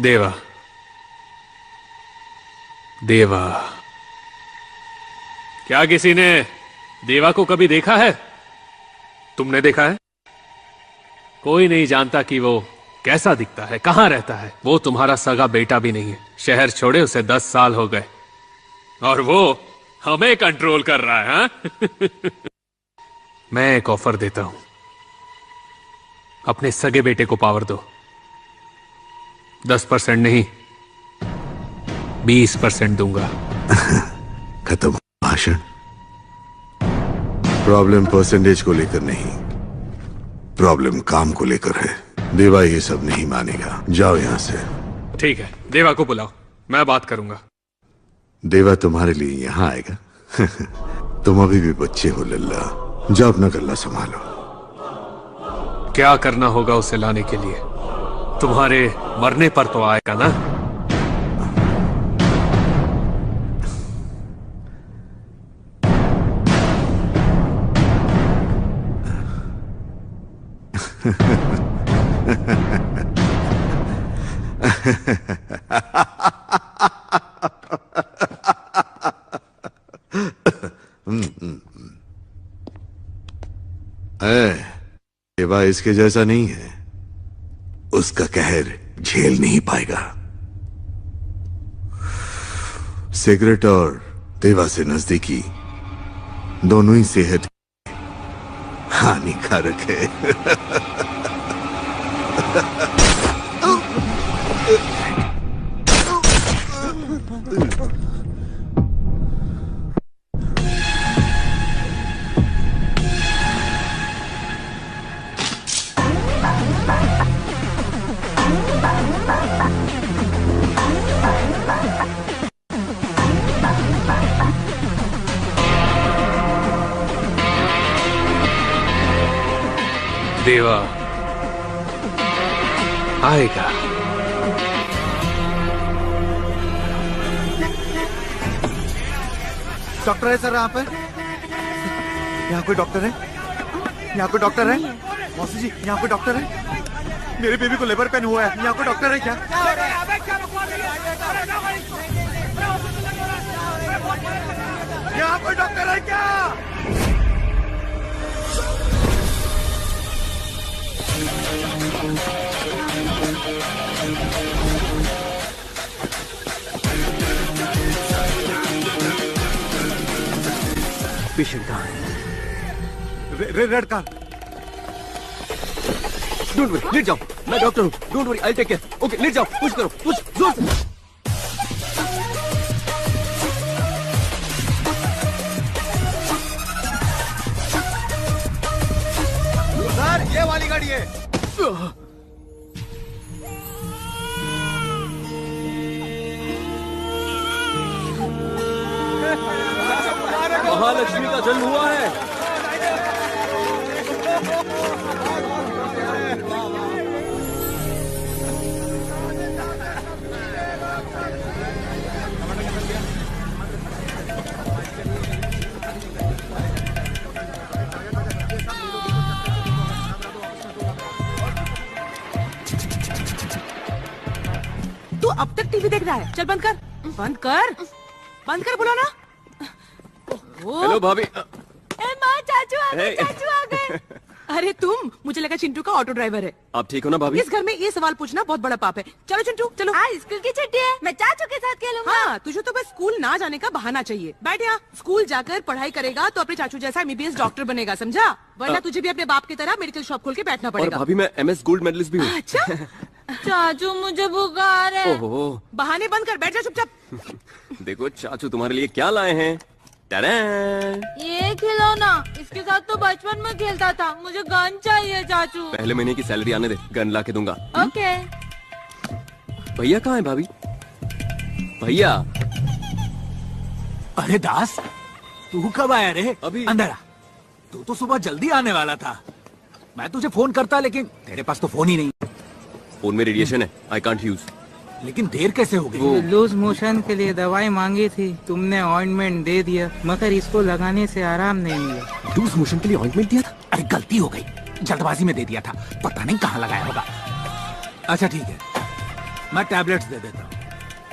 देवा, देवा, क्या किसी ने देवा को कभी देखा है? तुमने देखा है? कोई नहीं जानता कि वो कैसा दिखता है, कहां रहता है। वो तुम्हारा सगा बेटा भी नहीं है। शहर छोड़े उसे 10 साल हो गए और वो हमें कंट्रोल कर रहा है। हाँ? मैं एक ऑफर देता हूं, अपने सगे बेटे को पावर दो। 10% नहीं, 20% दूंगा। खत्म भाषण। प्रॉब्लम परसेंटेज को लेकर नहीं, प्रॉब्लम काम को लेकर है। देवा ये सब नहीं मानेगा। जाओ यहां से। ठीक है, देवा को बुलाओ, मैं बात करूंगा। देवा तुम्हारे लिए यहां आएगा। तुम अभी भी बच्चे हो लल्ला। जाओ अपना गल्ला संभालो। क्या करना होगा उसे लाने के लिए? तुम्हारे मरने पर तो आएगा ना? देवा इसके जैसा नहीं है। उसका कहर झेल नहीं पाएगा। सिगरेट और देवा से नजदीकी दोनों ही सेहत हानिकारक है। देवा आएगा। डॉक्टर है सर यहाँ पर? यहाँ कोई डॉक्टर है? यहाँ कोई डॉक्टर है? मौसी जी, यहाँ कोई डॉक्टर है? मेरे बेबी को लेबर पेन हुआ है। यहाँ कोई डॉक्टर है क्या? यहाँ कोई डॉक्टर है क्या? पेशेंट कहाँ है? Red car. डोंट वरी, लेट जाओ। मैं डॉक्टर हूँ। Don't worry, I take care. Okay, लेट जाओ। पुश करो, पुश जोर से। सर, ये वाली गाड़ी है। महालक्ष्मी का जन्म हुआ है। तू अब तक टीवी देख रहा है? चल बंद कर, बंद कर, बंद कर, बोलो ना। हेलो भाभी। माँ, चाचू आ गए, चाचू आ गए। अरे तुम, मुझे लगा चिंटू का ऑटो ड्राइवर है। आप ठीक हो ना भाभी? इस घर में ये सवाल पूछना बहुत बड़ा पाप है। चलो चिंटू, चलो। आज स्कूल की छुट्टी है, मैं चाचू के साथ खेलूंगा। हाँ, तुझे तो बस स्कूल ना जाने का बहाना चाहिए। बैठ यहाँ। स्कूल जाकर पढ़ाई करेगा तो अपने चाचू जैसा MBBS डॉक्टर बनेगा, समझा? वरना तुझे भी अपने बाप की तरह मेडिकल शॉप खोल के बैठना और पड़ेगा। भाभी, मैं MS गोल्ड मेडलिस्ट भी हूँ। अच्छा। चाचू मुझे बुखार है। ओहो। बहाने बंद कर, बैठ जा चुपचाप। देखो चाचू तुम्हारे लिए क्या लाए हैं। ये खिलौना, इसके साथ तो बचपन में खेलता था। मुझे गन चाहिए चाचू। पहले महीने की सैलरी आने दे, गन ला के दूंगा। ओके। भैया कहाँ है भाभी? भैया। अरे दास, तू कब आया रे? अभी। अंदर आ। तू तो सुबह जल्दी आने वाला था। मैं तुझे फोन करता, लेकिन तेरे पास तो फोन ही नहीं। फोन में रेडिएशन है, आई कांट यूज। लेकिन देर कैसे हो गई? लूज मोशन के लिए दवाई मांगी थी, तुमने ऑइंटमेंट दे दिया, मगर इसको लगाने से आराम नहीं मिला। लूज मोशन के लिए ऑइंटमेंट दिया था? अरे गलती हो गई, जल्दबाजी में दे दिया था, पता नहीं कहाँ लगाया होगा। अच्छा ठीक है, मैं टैबलेट्स दे देता हूँ,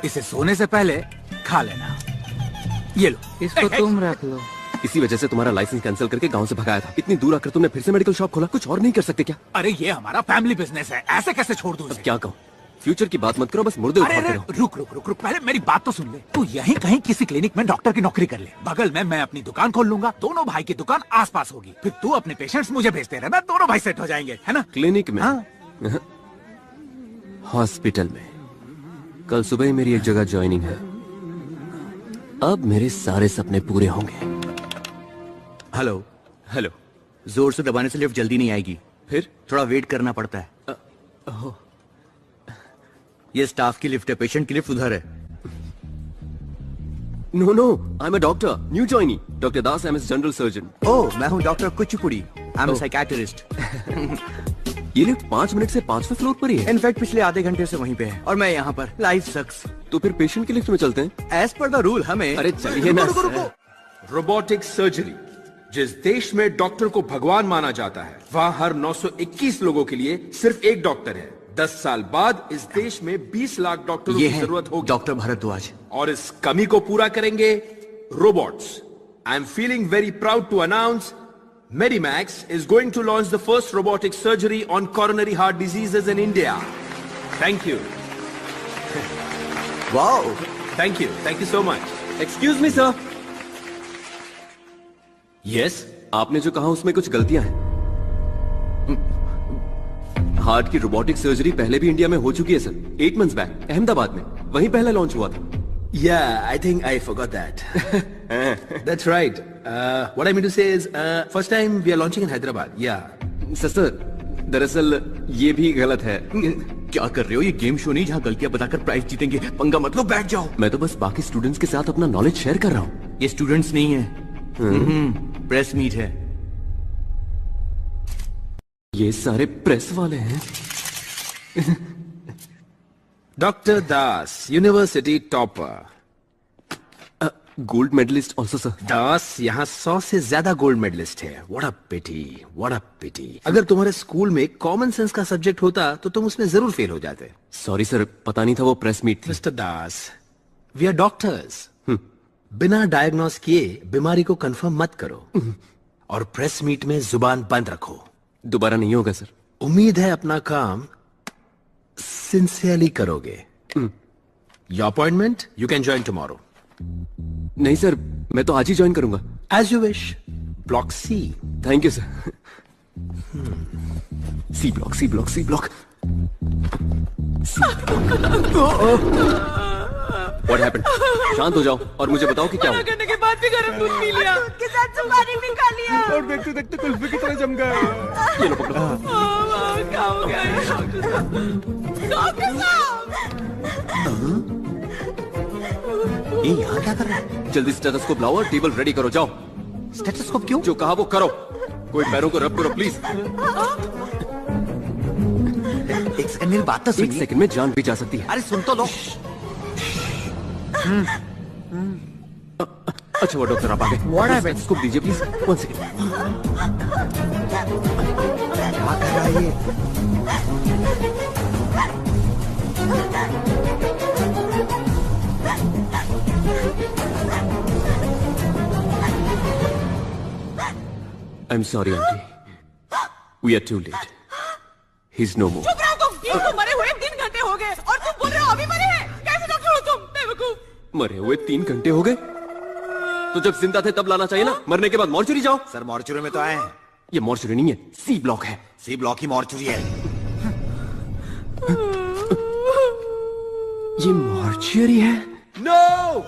इसे सोने से पहले खा लेना। ये लो। इसको तुम रख लो। इसी वजह से तुम्हारा लाइसेंस कैंसिल करके गांव से भगाया था। इतनी दूर आकर तुमने फिर से मेडिकल शॉप खोला, कुछ और नहीं कर सकते क्या? अरे ये हमारा फैमिली बिजनेस है, ऐसे कैसे छोड़ दूं इसे? क्या कहूँ, फ्यूचर की बात मत करो, बस मुर्दे अरे उठाते अरे रहो। रुक रुक रुक रुक, पहले मेरी बात तो सुन ले। तू यहीं कहीं किसी क्लिनिक में डॉक्टर की नौकरी कर ले, बगल में मैं अपनी दुकान खोल लूंगा, दोनों भाई की दुकान आसपास होगी, फिर तू अपने पेशेंट्स मुझे भेजते रहना, दोनों भाई सेट हो जाएंगे, है ना? क्लिनिक में? हाँ। हॉस्पिटल में। कल सुबह ही मेरी एक जगह ज्वाइनिंग है, अब मेरे सारे सपने पूरे होंगे। हेलो। हेलो। जोर से दबाने से लिफ्ट जल्दी नहीं आएगी, फिर थोड़ा वेट करना पड़ता है। ये स्टाफ की लिफ्ट है, पेशेंट की लिफ्ट उधर है। No no, I am a doctor, new joinee, doctor Das, I am general surgeon. Oh, मैं हूँ doctor Kuchipudi, I am psychiatrist. ये लिफ्ट 5 मिनट से 5वें फ्लोर पर ही है। इनफैक्ट पिछले आधे घंटे से वहीं पे है और मैं यहाँ पर। लाइफ सक्स। तो फिर पेशेंट की लिफ्ट में चलते हैं। एज पर द रूल हमें। अरे चलिए ना। रुको, रुको, रुको। रोबोटिक सर्जरी, जिस देश में डॉक्टर को भगवान माना जाता है, वहां हर 921 लोगों के लिए सिर्फ एक डॉक्टर है। 10 साल बाद इस देश में 20 लाख डॉक्टरों ये की है जरूरत होगी। डॉक्टर भारद्वाज। और इस कमी को पूरा करेंगे robots. I am feeling very proud to announce Medimax is going to launch the first robotic surgery on coronary heart diseases in India. Thank you. Wow. Thank you so much. Excuse me sir. Yes. आपने जो कहा उसमें कुछ गलतियां हैं। Heart की robotic surgery पहले भी इंडिया में हो चुकी है सर, 8 months बैक अहमदाबाद में, वहीं पहला लॉन्च हुआ था। Yeah, I think I forgot that. That's right. What I mean to say is, first time we are launching in Hyderabad. Yeah. Sir, दरअसल ये भी गलत है। क्या कर रहे हो? ये गेम शो नहीं जहाँ गलतियां बताकर प्राइज जीतेंगे। पंगा मत लो, बैठ जाओ। मैं तो बस बाकी स्टूडेंट्स के साथ अपना नॉलेज शेयर कर रहा हूँ। ये स्टूडेंट्स नहीं है, प्रेस मीट है। ये सारे प्रेस वाले हैं। Dr. Das, University topper. Gold medalist also sir. Das यहाँ 100 से ज्यादा गोल्ड मेडलिस्ट है। What a pity, what a pity. अगर तुम्हारे स्कूल में कॉमन सेंस का सब्जेक्ट होता तो तुम उसमें जरूर फेल हो जाते। सॉरी सर, पता नहीं था वो प्रेस मीट थी। Mister Das, we are doctors. बिना डायग्नोस किए बीमारी को कंफर्म मत करो और प्रेस मीट में जुबान बंद रखो। दोबारा नहीं होगा सर। उम्मीद है अपना काम सिंसियरली करोगे। Your appointment you can join tomorrow. नहीं सर, मैं तो आज ही ज्वाइन करूंगा। As you wish. Block C. Thank you sir. C block, C block, C block. What happened? शांत हो जाओ और मुझे बताओ कि क्या हुआ। करने के बाद भी गर्म दूध पी लिया, के साथ सुपारी भी खा लिया। और देखते देखते कुल्फी की तरह जम गए। ये लो पकड़ो। क्या हो गया है? डॉक्टर साहब, ये यहाँ क्या कर रहा है? जल्दी स्टेथोस्कोप लाओ और टेबल रेडी करो, जाओ। स्टेथोस्कोप क्यों? जो कहा वो करो। कोई पैरों को रब करो प्लीज। एक सेकंड मेरी बात तो 1 सुनिए। सेकंड में जान भी जा सकती है। अरे सुन तो लो। अच्छा वो डॉक्टर आप आ गए। What happened? स्कोप दीजिए प्लीज। 1 सेकंड। क्या कर रहा है ये? I'm sorry, auntie. We are too late. He's no more. चुप रहो तुम। ये तो मरे हुए 3 घंटे हो गए और तुम बोल रहे हो अभी मरे हैं। कैसे डॉक्टर हो तुम, बेवकूफ। मरे हुए 3 घंटे हो गए तो जब जिंदा थे तब लाना चाहिए ना। मरने के बाद मॉर्चुरी जाओ। सर मॉर्चुरी में तो आए हैं। ये मॉर्चुरी नहीं है, सी ब्लॉक है। सी ब्लॉक ही मॉर्चुरी है। ये मॉर्चुरी है। नो।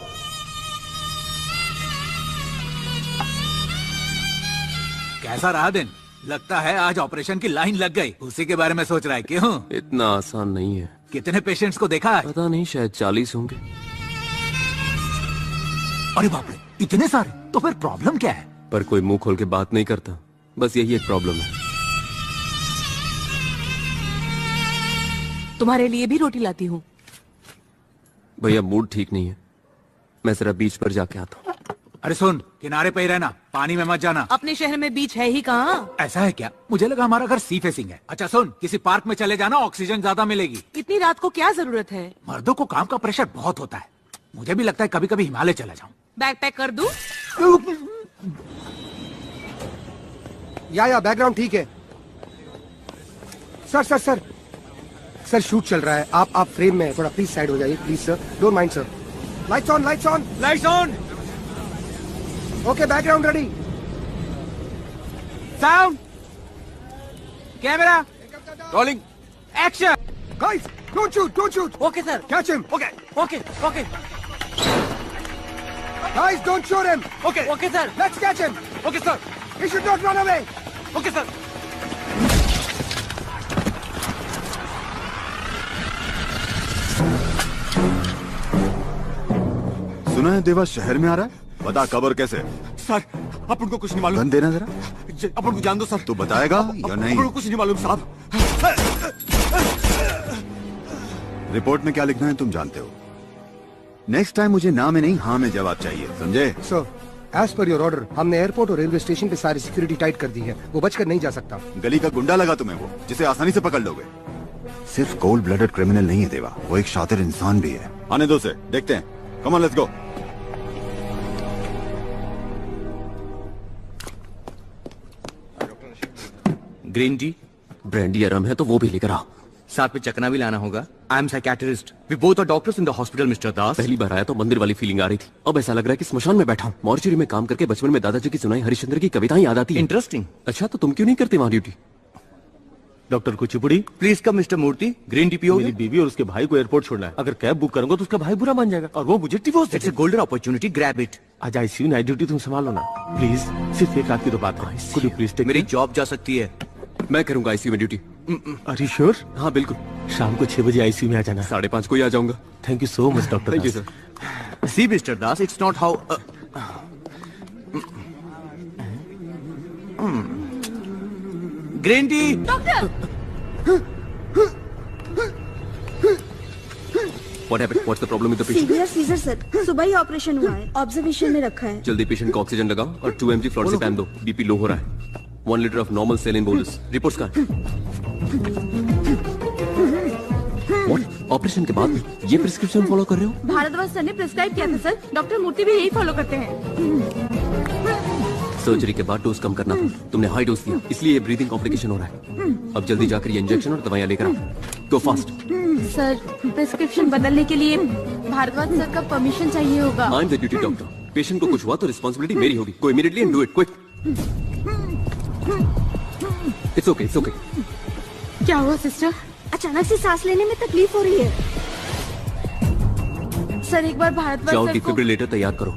कैसा रहा दिन? लगता है आज ऑपरेशन की लाइन लग गई। उसी के बारे में सोच रहा है। क्यों? इतना आसान नहीं है। कितने पेशेंट्स को देखा है? पता नहीं, शायद 40 होंगे। अरे बाप रे, इतने सारे? तो फिर प्रॉब्लम क्या है? पर कोई मुंह खोल के बात नहीं करता, बस यही एक प्रॉब्लम है। तुम्हारे लिए भी रोटी लाती हूँ। भैया मूड ठीक नहीं है, मैं जरा बीच पर जाके आता हूँ। अरे सुन, किनारे पे ही रहना, पानी में मत जाना। अपने शहर में बीच है ही कहाँ? ऐसा है क्या? मुझे लगा हमारा घर सी फेसिंग है। अच्छा सुन, किसी पार्क में चले जाना, ऑक्सीजन ज्यादा मिलेगी। इतनी रात को क्या जरूरत है? मर्दों को काम का प्रेशर बहुत होता है। मुझे भी लगता है कभी कभी हिमालय चला जाऊं। बैग पैक कर दूं? या बैकग्राउंड ठीक है। Sir sir sir sir shoot चल रहा है। आप फ्रेम में थोड़ा प्लीज साइड हो जाइए please sir, don't mind sir. Lights on, lights on, lights on. Okay background ready, sound, camera, rolling, action. Guys don't shoot, don't shoot. Okay sir. Catch him. Okay okay okay guys don't shoot him. Okay okay sir. Let's catch him. Okay sir. He should not run away. Okay sir. सुना है देवा शहर में आ रहा है, बता कब और कैसे? सर अपन को कुछ नहीं मालूम। गन देना जरा। अपन को जान दो सर। तू बताएगा या नहीं? अपन को कुछ नहीं मालूम साहब। रिपोर्ट में क्या लिखना है तुम जानते हो। नेक्स्ट टाइम मुझे ना में नहीं हाँ में जवाब चाहिए, समझे? Sir as per your order हमने एयरपोर्ट और रेलवे स्टेशन पे सारी सिक्योरिटी टाइट कर दी है, वो बचकर नहीं जा सकता। गली का गुंडा लगा तुम्हें वो, जिसे आसानी से पकड़ लोगे। सिर्फ कोल्ड ब्लडेड क्रिमिनल नहीं है देवा, वो एक शातिर इंसान भी है। आने दो से, देखते हैं। Come on let's go. Green tea, brandy आराम है तो वो भी लेकर आ। साथ में चकना भी लाना होगा। I am psychiatrist, we both are doctors in the hospital mister Das. पहली बार आया तो मंदिर वाली फीलिंग आ रही थी, अब ऐसा लग रहा है कि स्मशान में बैठा हूँ। मॉर्चरी में काम करके बचपन में दादाजी की सुनाई हरिश्चंद्र की कविताएं याद आती हैं। इंटरेस्टिंग। अच्छा तो तुम क्यों नहीं करते वहाँ duty? Doctor Kuchipudi, please come mister Murthy. Green tea पियोगे? मेरी बीवी और उसके भाई को एयरपोर्ट छोड़ना है। अगर कैब बुक करूंगा तो उसका भाई बुरा मान जाएगा और वो मुझे divorce it's a golden opportunity, grab it. आज आईसीयू नाइट ड्यूटी तुम संभालो ना प्लीज। सिर्फ एक रात की तो बात है। Could you please take मेरी care? जॉब जा सकती है। मैं करूंगा आईसीयू में ड्यूटी। Are you sure? हाँ बिल्कुल। शाम को 6 बजे आईसीयू में आ जाना। 5:30 को ही आ जाऊंगा। Thank you so much doctor. Thank you sir. See mister Das, it's not how green tea. Doctor, What happened? What's the problem with the patient? Severe seizure sir, सुबह ही ऑपरेशन हुआ है, ऑब्जर्वेशन में रखा है। जल्दी पेशेंट को ऑक्सीजन लगाओ और 2 mg फ्लोरेसिपैम दो। बीपी लो हो रहा है। 1 litre of normal saline bolus. Reports का ऑपरेशन के बाद ये प्रिस्क्रिप्शन फॉलो कर रहे हो? भारद्वाज सर ने प्रिस्क्राइब किया था सर। डॉक्टर मूर्ति भी यही फॉलो करते हैं। सर्जरी के बाद डोज कम करना था, तुमने हाई डोज दिया, इसलिए ये ब्रीदिंग कॉम्प्लिकेशन हो रहा है। अब जल्दी जाकर ये इंजेक्शन और दवाइयां लेकर आओ। गो फास्ट। सर प्रिस्क्रिप्शन बदलने के लिए भारद्वाज सर का परमिशन चाहिए होगा। I am the duty doctor. Patient को कुछ हुआ तो रिस्पांसिबिलिटी मेरी होगी। Go immediately and do it quick. It's okay, it's okay. क्या हुआ सिस्टर? अचानक से सांस लेने में तकलीफ हो रही है। सर एक बार भारद्वाज जाओ सर को डिफिब्रिलेटर तैयार करो।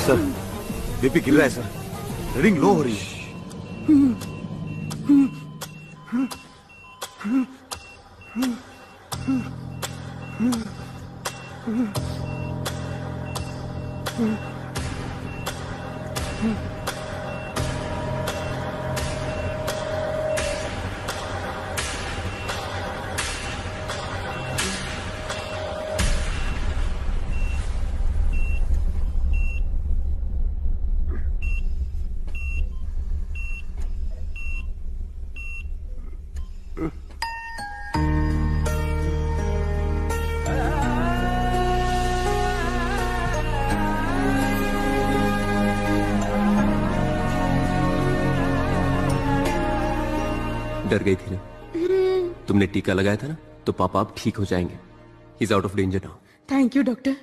सर बीपी गिर रहा है सर, रीडिंग लो हो रही है। डर गई थी ना? तुमने टीका लगाया था ना, तो पापा अब ठीक हो जाएंगे। He is out of danger now. Thank you doctor.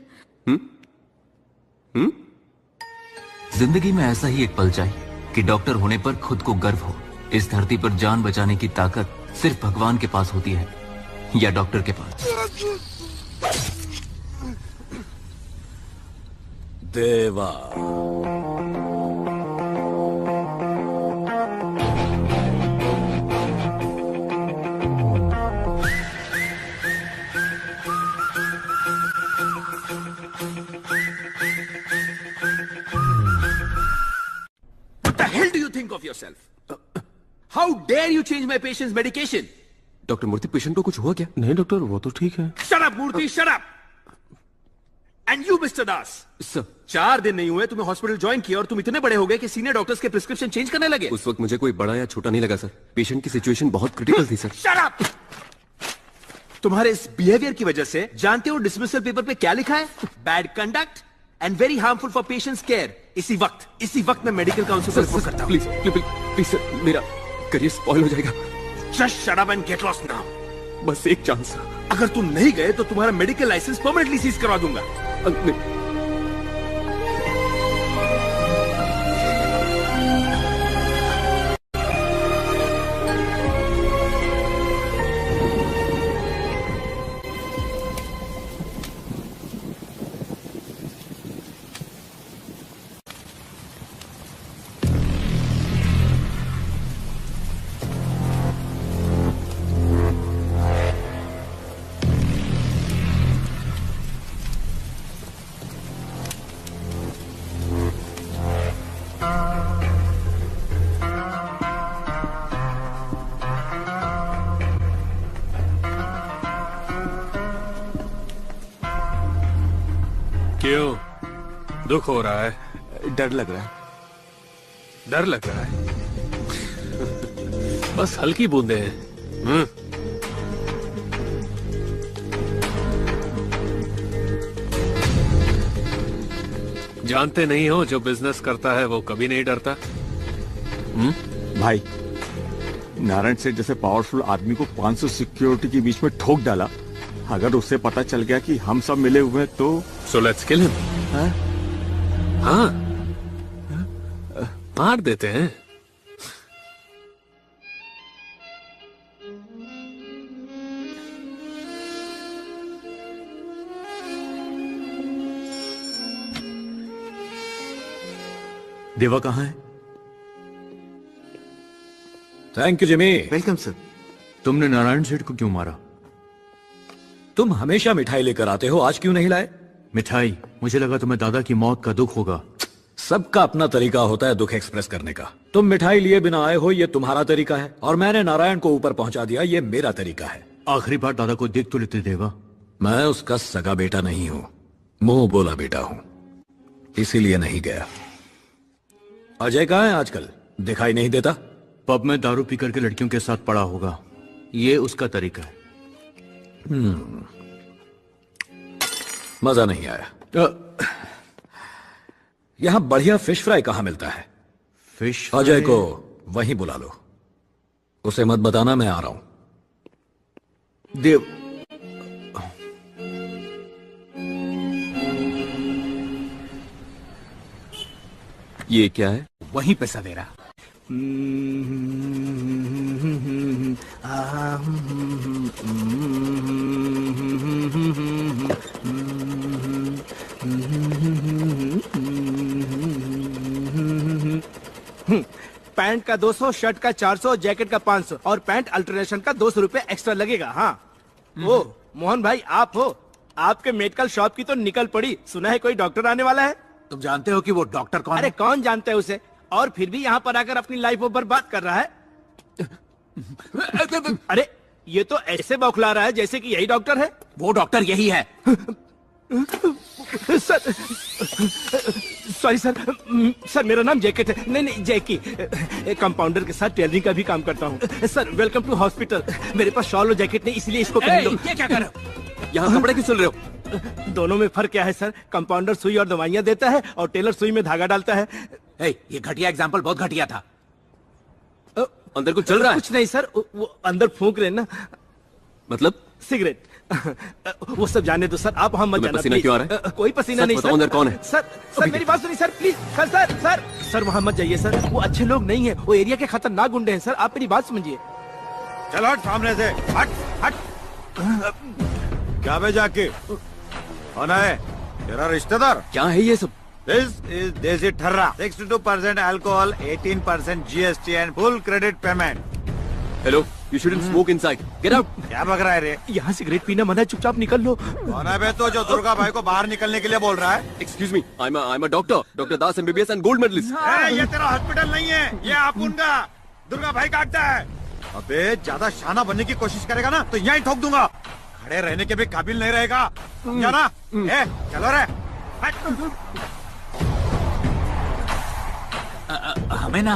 जिंदगी में ऐसा ही एक पल चाहिए कि डॉक्टर होने पर खुद को गर्व हो। इस धरती पर जान बचाने की ताकत सिर्फ भगवान के पास होती है या डॉक्टर के पास। देवा, What the hell do you think of yourself? How dare you change my patient's medication? Doctor Murthy, patient को कुछ हुआ क्या? नहीं डॉक्टर, वो तो ठीक है। Shut up Murthy, shut up. And you mister Das, sir 4 दिन नहीं हुए तुम्हें हॉस्पिटल ज्वाइन किया और तुम इतने बड़े हो गए कि सीनियर डॉक्टर्स के प्रिस्क्रिप्शन चेंज करने लगे। उस वक्त मुझे कोई बड़ा या छोटा नहीं लगा सर। पेशेंट की सिचुएशन बहुत क्रिटिकल थी सर। Shut up. तुम्हारे इस बिहेवियर की वजह से जानते हो डिसमिसल पेपर पे क्या लिखा है? Bad conduct and very harmful for patients care. इसी वक्त मैं मेडिकल काउंसिल को रिपोर्ट करता हूं। प्लीज प्लीज सर, मेरा करियर स्पॉइल हो जाएगा। Just shut up and get lost now. बस एक चांस सर। अगर तुम नहीं गए तो तुम्हारा मेडिकल लाइसेंस परमानेंटली सीज करवा दूंगा। क्यों दुख हो रहा है? डर लग रहा है। डर लग रहा है? बस हल्की बूंदे हैं। जानते नहीं हो, जो बिजनेस करता है वो कभी नहीं डरता। भाई, नारायण सेठ जैसे पावरफुल आदमी को 500 सिक्योरिटी के बीच में ठोक डाला। अगर उससे पता चल गया कि हम सब मिले हुए हैं तो So let's kill him. हाँ, मार देते हैं। देवा कहाँ है? Thank you Jimmy. Welcome sir. तुमने नारायण सेठ को क्यों मारा? तुम हमेशा मिठाई लेकर आते हो, आज क्यों नहीं लाए? मिठाई? मुझे लगा तुम्हें दादा की मौत का दुख होगा। सबका अपना तरीका होता है दुख एक्सप्रेस करने का। तुम मिठाई लिए बिना आए हो, ये तुम्हारा तरीका है, और मैंने नारायण को ऊपर पहुंचा दिया, ये मेरा तरीका है। आखिरी बार दादा को देख तो लेते देवा। मैं उसका सगा बेटा नहीं हूं, मुंह बोला बेटा हूं, इसीलिए नहीं गया। अजय कहाँ है आजकल? दिखाई नहीं देता। पब में दारू पी करके लड़कियों के साथ पड़ा होगा, ये उसका तरीका है। मजा नहीं आया। यहां बढ़िया फिश फ्राई कहां मिलता है? फिश? अजय को वहीं बुला लो, उसे मत बताना मैं आ रहा हूं। देव, ये क्या है? वहीं पे सवेरा। पैंट का 200, शर्ट का 400, जैकेट का 500 और पैंट अल्टरनेशन का 200 रुपए एक्स्ट्रा लगेगा। हाँ, वो मोहन भाई आप हो? आपके मेडिकल शॉप की तो निकल पड़ी। सुना है कोई डॉक्टर आने वाला है? तुम जानते हो कि वो डॉक्टर कौन है? अरे कौन जानता है उसे, और फिर भी यहाँ पर आकर अपनी लाइफ को बर्बाद कर रहा है। अरे ये तो ऐसे बौखला रहा है जैसे कि यही डॉक्टर है। वो डॉक्टर यही है। सर, सॉरी सर, सर मेरा नाम जैकेट है। नहीं जैकी। कंपाउंडर के साथ टेलरिंग का भी काम करता हूँ। Sir welcome to hospital. मेरे पास शॉल और जैकेट नहीं, इसलिए इसको पहन लो। ये क्या कर रहे हो? यहाँ कपड़े क्यों सिल रहे हो? दोनों में फर्क क्या है सर? कंपाउंडर सुई और दवाइयाँ देता है और टेलर सुई में धागा डालता है। ये घटिया एग्जाम्पल, बहुत घटिया था। अंदर कुछ चल रहा है? कुछ नहीं सर, वो अंदर फूंक रहे ना। मतलब? सिगरेट। वो सब जाने दो सर, आप हम मत जाना। पसीना क्यों आ रहा है? कोई पसीना नहीं सर। अंदर कौन है? सर मेरी बात सुनिए सर, प्लीज। सर वहाँ मत जाइए सर, वो अच्छे लोग नहीं है, वो एरिया के खतरनाक गुंडे हैं सर, आप मेरी बात समझिए। चलो हट सामने से, हट। क्या भेजा के कौन है? तेरा रिश्तेदार? क्या है ये सब? This is देसी ठर्रा। 62% alcohol, 18% GST and full credit payment. Hello, you shouldn't smoke inside. Get out. क्या बक रहा है रे? यहाँ सिगरेट पीना मना है, चुपचाप निकल लो। कौन है बे तो जो दुर्गा भाई को बाहर निकलने के लिए बोल रहा है? Excuse me, I'm a doctor, Dr. Das MBBS and gold medalist. ये तेरा हॉस्पिटल नहीं है, ये अपुन का। दुर्गा भाई काटता है। अबे ज्यादा शाना बनने की कोशिश करेगा ना तो यहीं ठोक दूंगा। खड़े रहने के भी काबिल नहीं रहेगा, समझा ना? चलो रे। हमें ना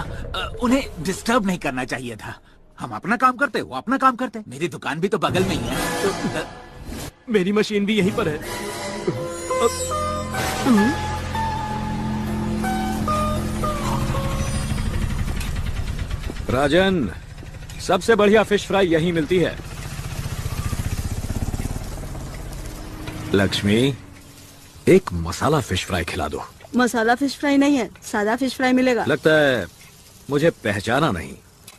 उन्हें डिस्टर्ब नहीं करना चाहिए था। हम अपना काम करते, वो अपना काम करते। मेरी दुकान भी तो बगल में ही है। मेरी मशीन भी यहीं पर है। राजन, सबसे बढ़िया फिश फ्राई यहीं मिलती है। लक्ष्मी, एक मसाला फिश फ्राई खिला दो। मसाला फिश फ्राई नहीं है, सादा फिश फ्राई मिलेगा। लगता है मुझे पहचाना नहीं।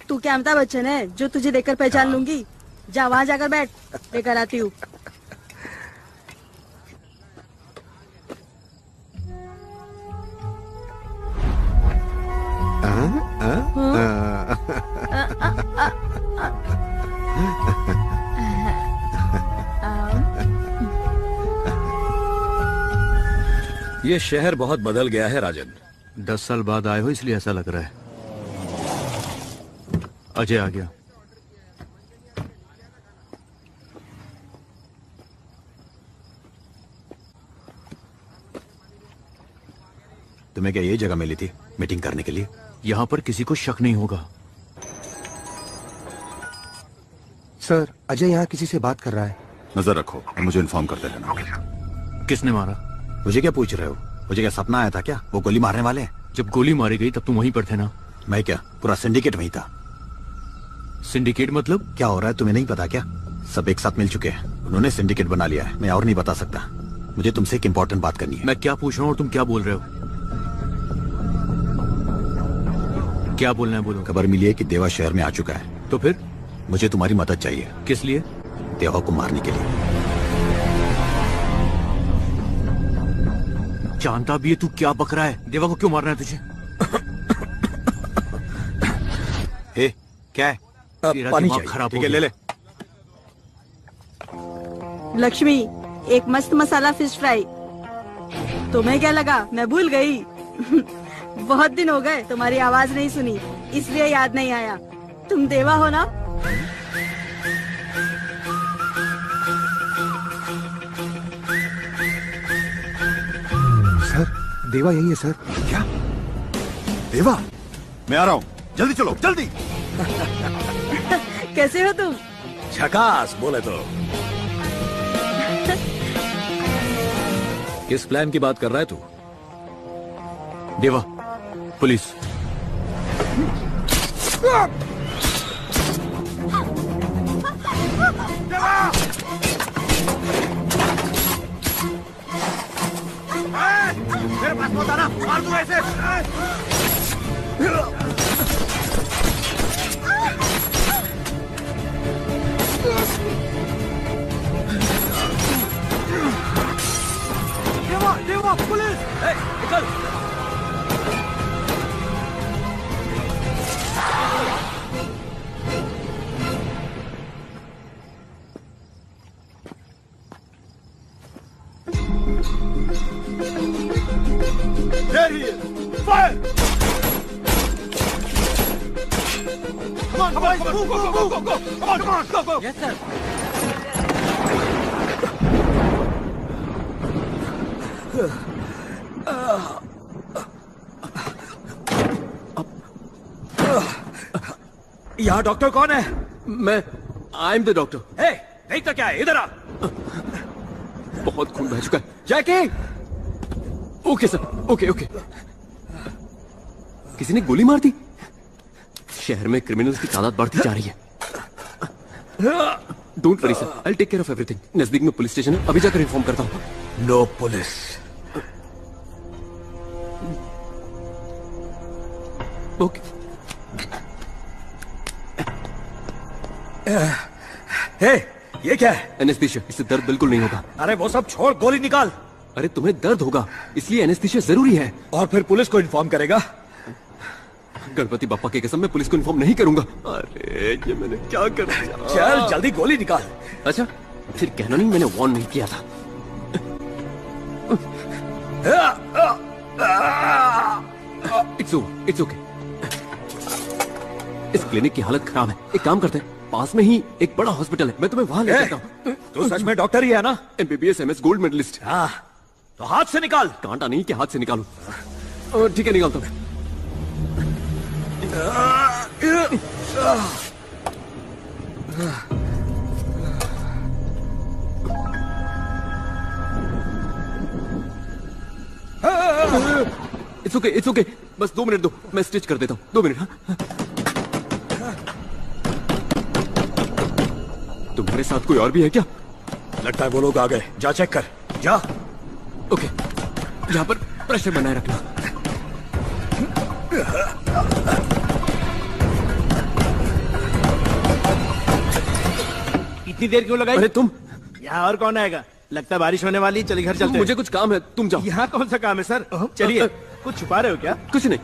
तू क्या अमिताभ बच्चन है जो तुझे देखकर पहचान लूंगी? जा वहाँ जाकर बैठ, लेकर आती हूँ। ये शहर बहुत बदल गया है राजन। 10 साल बाद आए हो इसलिए ऐसा लग रहा है। अजय आ गया। तुम्हें क्या ये जगह मिली थी मीटिंग करने के लिए? यहाँ पर किसी को शक नहीं होगा। सर, अजय यहाँ किसी से बात कर रहा है। नजर रखो और मुझे इन्फॉर्म करते रहना। किसने मारा? मुझे क्या पूछ रहे हो? मुझे क्या सपना आया था क्या? वो गोली मारने वाले हैं। जब गोली मारी गई तब तुम वहीं पर थे ना? मैं क्या, पूरा सिंडिकेट वहीं था। सिंडिकेट मतलब? क्या हो रहा है तुम्हें नहीं पता क्या? सब एक साथ मिल चुके हैं, उन्होंने सिंडिकेट बना लिया है। मैं और नहीं बता सकता। मुझे तुमसे एक इम्पोर्टेंट बात करनी है। मैं क्या पूछ रहा हूँ और तुम क्या बोल रहे हो? क्या बोलना है बोलो। खबर मिली है कि देवा शहर में आ चुका है। तो फिर? मुझे तुम्हारी मदद चाहिए। किस लिए? देवा को मारने के लिए। जानता भी है तू क्या बक रहा है। देवा को क्यों मारना है तुझे? क्या है? पानी चाहिए। खराब हो गया। ले ले। लक्ष्मी, एक मस्त मसाला फिश फ्राई। तुम्हें क्या लगा मैं भूल गई? बहुत दिन हो गए तुम्हारी आवाज नहीं सुनी, इसलिए याद नहीं आया। तुम देवा हो ना? सर, देवा यही है सर। क्या? देवा? मैं आ रहा हूँ, जल्दी चलो, जल्दी। कैसे हो तुम? झकास बोले तो। किस प्लान की बात कर रहा है तू? देवा, पुलिस। मेरे पास मत आना, मार दूंगा इसे। देवा, देवा, पुलिस! निकल! There he is! Fire! Come on, boys! Move, move, move! Go, come on, come on, go, go! Yes, sir. यहाँ डॉक्टर कौन है? मैं आई एम द डॉक्टर। नहीं तो क्या है, इधर आ। बहुत खून बह चुका है। Jackie! Okay sir, okay okay. किसी ने गोली मार दी? शहर में क्रिमिनल्स की तादाद बढ़ती जा रही है। Don't worry sir, I take care of everything. नजदीक में पुलिस स्टेशन है, अभी जाकर इन्फॉर्म करता हूँ। No police. ओके। ये क्या है? एनेस्थीसिया, इससे दर्द बिल्कुल नहीं होगा। अरे वो सब छोड़, गोली निकाल। अरे तुम्हें दर्द होगा, इसलिए एनेस्थीसिया जरूरी है। और फिर पुलिस को इन्फॉर्म करेगा? गणपति बापा की कसम, मैं पुलिस को इन्फॉर्म नहीं करूंगा। अरे ये मैंने क्या कर दिया। चल जल्दी गोली निकाल। अच्छा, फिर कहना नहीं मैंने वार्न नहीं किया था। It's okay. इस क्लिनिक की हालत खराब है। एक काम करते हैं, पास में ही एक बड़ा हॉस्पिटल है, मैं तुम्हें वहां ले जाता हूँ। तू सच में डॉक्टर ही है ना? MBBS MS gold medalist. तो हाथ से निकाल। कांटा नहीं कि हाथ से निकालू। ठीक है, निकालता हूँ। इट्स ओके, बस 2 मिनट दो, मैं स्टिच कर देता हूँ। 2 मिनट। तुम्हारे साथ कोई और भी है क्या? लगता है वो लोग आ गए, जा चेक कर, जा। ओके, यहाँ पर प्रेशर बनाए रखना। इतनी देर क्यों लगाई? अरे तुम यहाँ और कौन आएगा? लगता है बारिश होने वाली, चलिए घर चलते हैं। मुझे कुछ काम है, तुम जाओ। यहाँ कौन सा काम है सर? चलिए। कुछ छुपा रहे हो क्या? कुछ नहीं।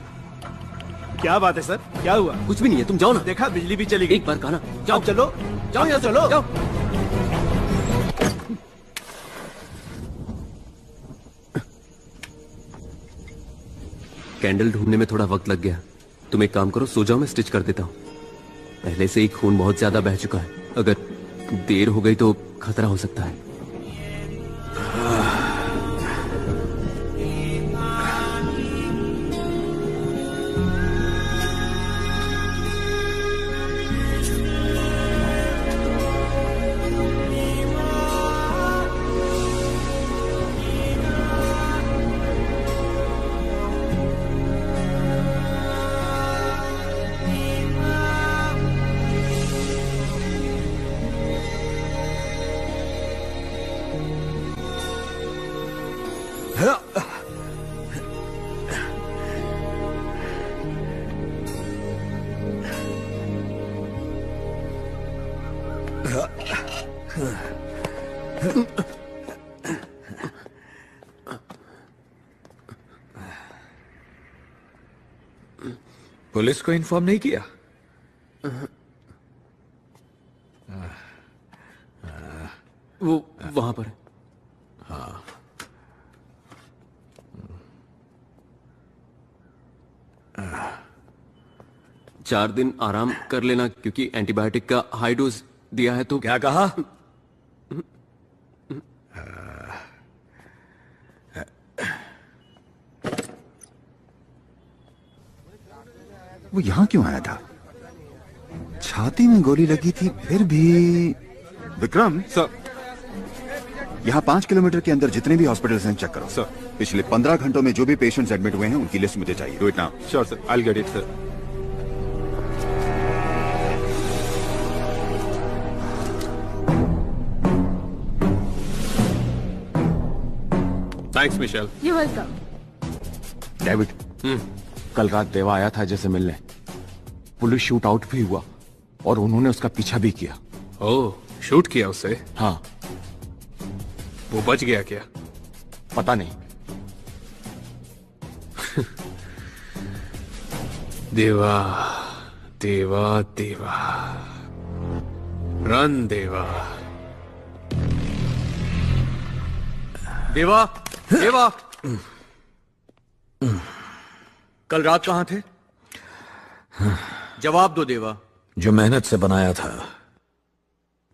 क्या बात है सर, क्या हुआ? कुछ भी नहीं है, तुम जाओ ना। देखा, बिजली भी चली गई। एक बार कहा ना, जाओ। चलो जाओ, यहाँ चलो जाओ। कैंडल ढूंढने में थोड़ा वक्त लग गया। तुम एक काम करो, सो जाओ, मैं स्टिच कर देता हूँ। पहले से ही खून बहुत ज्यादा बह चुका है, अगर देर हो गई तो खतरा हो सकता है। पुलिस को इन्फॉर्म नहीं किया? वो वहां पर है। हाँ। चार दिन आराम कर लेना, क्योंकि एंटीबायोटिक का हाई डोज दिया है। तो क्या कहा? वो यहां क्यों आया था? छाती में गोली लगी थी, फिर भी। विक्रम सर, यहाँ 5 किलोमीटर के अंदर जितने भी हॉस्पिटल्स हैं चेक करो। सर, पिछले 15 घंटों में जो भी पेशेंट्स एडमिट हुए हैं उनकी लिस्ट मुझे चाहिए। Do it now. Sure sir, I will get it sir. Thanks Michelle. You welcome. David, कल रात देवा आया था जैसे मिलने। पुलिस शूट आउट भी हुआ और उन्होंने उसका पीछा भी किया। ओह, शूट किया उससे? हाँ। वो बच गया क्या? पता नहीं। देवा देवा देवा, रन देवा। देवा, देवा, कल रात कहां थे? जवाब दो देवा। जो मेहनत से बनाया था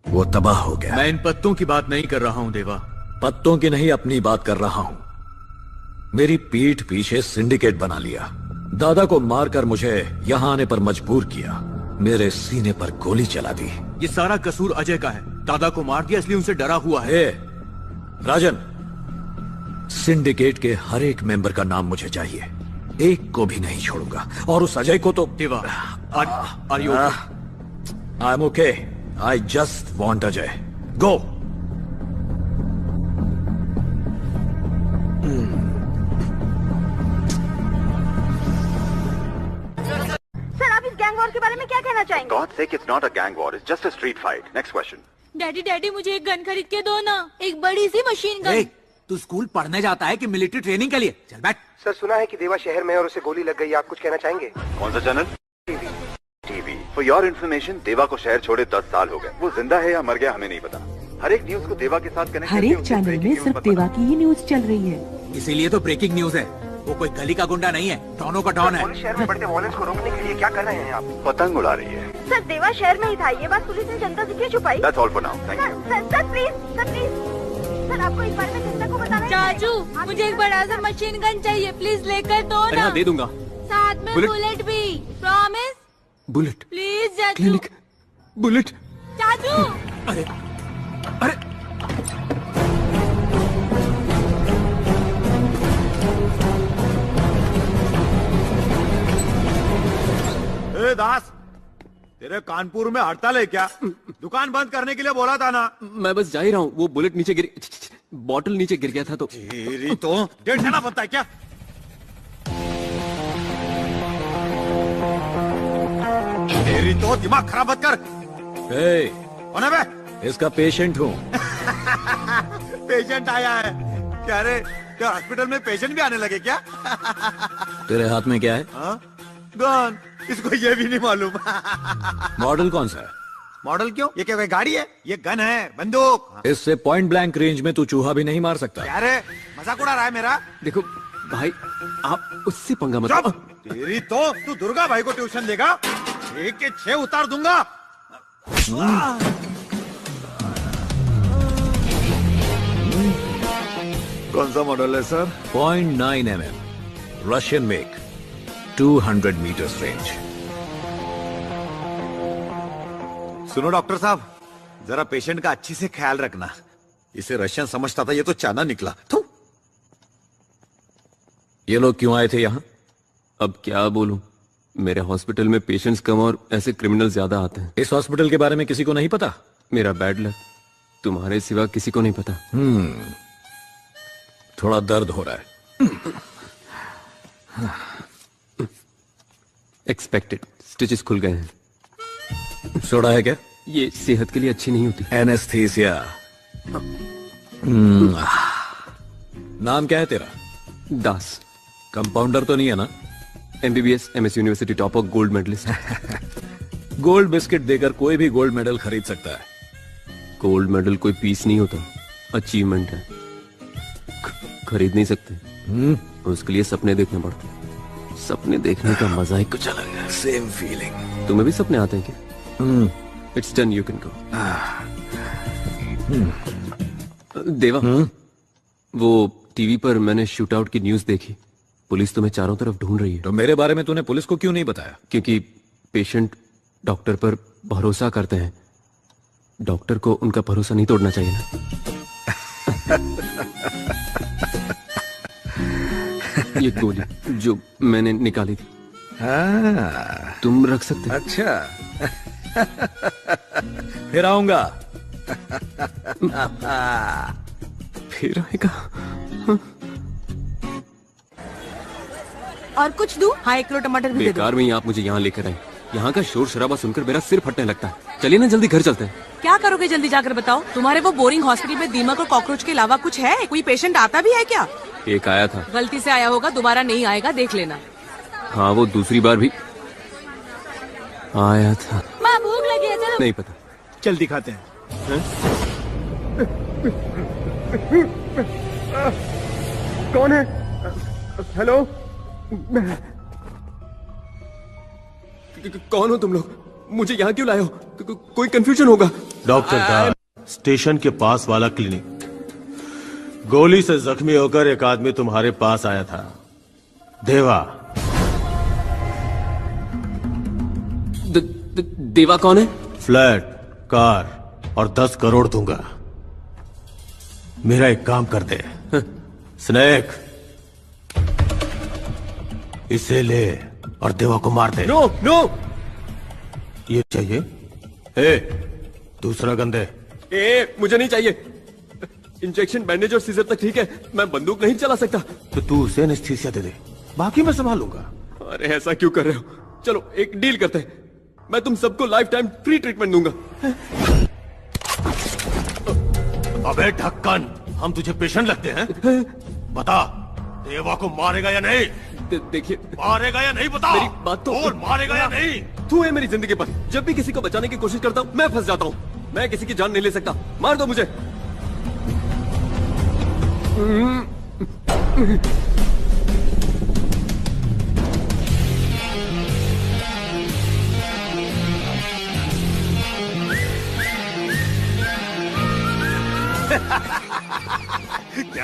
वो तबाह हो गया। मैं इन पत्तों की बात नहीं कर रहा हूं देवा। पत्तों की नहीं, अपनी बात कर रहा हूं। मेरी पीठ पीछे सिंडिकेट बना लिया, दादा को मारकर मुझे यहां आने पर मजबूर किया, मेरे सीने पर गोली चला दी। ये सारा कसूर अजय का है। दादा को मार दिया इसलिए उनसे डरा हुआ है। राजन, सिंडिकेट के हर एक मेंबर का नाम मुझे चाहिए, एक को भी नहीं छोड़ूंगा। और उस अजय को तो। Deva, are you okay? I am okay, I just want Ajay. Go. Sir, आप इस गैंग वॉर के बारे में क्या कहना चाहेंगे? God sake, it's not a gang war. It's just a street fight. Next question. Daddy daddy मुझे एक गन खरीद के दो ना, एक बड़ी सी मशीन गन। तू स्कूल पढ़ने जाता है कि मिलिट्री ट्रेनिंग के लिए? चल बैठ। सर, सुना है कि देवा शहर में और उसे गोली लग गई, आप कुछ कहना चाहेंगे? कौन सा channel? TV. For your information, देवा को शहर छोड़े 10 साल हो गए। वो जिंदा है या मर गया हमें नहीं पता। हर एक न्यूज को देवा के साथ कनेक्ट हर एक चैनल में सिर्फ देवा की ही न्यूज चल रही है। इसीलिए तो ब्रेकिंग न्यूज है। वो कोई गली का गुंडा नहीं है, डॉनों का डॉन है। पुलिस शहर में बढ़ते वायलेंस को रोकने के लिए क्या कर रहे हैं आप? पतंग उड़ा रही है। सर देवा शहर में ही था, ये बात पुलिस ने जनता से क्यों छुपाई? That's all for now. Thank you. Sir please sir, आपको इस बारे में जनता को बताना है। चाचू, मुझे एक बड़ा सा मशीन गन चाहिए, प्लीज लेकर दो अरे ना। हाँ, दे दूंगा। साथ में बुलेट भी, प्रॉमिस। बुलेट? प्लीज चाचू। Clinic bullet. चाचू। अरे ए दास, तेरे कानपुर में हड़ताल है क्या? दुकान बंद करने के लिए बोला था ना। मैं बस जा ही रहा हूँ, वो बुलेट नीचे गिर, बॉटल नीचे गिर गया था तो। तेरी तो डेढ़ जाना बनता है क्या? तेरी तो दिमाग खराब मत कर। कौन है बे? इसका पेशेंट हूँ। पेशेंट आया है क्या? रे क्या हॉस्पिटल में पेशेंट भी आने लगे क्या? तेरे हाथ में क्या है? गन। इसको ये भी नहीं मालूम। मॉडल कौन सा है? मॉडल क्यों? ये क्या कोई गाड़ी है? ये गन है, बंदूक। इससे पॉइंट ब्लैंक रेंज में तू चूहा भी नहीं मार सकता। अरे मजाक उड़ा रहा है मेरा? देखो भाई, आप उससे पंगा मत लो। तेरी तो तू दुर्गा भाई को ट्यूशन देगा? 1 के 6 उतार दूंगा। कौन सा मॉडल है sir? 0.9 mm, Russian make, 200 metres range. सुनो डॉक्टर साहब, जरा पेशेंट का अच्छी से ख्याल रखना। इसे रशियन समझता था, ये तो चाइना निकला। ये लोग क्यों आए थे यहाँ? अब क्या बोलूं, मेरे हॉस्पिटल में पेशेंट्स कम और ऐसे क्रिमिनल ज्यादा आते हैं। इस हॉस्पिटल के बारे में किसी को नहीं पता? मेरा बैड लक, तुम्हारे सिवा किसी को नहीं पता। थोड़ा दर्द हो रहा है। एक्सपेक्टेड, स्टिचेस खुल गए हैं। सोडा है क्या? ये सेहत के लिए अच्छी नहीं होती। एनेस्थीसिया। नाम क्या है तेरा? दास। कंपाउंडर तो नहीं है ना? MBBS, MS university topper, gold medalist. Gold biscuit देकर कोई भी गोल्ड मेडल खरीद सकता है। गोल्ड मेडल कोई पीस नहीं होता, अचीवमेंट है। खरीद नहीं सकते, उसके लिए सपने देखने पड़ते। सपने देखने का मजा ही कुछ अलग है। Same feeling. तुम्हें भी सपने आते हैं क्या? It's done, you can go. देवा, वो टीवी पर मैंने शूट आउट की न्यूज देखी। पुलिस तुम्हें चारों तरफ ढूंढ रही है। तो मेरे बारे में तूने पुलिस को क्यों नहीं बताया? क्योंकि पेशेंट डॉक्टर पर भरोसा करते हैं, डॉक्टर को उनका भरोसा नहीं तोड़ना चाहिए ना। ये गोली जो मैंने निकाली थी, तुम रख सकते? अच्छा। फिर आऊंगा। फिर आएगा। और कुछ दूं? हाँ, 1 किलो टमाटर भी दे दो। बेकार में ही आप मुझे यहाँ लेकर आए। यहाँ का शोर शराबा सुनकर मेरा सिर फटने लगता है। चलिए ना, जल्दी घर चलते हैं। क्या करोगे जल्दी जाकर बताओ? तुम्हारे वो बोरिंग हॉस्पिटल में दीमक और कॉकरोच के अलावा कुछ है? कोई पेशेंट आता भी है क्या? एक आया था। गलती से आया होगा, दोबारा नहीं आएगा, देख लेना। हाँ, वो दूसरी बार भी आया था। माँ भूख लगी है, चलो। नहीं पता, जल्दी खाते हैं। कौन है? हेलो? कौन हो तुम लोग? मुझे यहाँ क्यों लाए हो? कोई कंफ्यूजन होगा। डॉक्टर का स्टेशन के पास वाला क्लिनिक। गोली से जख्मी होकर एक आदमी तुम्हारे पास आया था, देवा। देवा कौन है? फ्लैट, कार और 10 करोड़ दूंगा। मेरा एक काम कर दे। स्नेक, इसे ले और देवा को मार दे। नो नो, ये चाहिए? ए, दूसरा गन दे। ए, मुझे नहीं चाहिए। इंजेक्शन, बैंडेज और सीजर तक ठीक है, मैं बंदूक नहीं चला सकता। तो तू उसे एनेस्थीसिया दे दे, बाकी मैं संभालूंगा। अरे ऐसा क्यों कर रहे हो? चलो एक डील करते हैं, मैं तुम सबको लाइफ टाइम फ्री ट्रीटमेंट दूंगा। अबे ढक्कन, हम तुझे पेशेंट लगते हैं? बता, देवा को मारेगा या नहीं? देखिए, मारेगा या नहीं बता? मेरी बात तो बोल, मारेगा या नहीं? तू है मेरी जिंदगी पर। जब भी किसी को बचाने की कोशिश करता हूँ मैं फंस जाता हूँ। मैं किसी की जान नहीं ले सकता, मार दो मुझे।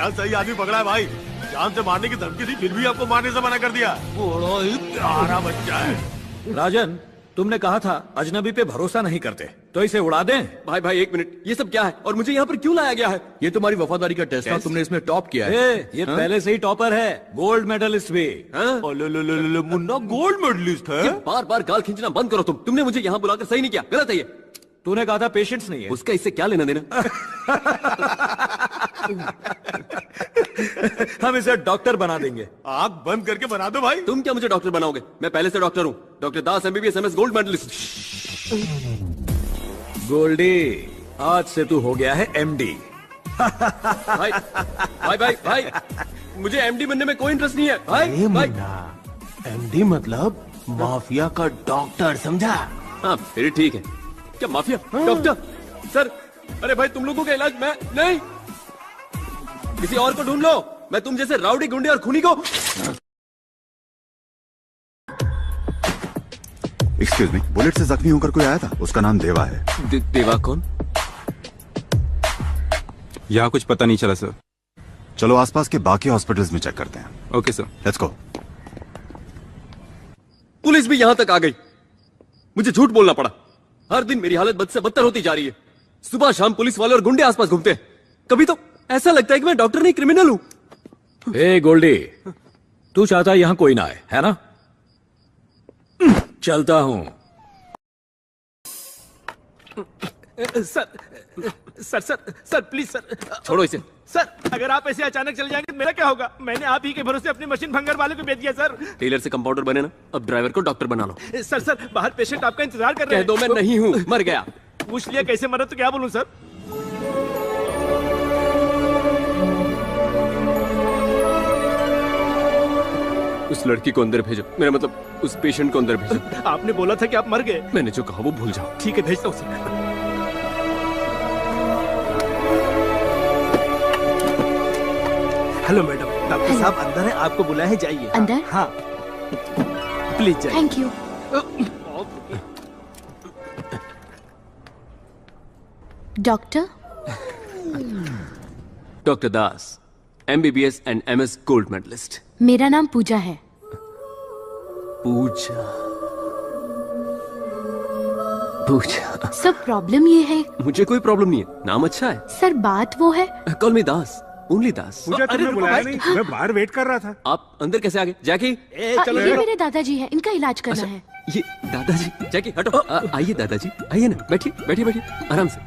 क्या सही आदमी पकड़ा है भाई। जान से मारने की धमकी थी, फिर भी आपको मारने से मना कर दिया। बड़ा ही प्यारा बच्चा है। राजन, तुमने कहा था अजनबी पे भरोसा नहीं करते, तो इसे उड़ा दें। भाई भाई एक मिनट, ये सब क्या है और मुझे यहाँ पर क्यों लाया गया है? ये तुम्हारी वफादारी का टेस्ट था, तुमने इसमें टॉप किया है। ये पहले से ही टॉपर है, गोल्ड मेडलिस्ट भी। मुन्ना गोल्ड मेडलिस्ट है। बार बार गाल खींचना बंद करो तुमने मुझे यहाँ बुलाकर सही नहीं किया, गलत है ये। तूने कहा था पेशेंस नहीं है। उसका इससे क्या लेना देना? हम इसे डॉक्टर बना देंगे। आंख बंद करके बना दो भाई। तुम क्या मुझे डॉक्टर बनाओगे? मैं पहले से डॉक्टर हूँ, doctor Das MBBS MS gold medalist. Goldie, आज से तू हो गया है MD। भाई भाई भाई भाई, मुझे MD बनने में कोई इंटरेस्ट नहीं है भाई। भाई MD मतलब माफिया का डॉक्टर, समझा? हाँ फिर ठीक है। क्या माफिया डॉक्टर? सर अरे भाई तुम लोगों का इलाज मैं नहीं, किसी और को ढूंढ लो। मैं तुम जैसे राउडी गुंडे और खूनी को। एक्सक्यूज मी, बुलेट से जख्मी होकर कोई आया था, उसका नाम देवा है। देवा कौन? यहाँ कुछ पता नहीं चला सर। चलो आसपास के बाकी हॉस्पिटल्स में चेक करते हैं। Okay sir, let's go. Police भी यहां तक आ गई, मुझे झूठ बोलना पड़ा। हर दिन मेरी हालत बद से बदतर होती जा रही है। सुबह शाम पुलिस वाले और गुंडे आसपास घूमते हैं। कभी तो ऐसा लगता है कि मैं डॉक्टर नहीं क्रिमिनल हूं। ए गोल्डी, तू चाहता यहाँ कोई ना आए, है ना? चलता हूं। सर प्लीज सर, छोड़ो इसे। सर अगर आप ऐसे अचानक चले जाएंगे तो मेरा क्या होगा? मैंने आप ही के भरोसे अपनी मशीन भंगर वाले को बेच दिया सर। टेलर से कंपाउंडर बने ना, अब ड्राइवर को डॉक्टर बना लो। सर बाहर पेशेंट आपका इंतजार कर रहे हैं। कह दो मैं नहीं हूँ, मर गया। पूछ लिया कैसे मरा तो क्या बोलूं सर? उस लड़की को अंदर भेजो, मेरा मतलब उस पेशेंट को अंदर भेजो। आपने बोला था कि आप मर गए। मैंने जो कहा वो भूल जाओ। ठीक है भेजता हूँ सर। हेलो मैडम, डॉक्टर साहब अंदर है, आपको बुलाया है, जाइए। अंदर? हाँ प्लीज जाइए। Thank you. Doctor? Doctor Das, MBBS and MS gold medalist. मेरा नाम पूजा है। पूजा? पूजा? सब प्रॉब्लम ये है। मुझे कोई प्रॉब्लम नहीं है, नाम अच्छा है। सर बात वो है। कॉल मी दास, ओनली दास। पूजा तुमने बुलाया नहीं, मैं बाहर वेट कर रहा था। आप अंदर कैसे आ गए? जैकी ये मेरे दादाजी हैं, इनका इलाज करना है। ये दादाजी? जैकी हटो। आइए दादाजी, आइए ना, बैठिए बैठिए बैठिए आराम से।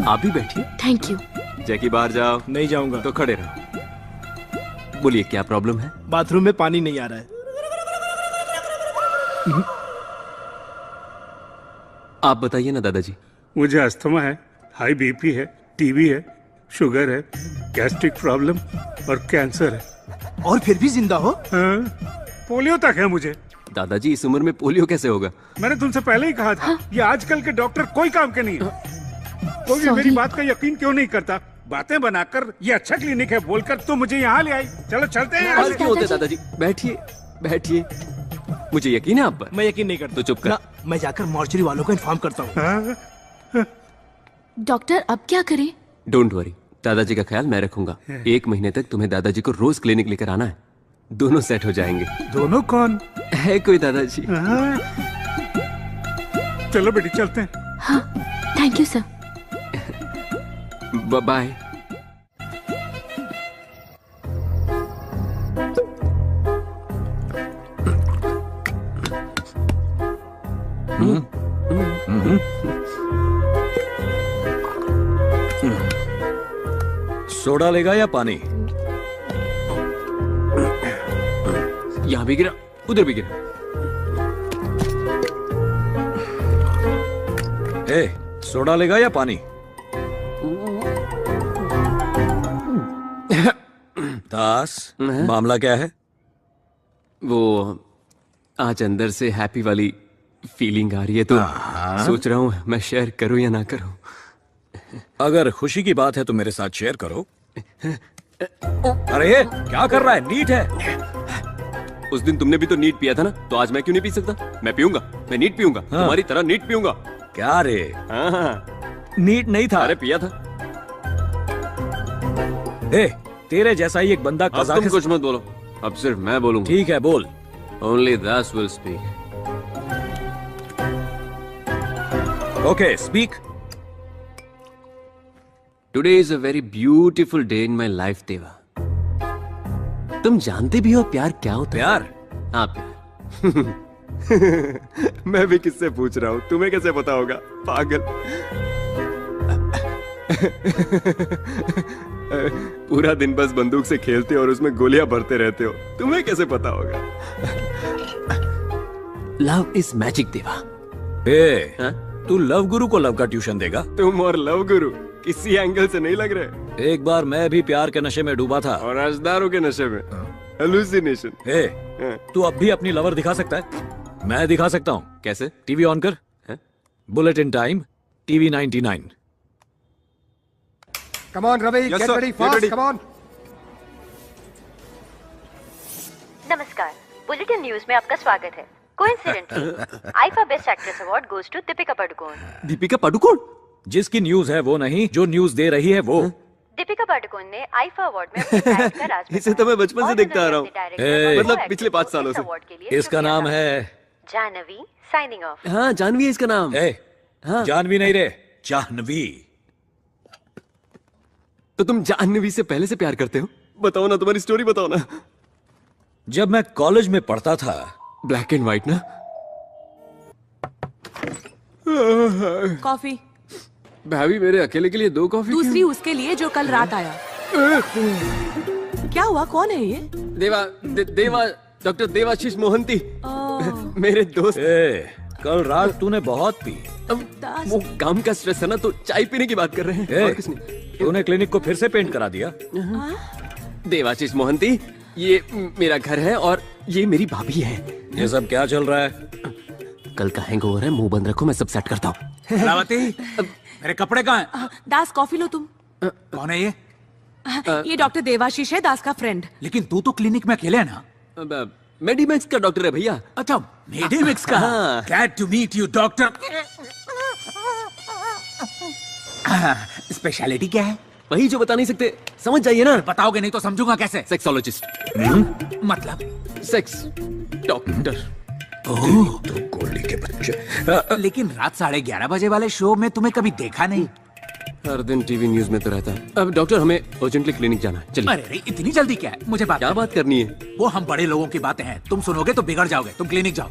आप भी बैठिए। Thank you. जैकी बाहर जाओ। नहीं जाऊंगा। तो खड़े रहो। बोलिए क्या प्रॉब्लम है? बाथरूम में पानी नहीं आ रहा है। आप बताइए ना दादाजी। मुझे अस्थमा है, हाई BP है, TB है, शुगर है, गैस्ट्रिक प्रॉब्लम और कैंसर है। और फिर भी जिंदा हो? हाँ, पोलियो तक है मुझे। दादाजी इस उम्र में पोलियो कैसे होगा? मैंने तुमसे पहले ही कहा था, ये आजकल के डॉक्टर कोई काम के नहीं है। कोई भी मेरी बात का यकीन क्यों नहीं करता? बातें बनाकर ये अच्छा क्लिनिक है बोलकर तो मुझे यहाँ ले आई। चलो चलते हैं यहाँ से। क्यों होते दादाजी? बैठिए बैठिए, मुझे यकीन है आप पर। मैं यकीन नहीं करता। तो चुप कर। मैं जाकर मॉर्चरी वालों को इन्फॉर्म करता हूँ। डॉक्टर अब क्या करें? डोंट वरी, दादाजी का ख्याल मैं रखूंगा। 1 महीने तक तुम्हें दादाजी को रोज क्लिनिक लेकर आना है, दोनों सेट हो जाएंगे। दोनों कौन है? कोई दादाजी। चलो बेटी चलते हैं। हाँ thank you sir. Bye. Soda लेगा या पानी? यहाँ भी गिरा, उधर भी गिरा। सोडा लेगा या पानी? दास, मामला क्या है? वो आज अंदर से हैप्पी वाली फीलिंग आ रही है, तो सोच रहा हूँ मैं शेयर करूं या ना करूं। अगर खुशी की बात है तो मेरे साथ शेयर करो। अरे ये क्या कर रहा है? नीट है। उस दिन तुमने भी तो नीट पिया था ना, तो आज मैं क्यों नहीं पी सकता? मैं पीऊंगा, मैं नीट पीऊंगा। तुम्हारी तरह नीट पीऊंगा। क्या रे? हाँ नीट नहीं था। अरे पिया था। तेरे जैसा ही एक बंदा अब तुम कजाकिस्तान। कुछ मत बोलो, अब सिर्फ मैं बोलूंगा। ठीक है, बोल। Only Das will speak. Okay, speak. Today is a very beautiful day in my life, देवा। तुम जानते भी हो प्यार क्या होता है? प्यार? हाँ, प्यार। मैं भी किससे पूछ रहा हूँ, तुम्हें कैसे पता होगा, पागल। पूरा दिन बस बंदूक से खेलते हो और उसमें गोलियां भरते रहते हो, तुम्हें कैसे पता होगा? लव इज मैजिक, देवा। तू लव गुरु को लव का ट्यूशन देगा? तुम और लव गुरु किसी एंगल से नहीं लग रहे। एक बार मैं भी प्यार के नशे में डूबा था। और राजदारों के नशे में। हेलुसिनेशन। तू अब भी अपनी लवर दिखा सकता है? मैं दिखा सकता हूँ। कैसे? टीवी ऑन कर। Bulletin time, TV 99। Come on, Ravi, Yes, get sir. ready Get fast. ready. Come on. नमस्कार, बुलेटिन न्यूज में आपका स्वागत है। Coincidentally IIFA best actress award goes to Deepika Padukone. Deepika Padukone? जिसकी न्यूज है वो नहीं, जो न्यूज दे रही है वो। दीपिका पादुकोण ने आईफा अवार्ड में अपनी एक्ट का राज इसे तो मैं बचपन से देखता आ रहा हूँ, मतलब पिछले 5 सालों से। इसका नाम है जानवी। Signing off. हाँ, जानवी है इसका नाम। हाँ। जानवी नहीं रे, जाह्नवी। तो तुम जाह्नवी से पहले से प्यार करते हो? बताओ ना, तुम्हारी स्टोरी बताओ ना। जब मैं कॉलेज में पढ़ता था। ब्लैक एंड व्हाइट ना? कॉफी। भाभी, मेरे अकेले के लिए 2 कॉफी। दूसरी उसके लिए जो कल रात आया। क्या हुआ, कौन है ये? देवा डॉक्टर देवाशीष मोहंती, मेरे दोस्त। कल रात तूने बहुत पी। वो काम का स्ट्रेस है ना, तो चाय पीने की बात कर रहे हैं। और कुछ नहीं। तूने क्लिनिक को फिर से पेंट करा दिया? देवाशीष मोहंती, ये मेरा घर है और ये मेरी भाभी है। ये सब क्या चल रहा है? कल का हैंगओवर है, मुंह बंद रखो, मैं सब सेट करता हूँ। कलावती, मेरे कपड़े कहाँ हैं? दास, कॉफी लो तुम। कौन है ये? ये डॉक्टर देवाशीष है, दास का फ्रेंड। लेकिन तू तो क्लिनिक में अकेले है ना? मेडिमिक्स का डॉक्टर है भैया। अच्छा, मेडिमिक्स का। Glad to meet you, doctor. Speciality क्या है? वही जो बता नहीं सकते, समझ जाइए ना। बताओगे नहीं तो समझूंगा कैसे? सेक्सोलॉजिस्ट। मतलब सेक्स डॉक्टर। तो गोली के बच्चे। लेकिन रात 11:30 बजे वाले शो में तुम्हें कभी देखा नहीं। हर दिन टीवी न्यूज में तो रहता है। अब डॉक्टर, हमें अर्जेंटली क्लिनिक जाना है, चलिए। अरे इतनी जल्दी क्या है? मुझे क्या बात करनी है? वो हम बड़े लोगों की बातें हैं, तुम सुनोगे तो बिगड़ जाओगे। तुम क्लिनिक जाओ।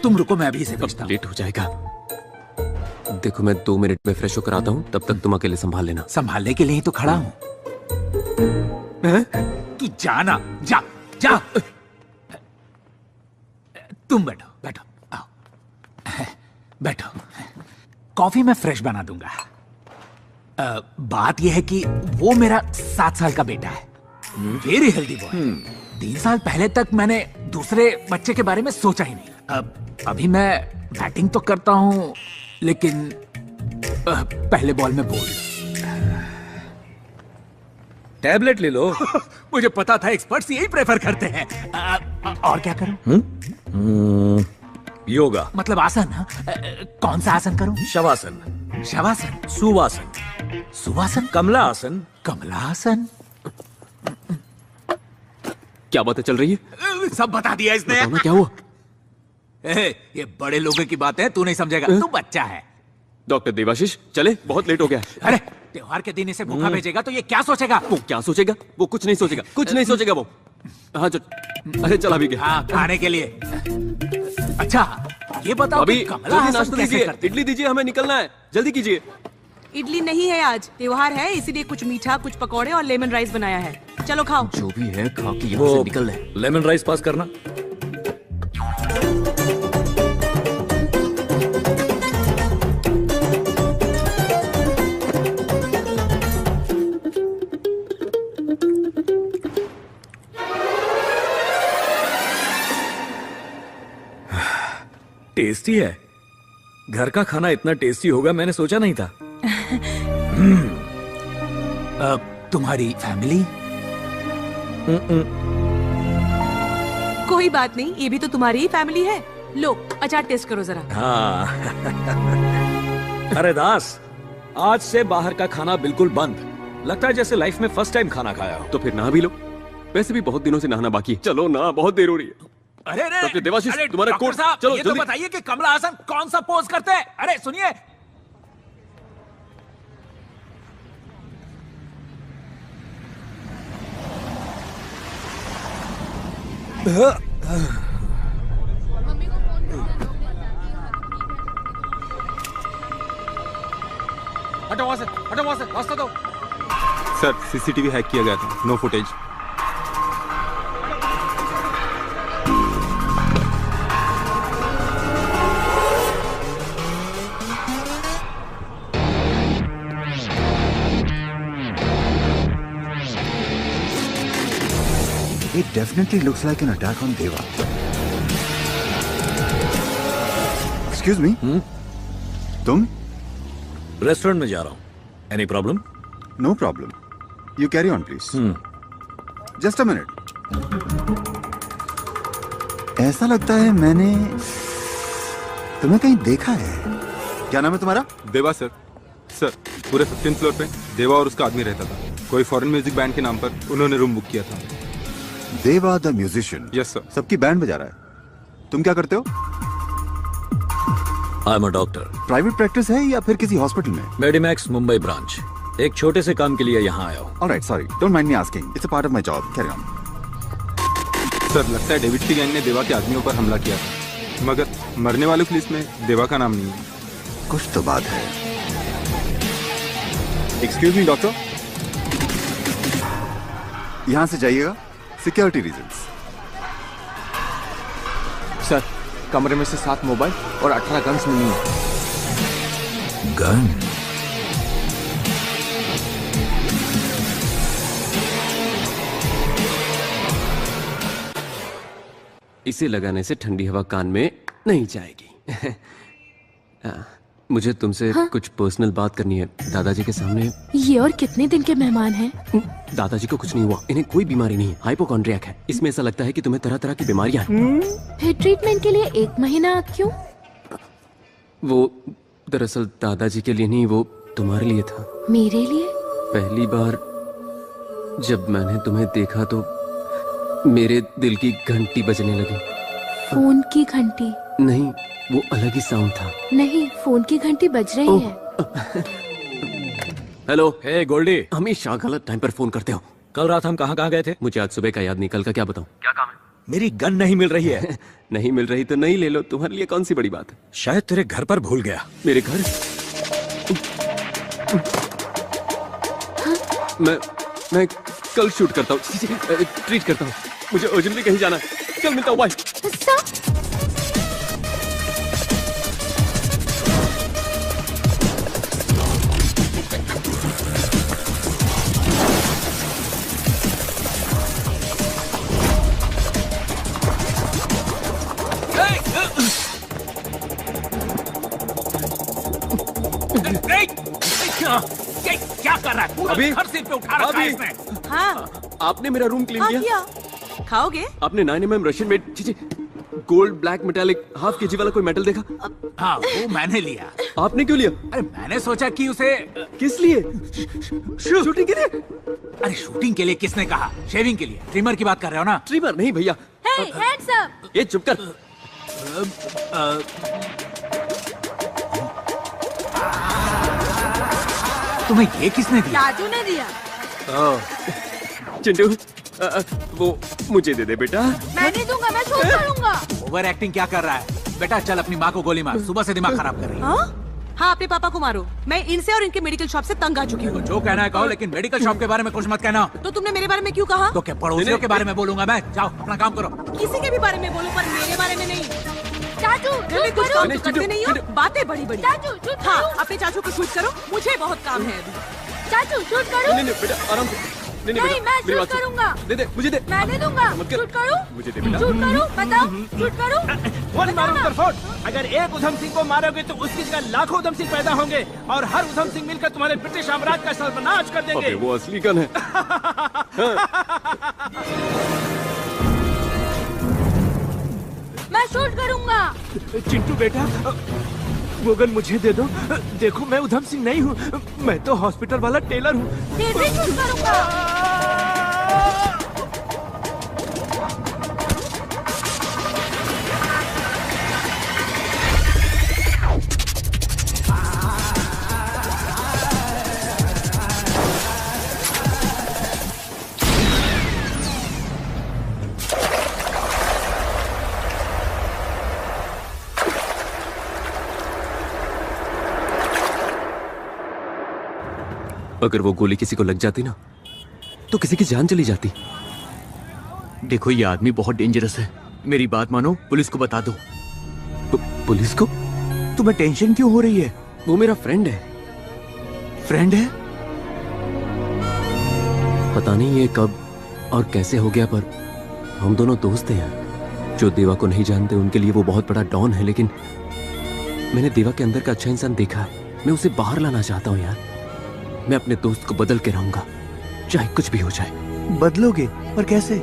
तुम रुको, मैं अभी से भेजता हूँ। लेट हो जाएगा। देखो, मैं 2 मिनट में फ्रेश होकर आता हूँ, तब तक तुम अकेले संभाल लेना। संभालने के लिए ही तो खड़ा हूँ। तू जाना, जा जा। तुम बैठो, बैठो, आओ। बैठो। कॉफी मैं फ्रेश बना दूंगा। बात यह है कि वो मेरा 7 साल का बेटा है, वेरी हेल्दी बॉय। 3 साल पहले तक मैंने दूसरे बच्चे के बारे में सोचा ही नहीं। अभी मैं बैटिंग तो करता हूँ, लेकिन पहले बॉल में बोल्ड। टैबलेट ले लो। मुझे पता था एक्सपर्ट्स यही प्रेफर करते हैं। और क्या करूं? योगा। मतलब आसन? कौन सा आसन करूं? शवासन। शवासन? सुवासन। सुवासन? कमला आसन। कमला आसन? क्या बातें चल रही है? सब बता दिया इसने। क्या हुआ? ये बड़े लोगों की बात है, तू नहीं समझेगा, तू बच्चा है। डॉक्टर देवाशीष, चले, बहुत लेट हो गया। अरे त्योहार के दिन इसे भूखा भेजेगा तो ये क्या सोचेगा? वो क्या सोचेगा? वो कुछ नहीं सोचेगा, कुछ नहीं सोचेगा वो। हाँ जो, अरे चला भी गया। हाँ, खाने के लिए। अच्छा ये बताओ अभी कि कमला हासन नाश्ता कैसे दीजिए, करते? इडली दीजिए, हमें निकलना है, जल्दी कीजिए। इडली नहीं है आज, त्योहार है, इसीलिए कुछ मीठा, कुछ पकौड़े और लेमन राइस बनाया है। चलो खाओ। जो भी है खा के यहाँ से निकल रहे। लेमन राइस पास करना। टेस्टी है। घर का खाना इतना टेस्टी होगा मैंने सोचा नहीं था। तुम्हारी फैमिली? कोई बात नहीं, ये भी तो तुम्हारी ही फैमिली है। लो अचार टेस्ट करो जरा। हाँ। अरे दास, आज से बाहर का खाना बिल्कुल बंद। लगता है जैसे लाइफ में फर्स्ट टाइम खाना खाया हो। तो फिर नहा भी लो, वैसे भी बहुत दिनों से नहाना बाकी है। चलो ना, बहुत देर हो रही है। अरे अरे डॉक्टर देवाशीष, अरे, तुम्हारा डॉक्टर कोट, साहब, चलो ये तो जल्दी। बताइए कि कमला हासन कौन सा पोज करते हैं। अरे सुनिए, हटो वहां से, हटो वहां से, रास्ता दो। सर सीसीटीवी हैक किया गया था, no footage. It definitely looks like an attack on Deva. Excuse me? तुम? रेस्टोरेंट में जा रहा हूँ। Any problem? No problem. You carry on, please. Just a minute. ऐसा लगता है मैंने तुम्हें कहीं देखा है। क्या नाम है तुम्हारा? देवा सर। सर पूरे 15th फ्लोर पे देवा और उसका आदमी रहता था। कोई फॉरेन म्यूजिक बैंड के नाम पर उन्होंने रूम बुक किया था। देवा द म्यूजिशियन। Yes sir. सबकी बैंड बजा रहा है। तुम क्या करते हो? आई am a doctor. Private practice है या फिर किसी हॉस्पिटल में? मेडिमैक्स मुंबई ब्रांच। एक छोटे से काम के लिए यहाँ आया हूँ। Alright, sorry, don't mind me asking, it's a part of my job, carry on. Sir लगता है डेविड की गैंग ने देवा के आदमियों पर हमला किया था, मगर मरने वालों की लिस्ट में देवा का नाम नहीं है। कुछ तो बात है। एक्सक्यूज मी डॉक्टर, यहां से जाइएगा, सिक्योरिटी रीजंस। सर कमरे में से 7 मोबाइल और 18 गन्स मिली हैं। गन? इसे लगाने से ठंडी हवा कान में नहीं जाएगी। मुझे तुमसे कुछ पर्सनल बात करनी है दादाजी के सामने। ये और कितने दिन के मेहमान हैं? दादाजी को कुछ नहीं हुआ, इन्हें कोई बीमारी नहीं है, हाइपोकॉन्ड्रियाक है। इसमें ऐसा लगता है कि तुम्हें तरह तरह की बीमारियां हैं। फिर ट्रीटमेंट के लिए 1 महीना क्यों? वो दरअसल दादाजी के लिए नहीं, वो तुम्हारे लिए था। मेरे लिए? पहली बार जब मैंने तुम्हें देखा तो मेरे दिल की घंटी बजने लगी। फोन की घंटी? नहीं, वो अलग ही साउंड था। नहीं, फोन की घंटी बज रही है। हेलो। हे गोल्डी, हमेशा गलत टाइम पर फोन करते हो। कल रात हम कहाँ गए थे? मुझे आज सुबह का याद नहीं, कल का क्या बताऊं? क्या काम है? मेरी गन नहीं मिल रही है। नहीं मिल रही तो नहीं ले लो, तुम्हारे लिए कौन सी बड़ी बात है। शायद तेरे घर पर भूल गया। मेरे घर? मैं कल शूट करता हूँ, ट्रीट करता हूँ। मुझे अर्जेंटली कहीं जाना है, कल मिलता हूँ, बाय। क्या कर रहा है? पूरा घर सिर पे उठा रखा है इसने। हाँ, आपने मेरा रूम क्लीन किया? खाओगे? आपने 9mm Russian made gold black metallic half KG वाला कोई मेटल देखा? हाँ, वो मैंने लिया। आपने क्यों लिया? अरे मैंने सोचा कि उसे किस लिए? शूटिंग के लिए? अरे शूटिंग के लिए किसने कहा? शेविंग के लिए। ट्रिमर की बात कर रहे हो ना? ट्रिमर नहीं भैया। Hey, hands up! ये चुप कर। तुम्हें ये किसने दिया? राजू ने दिया। चिंटू, वो मुझे दे दे बेटा। मैं नहीं दूंगा, मैं शूट करूंगा। ओवर एक्टिंग क्या कर रहा है? बेटा चल अपनी माँ को गोली मार, सुबह से दिमाग खराब कर रही है। हाँ, अपने पापा को मारो। मैं इनसे और इनके मेडिकल शॉप से तंग आ चुकी हूँ। जो कहना है कहो, लेकिन मेडिकल शॉप के बारे में कुछ मत कहना। तो तुमने मेरे बारे में क्यों कहा? तो क्या पड़ोसियों के बारे में बोलूंगा मैं? जाओ अपना काम करो। किसी के भी बारे में बोलो, पर मेरे बारे में नहीं। चाचू, मैं कुछ काम तो करते नहीं हो, बातें बड़ी बड़ी। चाचू, शूट हाँ, अपने चाचू को शूट करो, मुझे बहुत काम है अभी। चाचू, शूट करो। नहीं बेटा, आराम से। नहीं, मैं शूट करूंगा। दे दे, मुझे दे। मैं नहीं दूंगा। शूट करूं? मुझे दे बेटा। शूट करूं? बताओ, शूट करूं? वन मारो उधर फोर्ट। अगर एक उधम सिंह को मारोगे तो उसकी जगह लाखों उधम सिंह पैदा होंगे और हर उधम सिंह मिलकर तुम्हारे ब्रिटिश साम्राज्य का सर्वनाश कर देंगे। वो असली गन है। मैं शूट करूंगा। चिंटू बेटा, वो गन मुझे दे दो। देखो मैं उधम सिंह नहीं हूँ, मैं तो हॉस्पिटल वाला टेलर हूँ। तेरे चूज करूंगा। अगर वो गोली किसी को लग जाती ना तो किसी की जान चली जाती। देखो ये आदमी बहुत डेंजरस है, मेरी बात मानो, पुलिस को बता दो। पुलिस को? तुम्हें टेंशन क्यों हो रही है? वो मेरा फ्रेंड है। फ्रेंड है? पता नहीं ये कब और कैसे हो गया, पर हम दोनों दोस्त हैं। जो देवा को नहीं जानते उनके लिए वो बहुत बड़ा डॉन है, लेकिन मैंने देवा के अंदर का अच्छा इंसान देखा है। मैं उसे बाहर लाना चाहता हूँ यार। मैं अपने दोस्त को बदल के रहूंगा, चाहे कुछ भी हो जाए। बदलोगे? पर कैसे?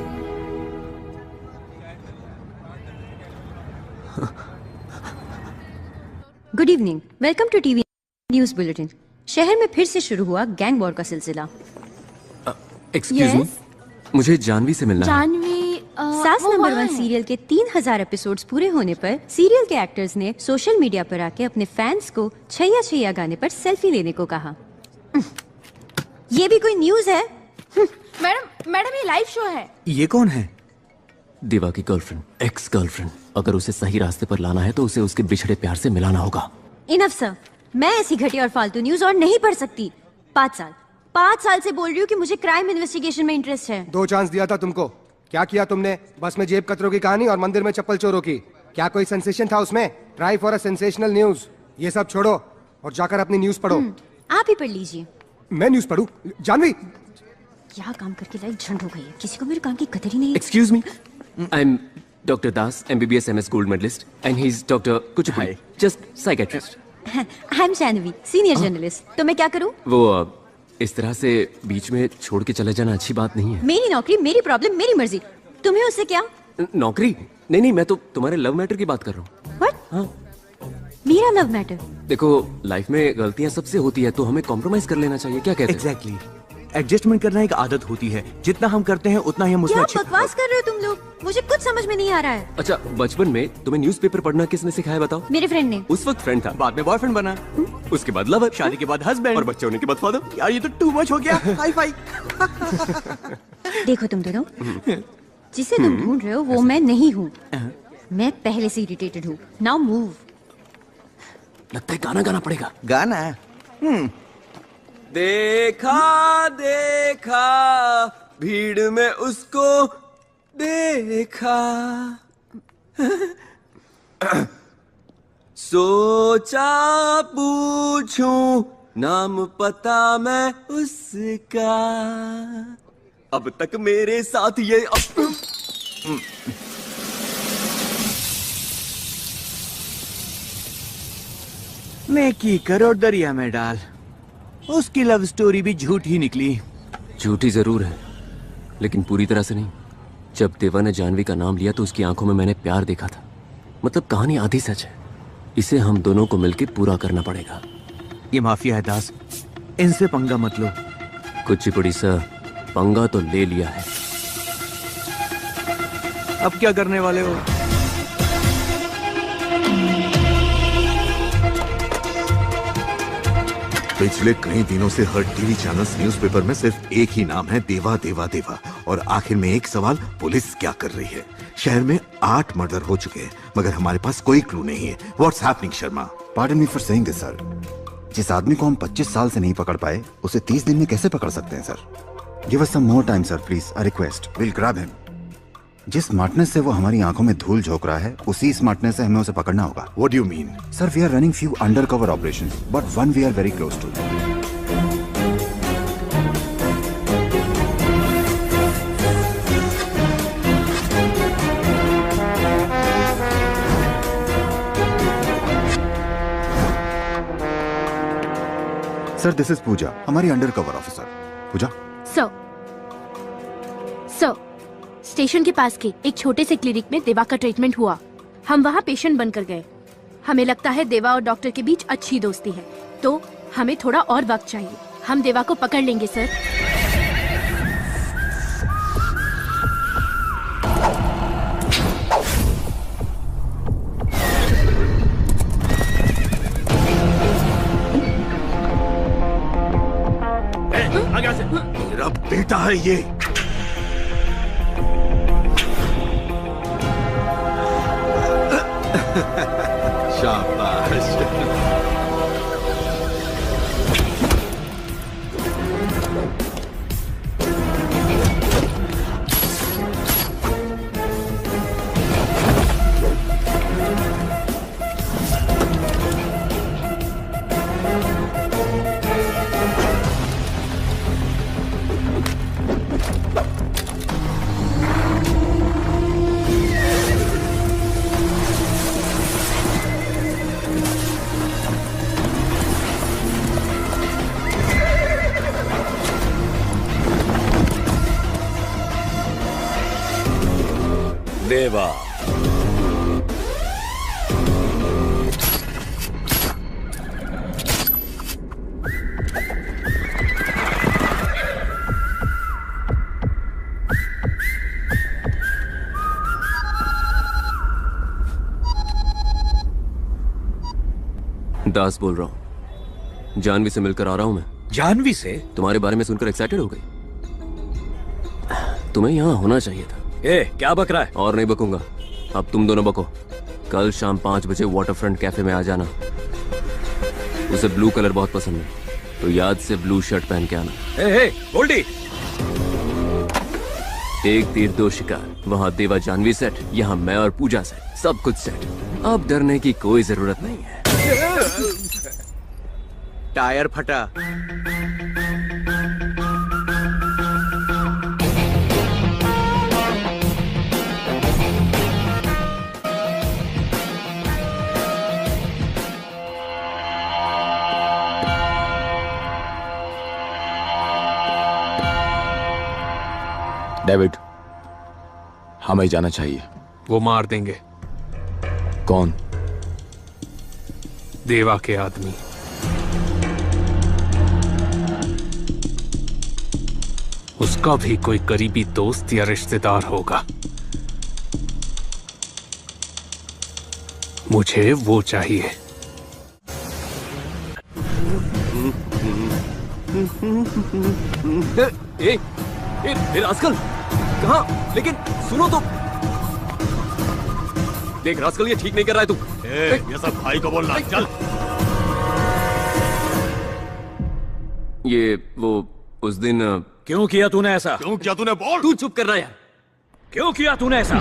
Good evening, welcome to TV news bulletin. शहर में फिर से शुरू हुआ गैंग वॉर का सिलसिला। एक्सक्यूज मी, मुझे जानवी से मिलना है। जानवी सास नंबर 1 सीरियल के 3000 एपिसोड्स पूरे होने पर सीरियल के एक्टर्स ने सोशल मीडिया पर आके अपने फैंस को छैया छैया गाने पर सेल्फी लेने को कहा। ये भी कोई न्यूज है? मैडम ये लाइव शो है। ये कौन है? देवा की गर्लफ्रेंड, एक्स गर्लफ्रेंड। अगर उसे सही रास्ते पर लाना है तो उसे उसके बिछड़े प्यार से मिलाना होगा। इनफ सर, मैं ऐसी घटिया और फालतू न्यूज और नहीं पढ़ सकती। 5 साल से बोल रही हूँ कि मुझे क्राइम इन्वेस्टिगेशन में इंटरेस्ट है। 2 चांस दिया था तुमको, क्या किया तुमने? बस में जेब कतरों की कहानी और मंदिर में चप्पल चोरों की। क्या कोई सेंसेशन था उसमें? Try for a sensational news. ये सब छोड़ो और जाकर अपनी न्यूज पढ़ो। आप ही पढ़ लीजिए। मैं न्यूज पढ़ूं? जानवी क्या काम करके लाइफ झंड हो गई है, किसी को मेरे काम की कदर ही नहीं है। Excuse me, I am doctor Das, MBBS MS gold medalist, and he is doctor कुछ भाई, just psychiatrist. I am Janvi, senior journalist. तो मैं क्या करूं? वो इस तरह से बीच में छोड़ के चले जाना अच्छी बात नहीं है। मेरी नौकरी, मेरी प्रॉब्लम, मेरी मर्जी। तुम्हें उससे क्या? नौकरी? नहीं, मैं तो तुम्हारे लव मैटर की बात कर रहा हूँ। व्हाट? हाँ। मेरा लव मैटर? देखो, लाइफ में गलतियां सबसे होती है, तो हमें कॉम्प्रोमाइज कर लेना चाहिए। क्या कहते हो? एग्जैक्टली। एडजस्टमेंट करना एक आदत होती है, जितना हम करते हैं उतना ही हम उसमें क्या बकवास कर रहे हो तुम लोग? मुझे कुछ समझ में नहीं आ रहा है। अच्छा, बचपन में तुम्हें न्यूज़पेपर पढ़ना किसने सिखाया बताओ? मेरे फ्रेंड ने। उस वक्त फ्रेंड था, बाद में बॉयफ्रेंड बना, उसके बाद लवर, शादी के बाद हस्बैंड और बच्चे होने के बाद फादर। यार ये तो टू मच हो गया। Hi fi. देखो तुम दोनों, जिसे तुम ढूंढ रहे हो वो मैं नहीं हूँ। मैं पहले से इरिटेटेड हूँ। Now move. लगता है गाना गाना पड़ेगा। गाना? देखा देखा भीड़ में उसको देखा, सोचा पूछूं नाम पता मैं उसका, अब तक मेरे साथ ये नेकी करो दरिया में डाल। उसकी लव स्टोरी भी झूठ ही निकली। झूठी जरूर है, लेकिन पूरी तरह से नहीं। जब देवा ने जानवी का नाम लिया तो उसकी आंखों में मैंने प्यार देखा था। मतलब कहानी आधी सच है। इसे हम दोनों को मिलकर पूरा करना पड़ेगा। ये माफिया है दास, इनसे पंगा मत लो। कुछ बड़ी सा पंगा तो ले लिया है। अब क्या करने वाले हो? पिछले कई दिनों से हर टीवी चैनल्स न्यूज़पेपर में सिर्फ एक ही नाम है, देवा देवा देवा। और आखिर में एक सवाल, पुलिस क्या कर रही है? शहर में 8 मर्डर हो चुके हैं, मगर हमारे पास कोई क्लू नहीं है। What's happening Sharma? Pardon me for saying this sir. जिस आदमी को हम 25 साल से नहीं पकड़ पाए, उसे 30 दिन में कैसे पकड़ सकते हैं sir? Give us some more time sir please, I request. Will grab him. जिस स्मार्टनेस से वो हमारी आंखों में धूल झोंक रहा है, उसी स्मार्टनेस से हमें उसे पकड़ना होगा। What do you mean? Sir, we are running few undercover operations, but one we are very close to. Sir, this is Pooja, हमारी undercover officer. Pooja sir, station के पास के एक छोटे से क्लिनिक में देवा का ट्रीटमेंट हुआ। हम वहाँ पेशेंट बनकर गए। हमें लगता है देवा और डॉक्टर के बीच अच्छी दोस्ती है, तो हमें थोड़ा और वक्त चाहिए। हम देवा को पकड़ लेंगे सर। आगे से। मेरा बेटा है ये। शाबाश। देवा, दास बोल रहा हूँ। जानवी से मिलकर आ रहा हूँ मैं। जानवी से? तुम्हारे बारे में सुनकर एक्साइटेड हो गई। तुम्हें यहाँ होना चाहिए था। ए, क्या बक रहा है? और नहीं बकूंगा, अब तुम दोनों बको। कल शाम 5 बजे वाटरफ्रंट कैफे में आ जाना। उसे ब्लू कलर बहुत पसंद है, तो याद से ब्लू शर्ट पहन के आना। गोल्डी, एक तीर दो शिकार। वहाँ देवा जानवी सेट, यहाँ मैं और पूजा सेट, सब कुछ सेट। अब डरने की कोई जरूरत नहीं है। टायर फटा। डेविड, हमें जाना चाहिए। वो मार देंगे। कौन? देवा के आदमी। उसका भी कोई करीबी दोस्त या रिश्तेदार होगा। मुझे वो चाहिए। रास्कल कहाँ? लेकिन सुनो तो। देख रास्कल, ये ठीक नहीं कर रहा है तू। ये सब भाई को बोलना। चल। ये वो उस दिन क्यों किया तूने ऐसा? क्यों किया तूने? बोल। तू चुप कर रहा है यार। क्यों किया तूने ऐसा?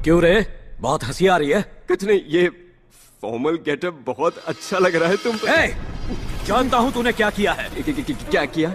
क्यों रे? बहुत हंसी आ रही है। कुछ नहीं, ये फॉर्मल गेटअप बहुत अच्छा लग रहा है तुम पे। जानता हूं तूने क्या किया है। क्या किया?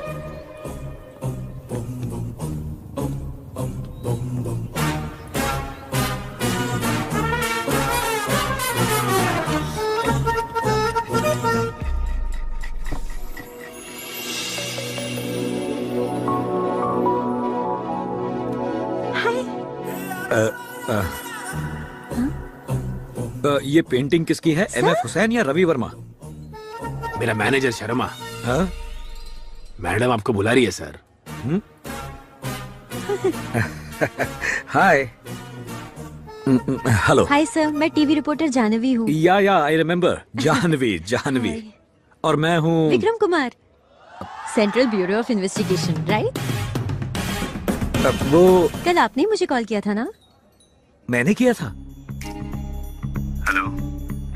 ये पेंटिंग किसकी है? MF हुसैन या रवि वर्मा? मेरा मैनेजर शर्मा। हाँ? मैडम आपको बुला रही है सर। हाय। हेलो। हाय सर, मैं टीवी रिपोर्टर जानवी हूँ। या आई रिमेम्बर। जानवी। और मैं हूँ Vikram Kumar, central bureau of investigation, right? वो कल आपने मुझे कॉल किया था ना? मैंने किया था। हेलो,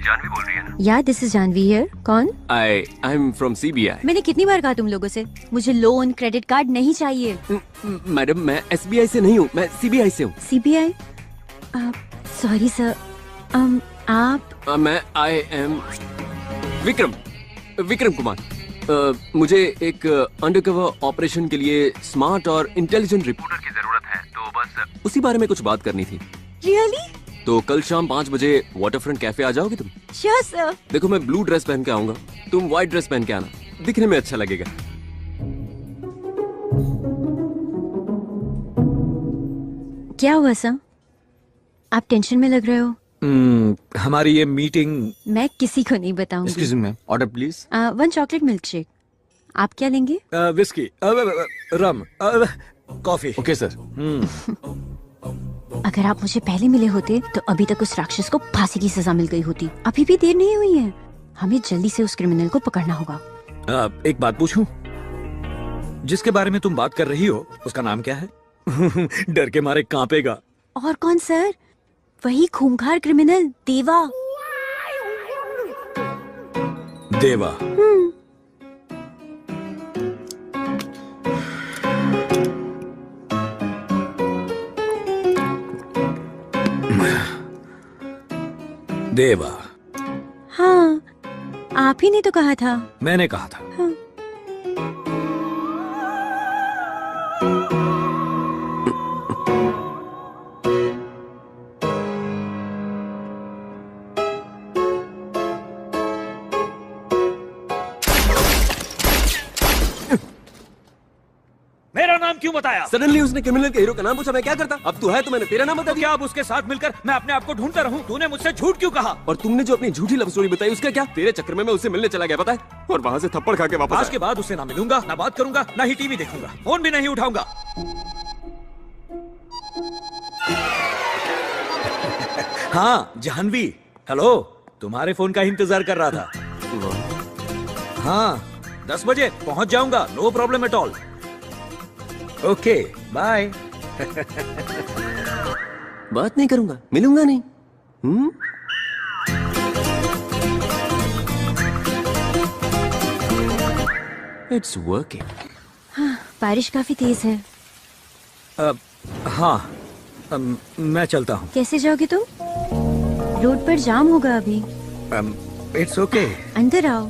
जानवी बोल रही है ना? या दिस इज जानवी हियर। कौन? I am from CBI। मैंने कितनी बार कहा तुम लोगों से, मुझे लोन क्रेडिट कार्ड नहीं चाहिए। मैडम, मैं SBI से नहीं हूँ, मैं CBI से हूँ। CBI? Sorry sir. आप? मैं आई एम विक्रम कुमार। मुझे एक अंडरकवर ऑपरेशन के लिए स्मार्ट और इंटेलिजेंट रिपोर्टर की जरूरत है, तो बस उसी बारे में कुछ बात करनी थी। रियली? तो कल शाम 5 बजे वाटरफ्रंट कैफे आ जाओगे तुम? Sure sir. देखो मैं ब्लू ड्रेस पहन के आऊंगा, तुम व्हाइट ड्रेस पहन के आना, दिखने में अच्छा लगेगा। क्या हुआ सर? आप टेंशन में लग रहे हो। हमारी ये मीटिंग मैं किसी को नहीं बताऊंगी। Excuse me ma'am, order please. 1 chocolate milk shake. आप क्या लेंगे? विस्की, रम, कॉफी। Okay sir. अगर आप मुझे पहले मिले होते तो अभी तक उस राक्षस को फांसी की सजा मिल गई होती। अभी भी देर नहीं हुई है, हमें जल्दी से उस क्रिमिनल को पकड़ना होगा। एक बात पूछूं? जिसके बारे में तुम बात कर रही हो उसका नाम क्या है? डर के मारे कांपेगा। और कौन सर? वही खूंखार क्रिमिनल देवा। देवा। देवा। हाँ, आप ही ने तो कहा था। मैंने कहा था। हाँ। मेरा नाम क्यों बताया? सडनली उसने क्रिमिनल के हीरो का नाम पूछा, मैं क्या करता? अब तू है तो मैंने तेरा नाम बता दिया। क्या अब उसके साथ मिलकर मैं अपने आप को ढूंढता रहूं? तूने मुझसे झूठ क्यों कहा? और तुमने जो अपनी झूठी लव स्टोरी बताई उसका क्या? तेरे चक्कर में मैं उससे मिलने चला गया पता है, और वहां से थप्पड़ खा के वापस आज के बाद उससे ना मिलूंगा, ना बात करूंगा, ना ही टीवी देखूंगा, फोन भी नहीं उठाऊंगा। हाँ जाह्नवी, हेलो, तुम्हारे फोन का इंतजार कर रहा था। हाँ 10 बजे पहुंच जाऊंगा, no problem at all. Okay bye. बात नहीं करूंगा, मिलूंगा नहीं। It's working. हाँ, बारिश काफी तेज है। हाँ मैं चलता हूँ। कैसे जाओगे तुम? रोड पर जाम होगा अभी। It's okay. अंदर आओ,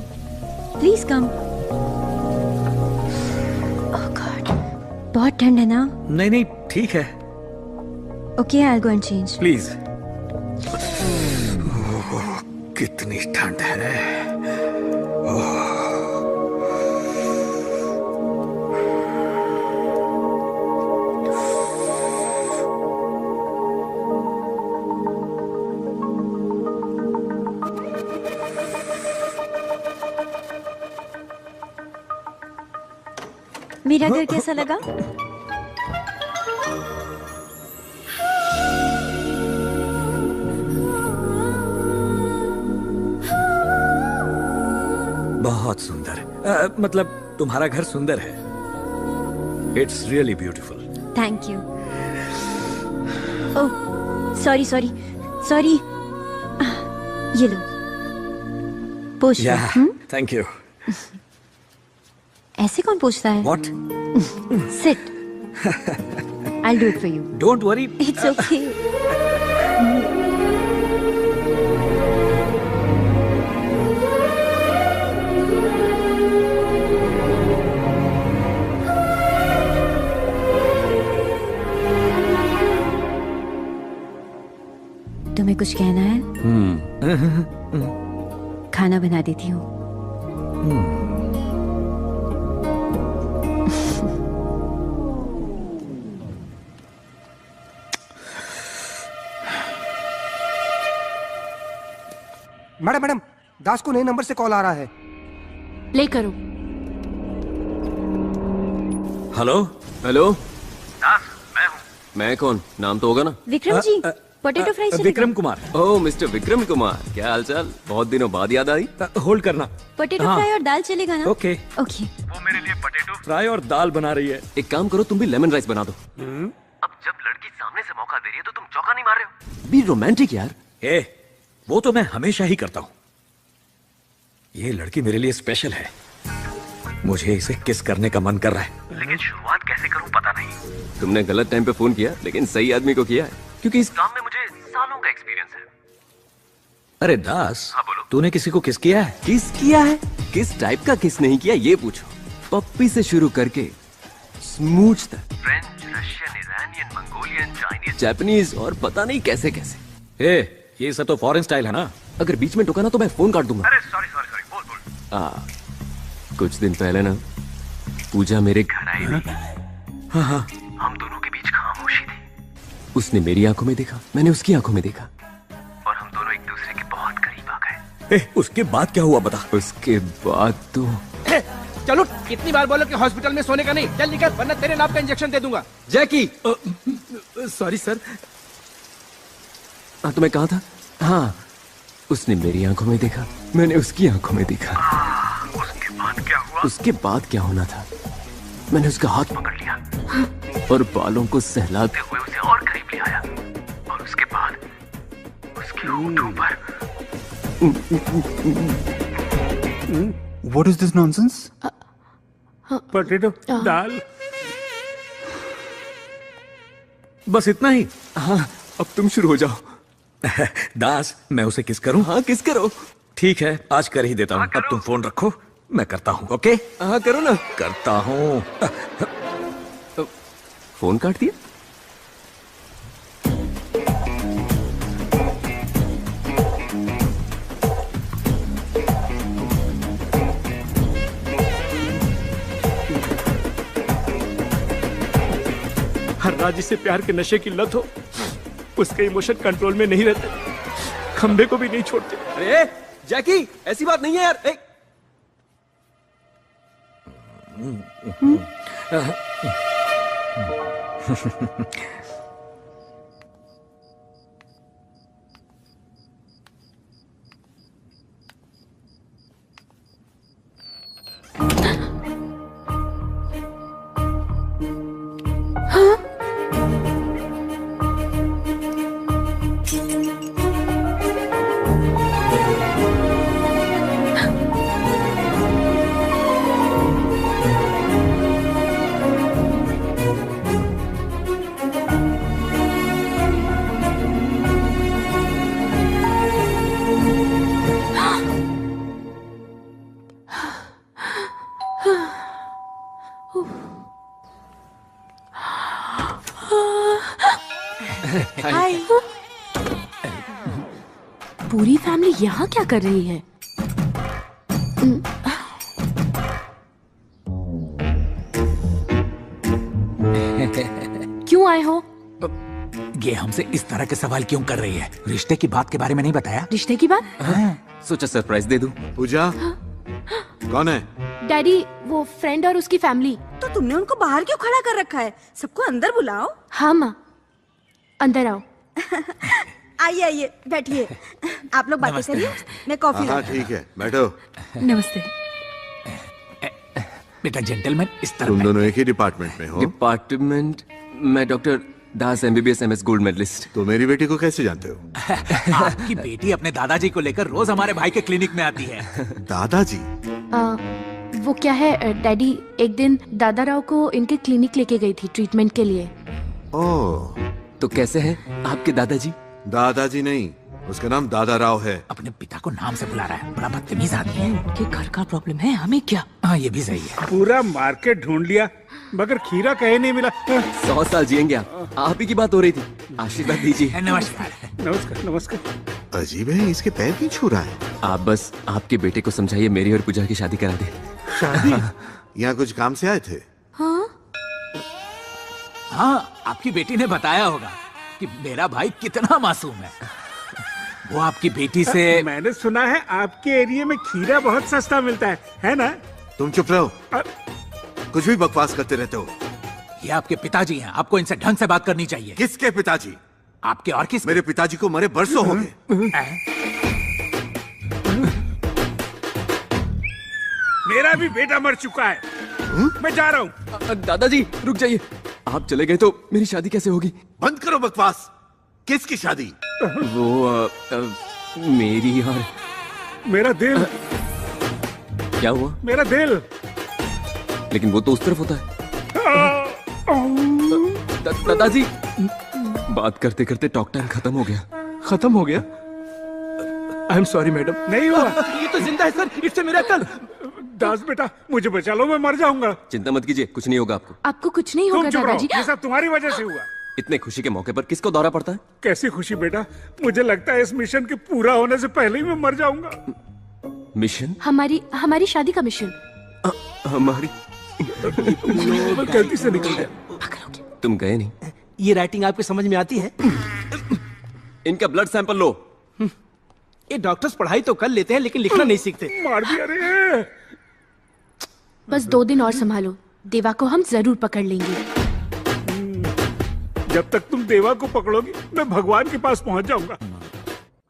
प्लीज कम। बहुत ठंड है ना? नहीं नहीं ठीक है। Okay, I will go and change. Please. कितनी ठंड है। मेरा घर कैसा लगा? बहुत सुंदर। मतलब तुम्हारा घर सुंदर है। It's really beautiful. Thank you. Oh sorry sorry sorry. ये लो, पोछ लो। Thank you. ऐसे कौन पूछता है? What? Sit. I'll do it for you. Don't worry. It's okay. तुम्हें कुछ कहना है? खाना बना देती हूँ। मैडम मैडम, दास को नए नंबर से कॉल आ रहा है। प्ले करो। Hello hello. दास मैं हूँ। मैं कौन? नाम तो होगा ना? विक्रम जी, पोटैटो फ्राई चलेगा? विक्रम कुमार। ओह मिस्टर विक्रम कुमार, क्या हालचाल? बहुत दिनों बाद याद आई। होल्ड करना। पोटैटो फ्राई और दाल चलेगा ना? Okay okay. वो मेरे लिए पोटैटो फ्राई और दाल बना रही है। एक काम करो, तुम भी लेमन राइस बना दो। अब जब लड़की सामने से मौका दे रही है तो तुम चौका नहीं मार रहे हो? बी रोमांटिक यार। वो तो मैं हमेशा ही करता हूँ। ये लड़की मेरे लिए स्पेशल है, मुझे इसे किस करने का मन कर रहा है। लेकिन शुरुआत कैसे करूं पता नहीं। तुमने गलत टाइम पे फोन किया, लेकिन सही आदमी को किया है, क्योंकि इस काम में मुझे सालों का एक्सपीरियंस है। अरे दास, हाँ बोलो। तूने किसी को किस किया है? किस किया है? किस टाइप का किस नहीं किया ये पूछो। पप्पी से शुरू करके स्मूच तक, French, Russian, Iranian, Mongolian, Chinese, Japanese और पता नहीं कैसे कैसे। ये सब तो फॉरेन स्टाइल है ना? अगर बीच में टोका ना तो मैं फोन काट दूंगा। अरे सॉरी सॉरी सॉरी, बोल बोल। कुछ दिन पहले ना पूजा मेरे घर आई हुई। हाँ, हम दोनों के बीच खामोशी थी उसने मेरी आंखों में देखा, मैंने उसकी आंखों में देखा, और हम दोनों एक दूसरे के बहुत करीब आ गए। उसके बाद क्या हुआ बता। उसके बाद तो चलो, कितनी बार बोलो कि हॉस्पिटल में सोने का नहीं। चल निकल, वरना तेरे नाम का इंजेक्शन दे दूंगा। जैकी। Sorry sir. हाँ, तो मैं कहा था। हाँ, उसने मेरी आंखों में देखा, मैंने उसकी आंखों में देखा। उसके बाद क्या हुआ? उसके बाद क्या होना था, मैंने उसका हाथ पकड़ लिया और बालों को सहलाते हुए उसे और करीब ले आया, और उसके बाद उसके होठों पर। What is this nonsense? Potato dal. बस इतना ही? हाँ, अब तुम शुरू हो जाओ। दास, मैं उसे किस करूं? हाँ, किस करो। ठीक है, आज कर ही देता हूँ। अब तुम फोन रखो, मैं करता हूँ। ओके? हाँ, करो ना। करता हूँ। फोन काट दिया। हर राजी से प्यार के नशे की लत हो, उसके इमोशन कंट्रोल में नहीं रहते, खंबे को भी नहीं छोड़ते। अरे जैकी, ऐसी बात नहीं है यार। हाय। पूरी फैमिली यहाँ क्या कर रही है? क्यों आए हो? ये हमसे इस तरह के सवाल क्यों कर रही है? रिश्ते की बात के बारे में नहीं बताया? रिश्ते की बात? सोचा सरप्राइज दे दूं। पूजा, कौन है? डैडी, वो फ्रेंड और उसकी फैमिली। तो तुमने उनको बाहर क्यों खड़ा कर रखा है? सबको अंदर बुलाओ। हाँ माँ, अंदर आओ। आइए आइए, बैठिए। आप लोग बातें करिए, मैं कॉफी। हाँ ठीक है, बैठो। नमस्ते। बेटा जेंटलमैन, इस तरह तुम दोनों एक ही डिपार्टमेंट में हो? डिपार्टमेंट? मैं doctor Das, MBBS MS gold medalist. तो मेरी बेटी को कैसे जानते हो? आपकी बेटी अपने दादाजी को लेकर रोज हमारे भाई के क्लिनिक में आती है। दादाजी? वो क्या है डैडी, एक दिन दादा राव को इनके क्लिनिक लेके गई थी ट्रीटमेंट के लिए। ओह, तो कैसे हैं आपके दादाजी? दादाजी नहीं, उसका नाम दादा राव है। अपने पिता को नाम से बुला रहा है, बड़ा बदतमीज आदमी है। उनके घर का प्रॉब्लम है, हमें क्या? हाँ, ये भी सही है। पूरा मार्केट ढूंढ लिया मगर खीरा कहीं नहीं मिला। 100 साल जिएंगे आप ही की बात हो रही थी, आशीर्वाद दीजिए। नमस्कार। नमस्कार नमस्कार। अजीब है, इसके पैर क्यों छू रहा है? आप बस आपके बेटे को समझाइए मेरी और पूजा की शादी करा दे। शादी? यहाँ कुछ काम से आए थे? हाँ, आपकी बेटी ने बताया होगा कि मेरा भाई कितना मासूम है। वो आपकी बेटी से मैंने सुना है आपके एरिया में खीरा बहुत सस्ता मिलता है ना? तुम चुप रहो, कुछ भी बकवास करते रहते हो। ये आपके पिताजी हैं, आपको इनसे ढंग से बात करनी चाहिए। किसके पिताजी? आपके और किस? मेरे पिताजी को मरे बरसों हो गए। मेरा भी बेटा मर चुका है। मैं जा रहा हूँ। दादाजी रुक जाइए, आप चले गए तो मेरी शादी कैसे होगी? बंद करो बकवास। किसकी शादी? वो मेरी और मेरा दिल। क्या हुआ? मेरा दिल। लेकिन वो तो उस तरफ होता है। दादाजी, बात करते करते टॉक टाइम खत्म हो गया। खत्म हो गया? आई एम सॉरी मैडम। नहीं हुआ। ये तो जिंदा है सर, इट्स अ मिरेकल। दास बेटा, मुझे बचा लो, मैं मर जाऊंगा। चिंता मत कीजिए, कुछ नहीं होगा आपको। आपको कुछ नहीं होगा तुम चुप रहो, दादाजी। ये सब तुम्हारी वजह से हुआ। इतने खुशी के मौके पर किसको दौरा पड़ता है? कैसी खुशी बेटा, मुझे लगता है इस मिशन के पूरा होने से पहले ही मैं मर जाऊंगा। मिशन? हमारी शादी का मिशन। हमारी गलती से निकल गया। तुम गए नहीं? ये राइटिंग आपके समझ में आती है? इनका ब्लड सैंपल लो। ये डॉक्टर्स पढ़ाई तो कर लेते हैं लेकिन लिखना नहीं सीखते। मार दिया रे। बस 2 दिन और संभालो, देवा को हम जरूर पकड़ लेंगे। जब तक तुम देवा को पकड़ोगे मैं भगवान के पास पहुंच जाऊंगा।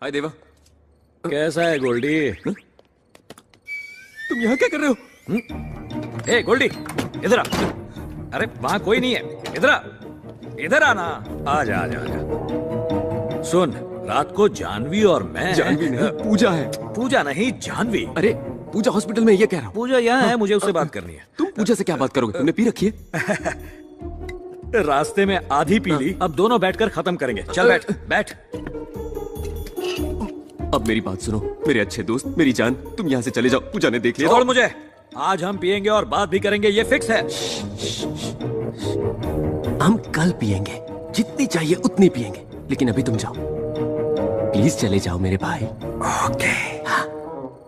हाय देवा। कैसा है गोल्डी? तुम यहाँ क्या कर रहे हो? ए गोल्डी, इधर आ। अरे वहां कोई नहीं है, इधर आ। इधर आना। आजा आजा आजा। सुन, रात को जानवी और मैं। जानवी नहीं, पूजा है। पूजा नहीं, जानवी। अरे पूजा हॉस्पिटल में, ये कह रहा हूँ। पूजा यहाँ है, मुझे उससे बात करनी है। तुम पूजा से क्या बात करोगे? तुमने पी रखी है? रास्ते में आधी पी ली, अब दोनों बैठकर खत्म करेंगे। चल बैठ बैठ। अब मेरी बात सुनो, मेरे अच्छे दोस्त, मेरी जान, तुम यहाँ से चले जाओ। पूजा ने देख लिया। छोड़ मुझे। आज हम पिएंगे और बात भी करेंगे, ये फिक्स है। हम कल पिएंगे, जितनी चाहिए उतनी पिएंगे, लेकिन अभी तुम जाओ प्लीज, चले जाओ मेरे भाई। ओके। हाँ।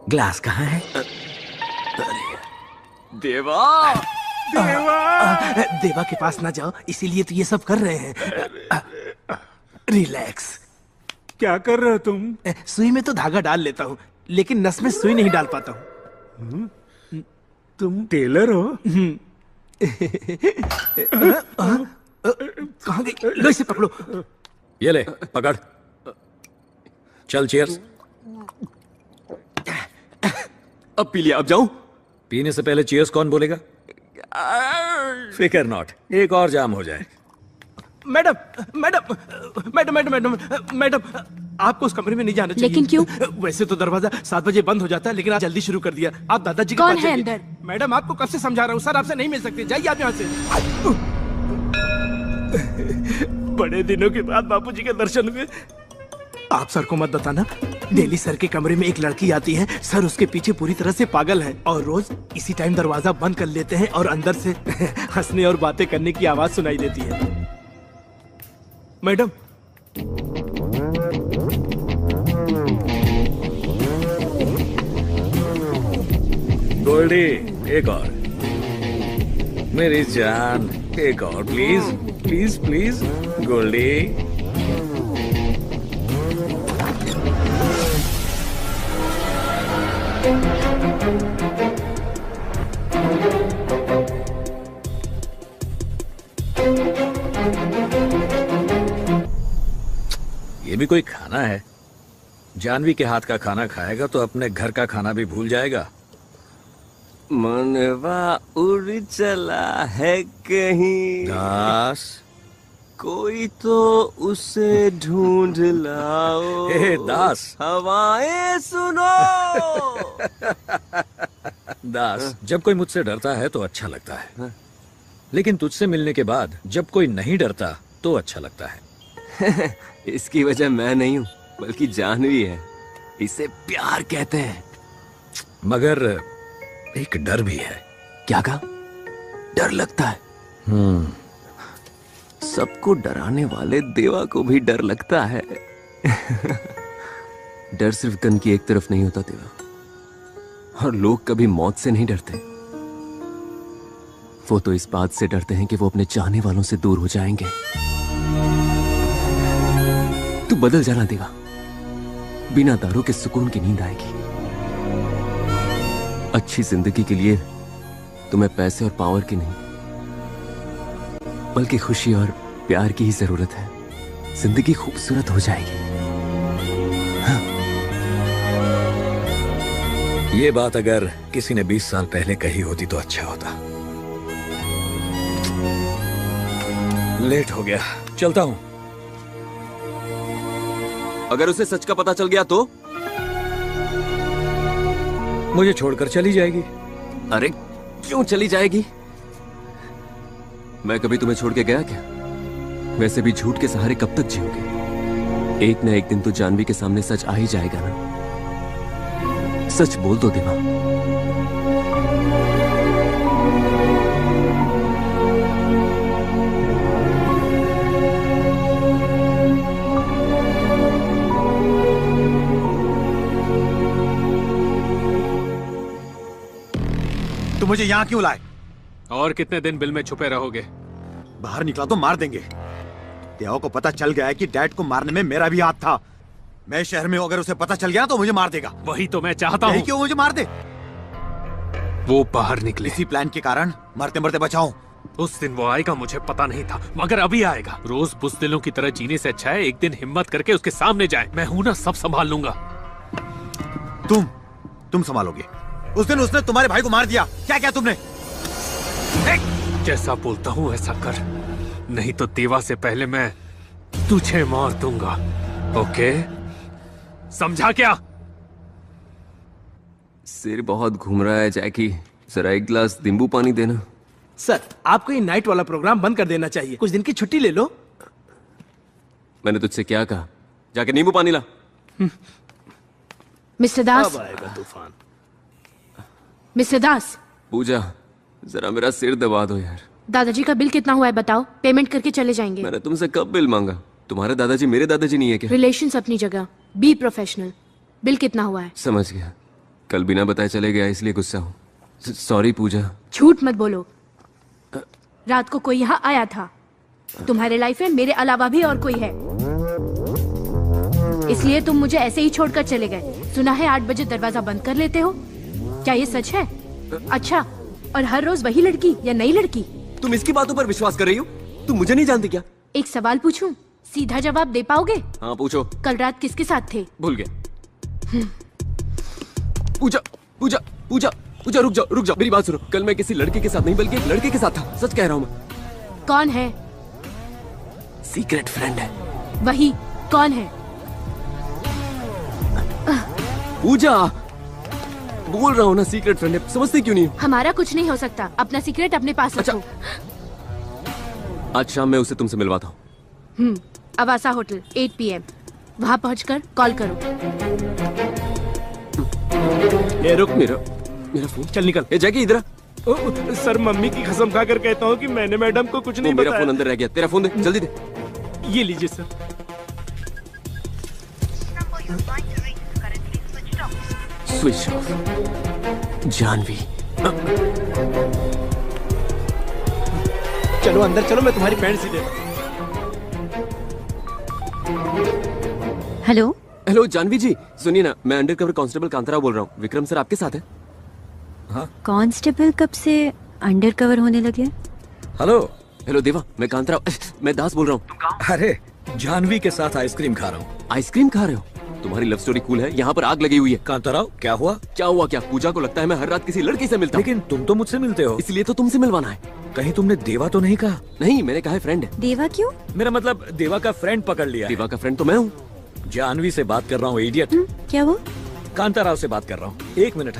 ग्लास कहाँ है? देवा। देवा के पास ना जाओ, इसीलिए तो ये सब कर रहे हैं। रिलैक्स। क्या कर रहे हो तुम? सुई में तो धागा डाल लेता हूँ, लेकिन नस में सुई नहीं डाल पाता हूँ। तुम टेलर हो? कहाँ गई? लो इसे पकड़ो। ये ले, पकड़। चल चीयर्स। अब पी लिया, अब जाऊं? पीने से पहले चीयर्स कौन बोलेगा? फिकर नॉट, एक और जाम हो जाए। Madam madam madam madam madam madam, आपको उस कमरे में नहीं जाना चाहिए। लेकिन क्यों? वैसे तो दरवाजा 7 बजे बंद हो जाता है, लेकिन आज जल्दी शुरू कर दिया। आप दादाजी के कौन पास है जाइए। अंदर? मैडम आपको कब से समझा रहा हूँ, सर आपसे नहीं मिल सकते, जाइए आप यहाँ से। बड़े दिनों के बाद बापूजी के दर्शन हुए। आप सर को मत बताना, डेली सर के कमरे में एक लड़की आती है, सर उसके पीछे पूरी तरह से पागल है और रोज इसी टाइम दरवाजा बंद कर लेते हैं और अंदर से हंसने और बातें करने की आवाज सुनाई देती है। मैडम गोल्डी, एक और। मेरी जान, एक और प्लीज प्लीज प्लीज। गोल्डी। ये भी कोई खाना है? जानवी के हाथ का खाना खाएगा तो अपने घर का खाना भी भूल जाएगा। मनवा उड़ चला है कहीं दास, कोई तो उसे ढूंढ लाओ। हे दास, हवाएं सुनो। दास, जब कोई मुझसे डरता है तो अच्छा लगता है, लेकिन तुझसे मिलने के बाद जब कोई नहीं डरता तो अच्छा लगता है। इसकी वजह मैं नहीं हूँ, बल्कि जानवी है। इसे प्यार कहते हैं। मगर एक डर भी है। क्या कहा? डर लगता है? सबको डराने वाले देवा को भी डर लगता है। डर सिर्फ गन की एक तरफ नहीं होता देवा, और लोग कभी मौत से नहीं डरते। वो तो इस बात से डरते हैं कि वो अपने चाहने वालों से दूर हो जाएंगे। तू बदल जाना देवा, बिना दारू के सुकून की नींद आएगी। अच्छी जिंदगी के लिए तुम्हें पैसे और पावर की नहीं, बल्कि खुशी और प्यार की ही जरूरत है। जिंदगी खूबसूरत हो जाएगी। हाँ। ये बात अगर किसी ने 20 साल पहले कही होती तो अच्छा होता। लेट हो गया, चलता हूं। अगर उसे सच का पता चल गया तो मुझे छोड़कर चली जाएगी। अरे क्यों चली जाएगी? मैं कभी तुम्हें छोड़ के गया क्या? वैसे भी झूठ के सहारे कब तक जियोगे? एक न एक दिन तो जानवी के सामने सच आ ही जाएगा ना। सच बोल दो देवा। मुझे यहाँ क्यों लाए? और कितने दिन बिल में छुपे रहोगे? बाहर निकला तो मार देंगे। देवा को पता चल गया है कि डैड को मारने में मेरा भी हाथ था। मैं शहर में हूं, अगर उसे पता चल गया तो मुझे मार देगा। वही तो मैं चाहता हूँ। क्यों मुझे मार दे? वो बाहर निकले। इसी प्लान के कारण मरते मरते बचाऊं। उस दिन वो आएगा मुझे पता नहीं था, मगर अभी आएगा। रोज बुज़दिलों की तरह जीने से अच्छा है एक दिन हिम्मत करके उसके सामने जाए। मैं हूं ना, सब संभाल लूंगा। तुम संभालोगे? उस दिन उसने तुम्हारे भाई को मार दिया, क्या किया तुमने? जैसा बोलता हूँ ऐसा कर, नहीं तो देवा से पहले मैं तुझे मार दूंगा। ओके, समझा क्या? सिर बहुत घूम रहा है जैकी, जरा एक गिलास नींबू पानी देना। सर, आपको ये नाइट वाला प्रोग्राम बंद कर देना चाहिए। कुछ दिन की छुट्टी ले लो। मैंने तुझसे क्या कहा? जाके नींबू पानी ला। मिस्टर दास। अब आएगा तूफान। मिस्टर दास। पूजा, जरा मेरा सिर दबा दो यार। दादाजी का बिल कितना हुआ है बताओ, पेमेंट करके चले जाएंगे। मैंने तुमसे कब बिल मांगा? तुम्हारे दादाजी मेरे दादाजी नहीं है क्या? रिलेशंस अपनी जगह, बी प्रोफेशनल। बिल कितना हुआ है? समझ गया, कल बिना बताए चले गया इसलिए गुस्सा हूँ। सॉरी पूजा। झूठ मत बोलो, रात को कोई यहाँ आया था। तुम्हारे लाइफ में मेरे अलावा भी और कोई है, इसलिए तुम मुझे ऐसे ही छोड़कर चले गए। सुना है 8 बजे दरवाजा बंद कर लेते हो, क्या ये सच है? अच्छा, और हर रोज वही लड़की या नई लड़की? तुम इसकी बातों पर विश्वास कर रही हो? तुम मुझे नहीं जानती क्या? एक सवाल पूछूं, सीधा जवाब दे पाओगे? हाँ पूछो। कल रात किसके साथ थे? भूल गया। पूजा पूजा पूजा पूजा, रुक जाओ मेरी बात सुनो। कल मैं किसी लड़के के साथ नहीं बल्कि एक लड़के के साथ था, सच कह रहा हूँ मैं। कौन है? सीक्रेट फ्रेंड है। वही, कौन है? पूजा, बोल रहा हूँ ना सीक्रेट फ्रेंड है, समझते क्यों नहीं? हमारा कुछ नहीं हो सकता, अपना सीक्रेट अपने पास रखो। आज शाम मैं उसे तुमसे मिलवाता हूँ। अवासा होटल 8 PM, वहाँ पहुँचकर कॉल करो। ये रुक, मेरा फोन। चल निकल। ए जैकी इधर। सर, मम्मी की कसम खाकर कहता हूँ कि मैंने मैडम को कुछ नहीं बताया। मेरा फोन अंदर रह गया, तेरा फोन दे, जल्दी दे। ये लीजिए सर। Switch off. जानवी। चलो अंदर चलो, मैं तुम्हारी पैंट सी देता। हेलो हेलो जानवी जी, सुनिए ना, मैं अंडरकवर कांस्टेबल कांताराव बोल रहा हूँ। विक्रम सर आपके साथ है? हाँ। कांस्टेबल कब से अंडरकवर होने लगे? हेलो देवा, मैं कांताराव, मैं दास बोल रहा हूँ। अरे जानवी के साथ आइसक्रीम खा रहा हूँ। आइसक्रीम खा रहे हो? तुम्हारी लव स्टोरी कूल है, यहाँ पर आग लगी हुई है। कांताराव, क्या हुआ? क्या हुआ क्या? पूजा को लगता है मैं हर रात किसी लड़की से मिलता हूँ। लेकिन तुम तो मुझसे मिलते हो। इसलिए तो तुमसे मिलवाना है। कहीं तुमने देवा तो नहीं कहा? नहीं, मैंने कहा है फ्रेंड है। देवा क्यों? मेरा मतलब देवा का फ्रेंड पकड़ लिया। देवा का फ्रेंड तो मैं हूँ। जानवी से बात कर रहा हूँ, इडियट। क्या वो? कांताराव से बात कर रहा हूँ। 1 मिनट।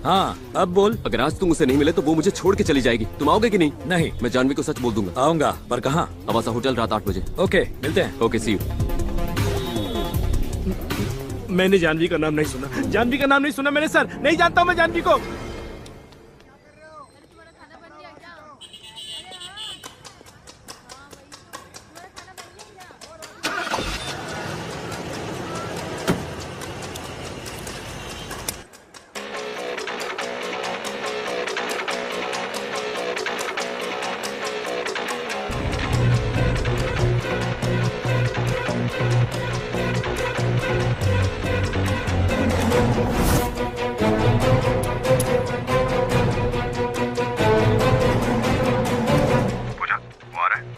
हाँ, अब बोल। अगर आज तुम उसे नहीं मिले तो वो मुझे छोड़ के चली जाएगी। तुम आओगे कि नहीं? नहीं। मैं जानवी को सच बोल दूंगा। आऊंगा, पर कहाँ? अवासा होटल, रात 8 बजे। ओके, मिलते हैं। Okay, see you. मैंने जानवी का नाम नहीं सुना। जानवी का नाम नहीं सुना मैंने सर, नहीं जानता हूँ मैं जानवी को।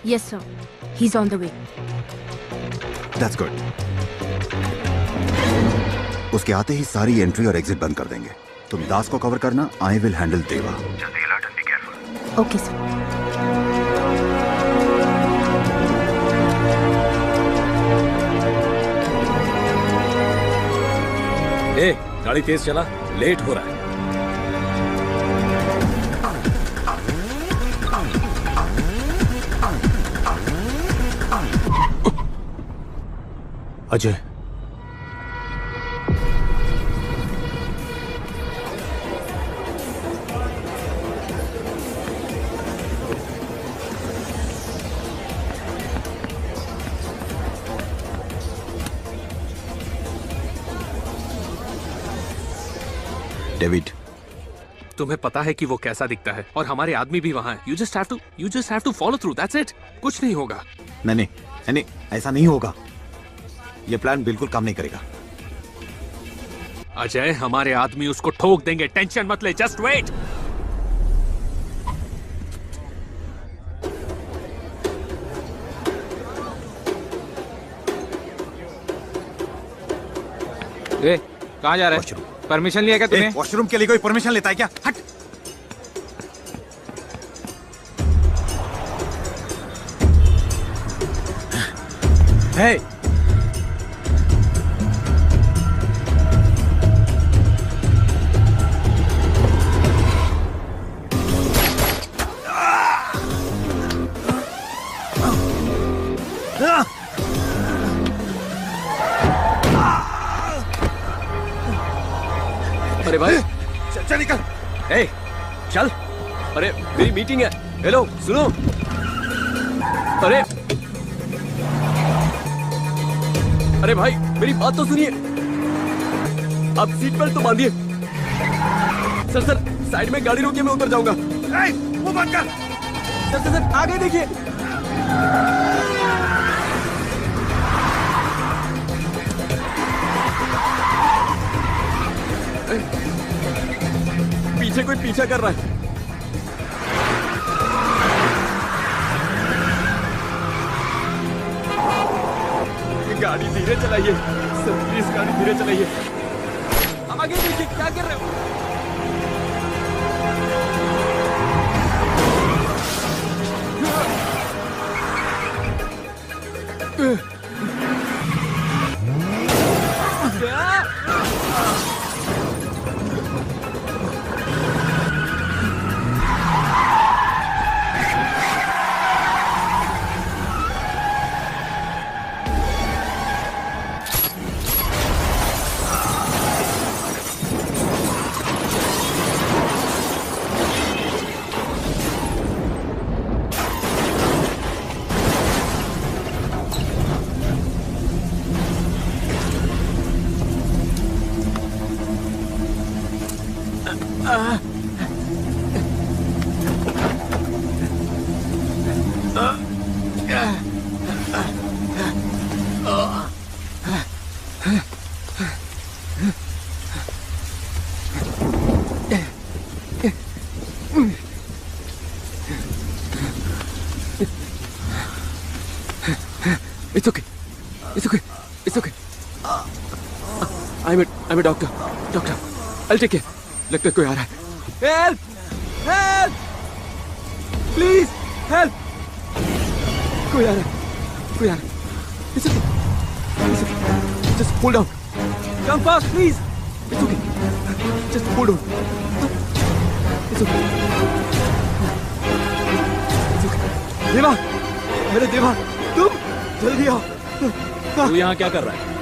Yes sir, he's on the way. That's good. उसके आते ही सारी एंट्री और एग्जिट बंद कर देंगे। तुम दास को कवर करना, आई विल हैंडल देवा। जल्दी alert and be careful. Okay sir. ए, गाड़ी तेज चला, लेट हो रहा है। अजय, डेविड, तुम्हें पता है कि वो कैसा दिखता है और हमारे आदमी भी वहाँ हैं। You just have to follow through. That's it. कुछ नहीं होगा। नहीं, ऐसा नहीं होगा। ये प्लान बिल्कुल काम नहीं करेगा। अजय, हमारे आदमी उसको ठोक देंगे, टेंशन मत ले, जस्ट वेट। कहाँ जा रहा है? परमिशन लिया क्या तूने? वॉशरूम के लिए कोई परमिशन लेता है क्या? हट। Hey! अरे भाई, चल निकल। ए, चल। अरे मेरी मीटिंग है। हेलो, सुनो। अरे भाई, मेरी बात तो सुनिए। आप सीट बेल्ट तो बांधिए। सर, साइड में गाड़ी रोकिए, मैं उतर जाऊंगा। वो बंद कर। सर, आगे देखिए। पीछे कोई पीछा कर रहा है। गाड़ी धीरे चलाइए सर, प्लीज गाड़ी धीरे चलाइए। आगे देखिए, क्या कर रहे हो? It's okay. It's okay. It's okay. I'm a doctor. Doctor, I'll take care. लगता है कोई आ रहा है। Help! Help! Please, help! कोई आ रहा है। कोई आ रहा है। It's okay. It's okay. Just hold on. Come fast, please. It's okay. Just hold on. It's okay. It's okay. देवा, मेरे देवा, तुम जल्दी आओ। तू यहाँ क्या कर रहा है?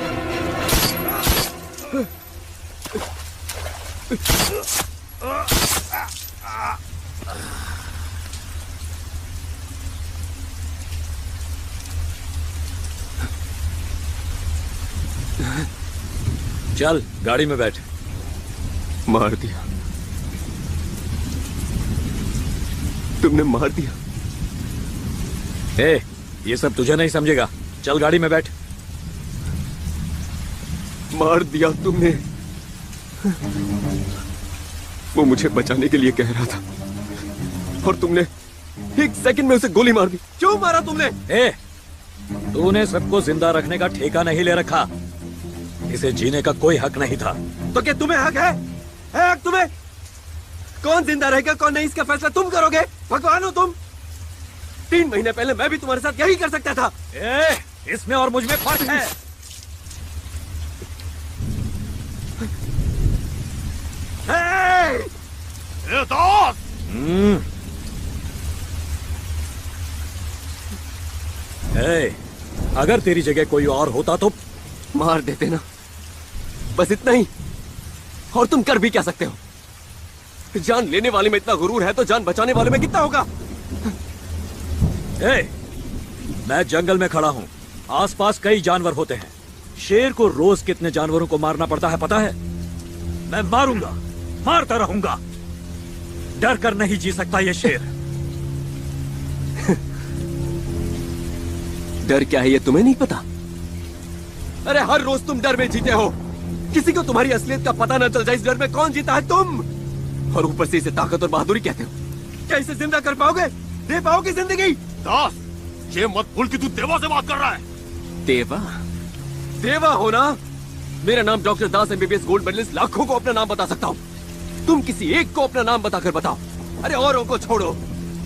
चल गाड़ी में बैठ। मार दिया, तुमने मार दिया। ए, ये सब तुझे नहीं समझेगा। चल गाड़ी में बैठ। मार दिया तुमने। वो मुझे बचाने के लिए कह रहा था और तुमने एक सेकंड में उसे गोली मार दी। क्यों मारा तुमने? ए, तूने सबको जिंदा रखने का ठेका नहीं ले रखा। इसे जीने का कोई हक नहीं था। तो क्या तुम्हें हक है? हक तुम्हें? कौन जिंदा रहेगा कौन नहीं, इसका फैसला तुम करोगे? भगवान हो तुम। 3 महीने पहले मैं भी तुम्हारे साथ यही कर सकता था। इसमें और मुझ में फर्क है। दोस्त, अगर तेरी जगह कोई और होता तो मार देते ना, बस इतना ही। और तुम कर भी क्या सकते हो? जान लेने वाले में इतना गुरूर है तो जान बचाने वाले में कितना होगा? मैं जंगल में खड़ा हूँ, आसपास कई जानवर होते हैं। शेर को रोज कितने जानवरों को मारना पड़ता है पता है? मैं मारूंगा, मारता रहूंगा। डर कर नहीं जी सकता ये शेर। डर क्या है ये तुम्हें नहीं पता? अरे हर रोज तुम डर में जीते हो। किसी को तुम्हारी असलियत का पता न चल जाए इस डर में कौन जीता है, तुम। और ऊपर से इसे ताकत और बहादुरी कहते हो। क्या इसे जिंदा कर पाओगे? दे पाओगे जिंदगी? दास, ये मत भूल कि तू देवा से बात कर रहा है। देवा? देवा हो ना? मेरा नाम डॉक्टर दास एमबीबीएस गोल्ड मेडलिस्ट। लाखों को अपना नाम बता सकता हूँ, तुम किसी एक को अपना नाम बताकर बताओ। अरे औरों को छोड़ो,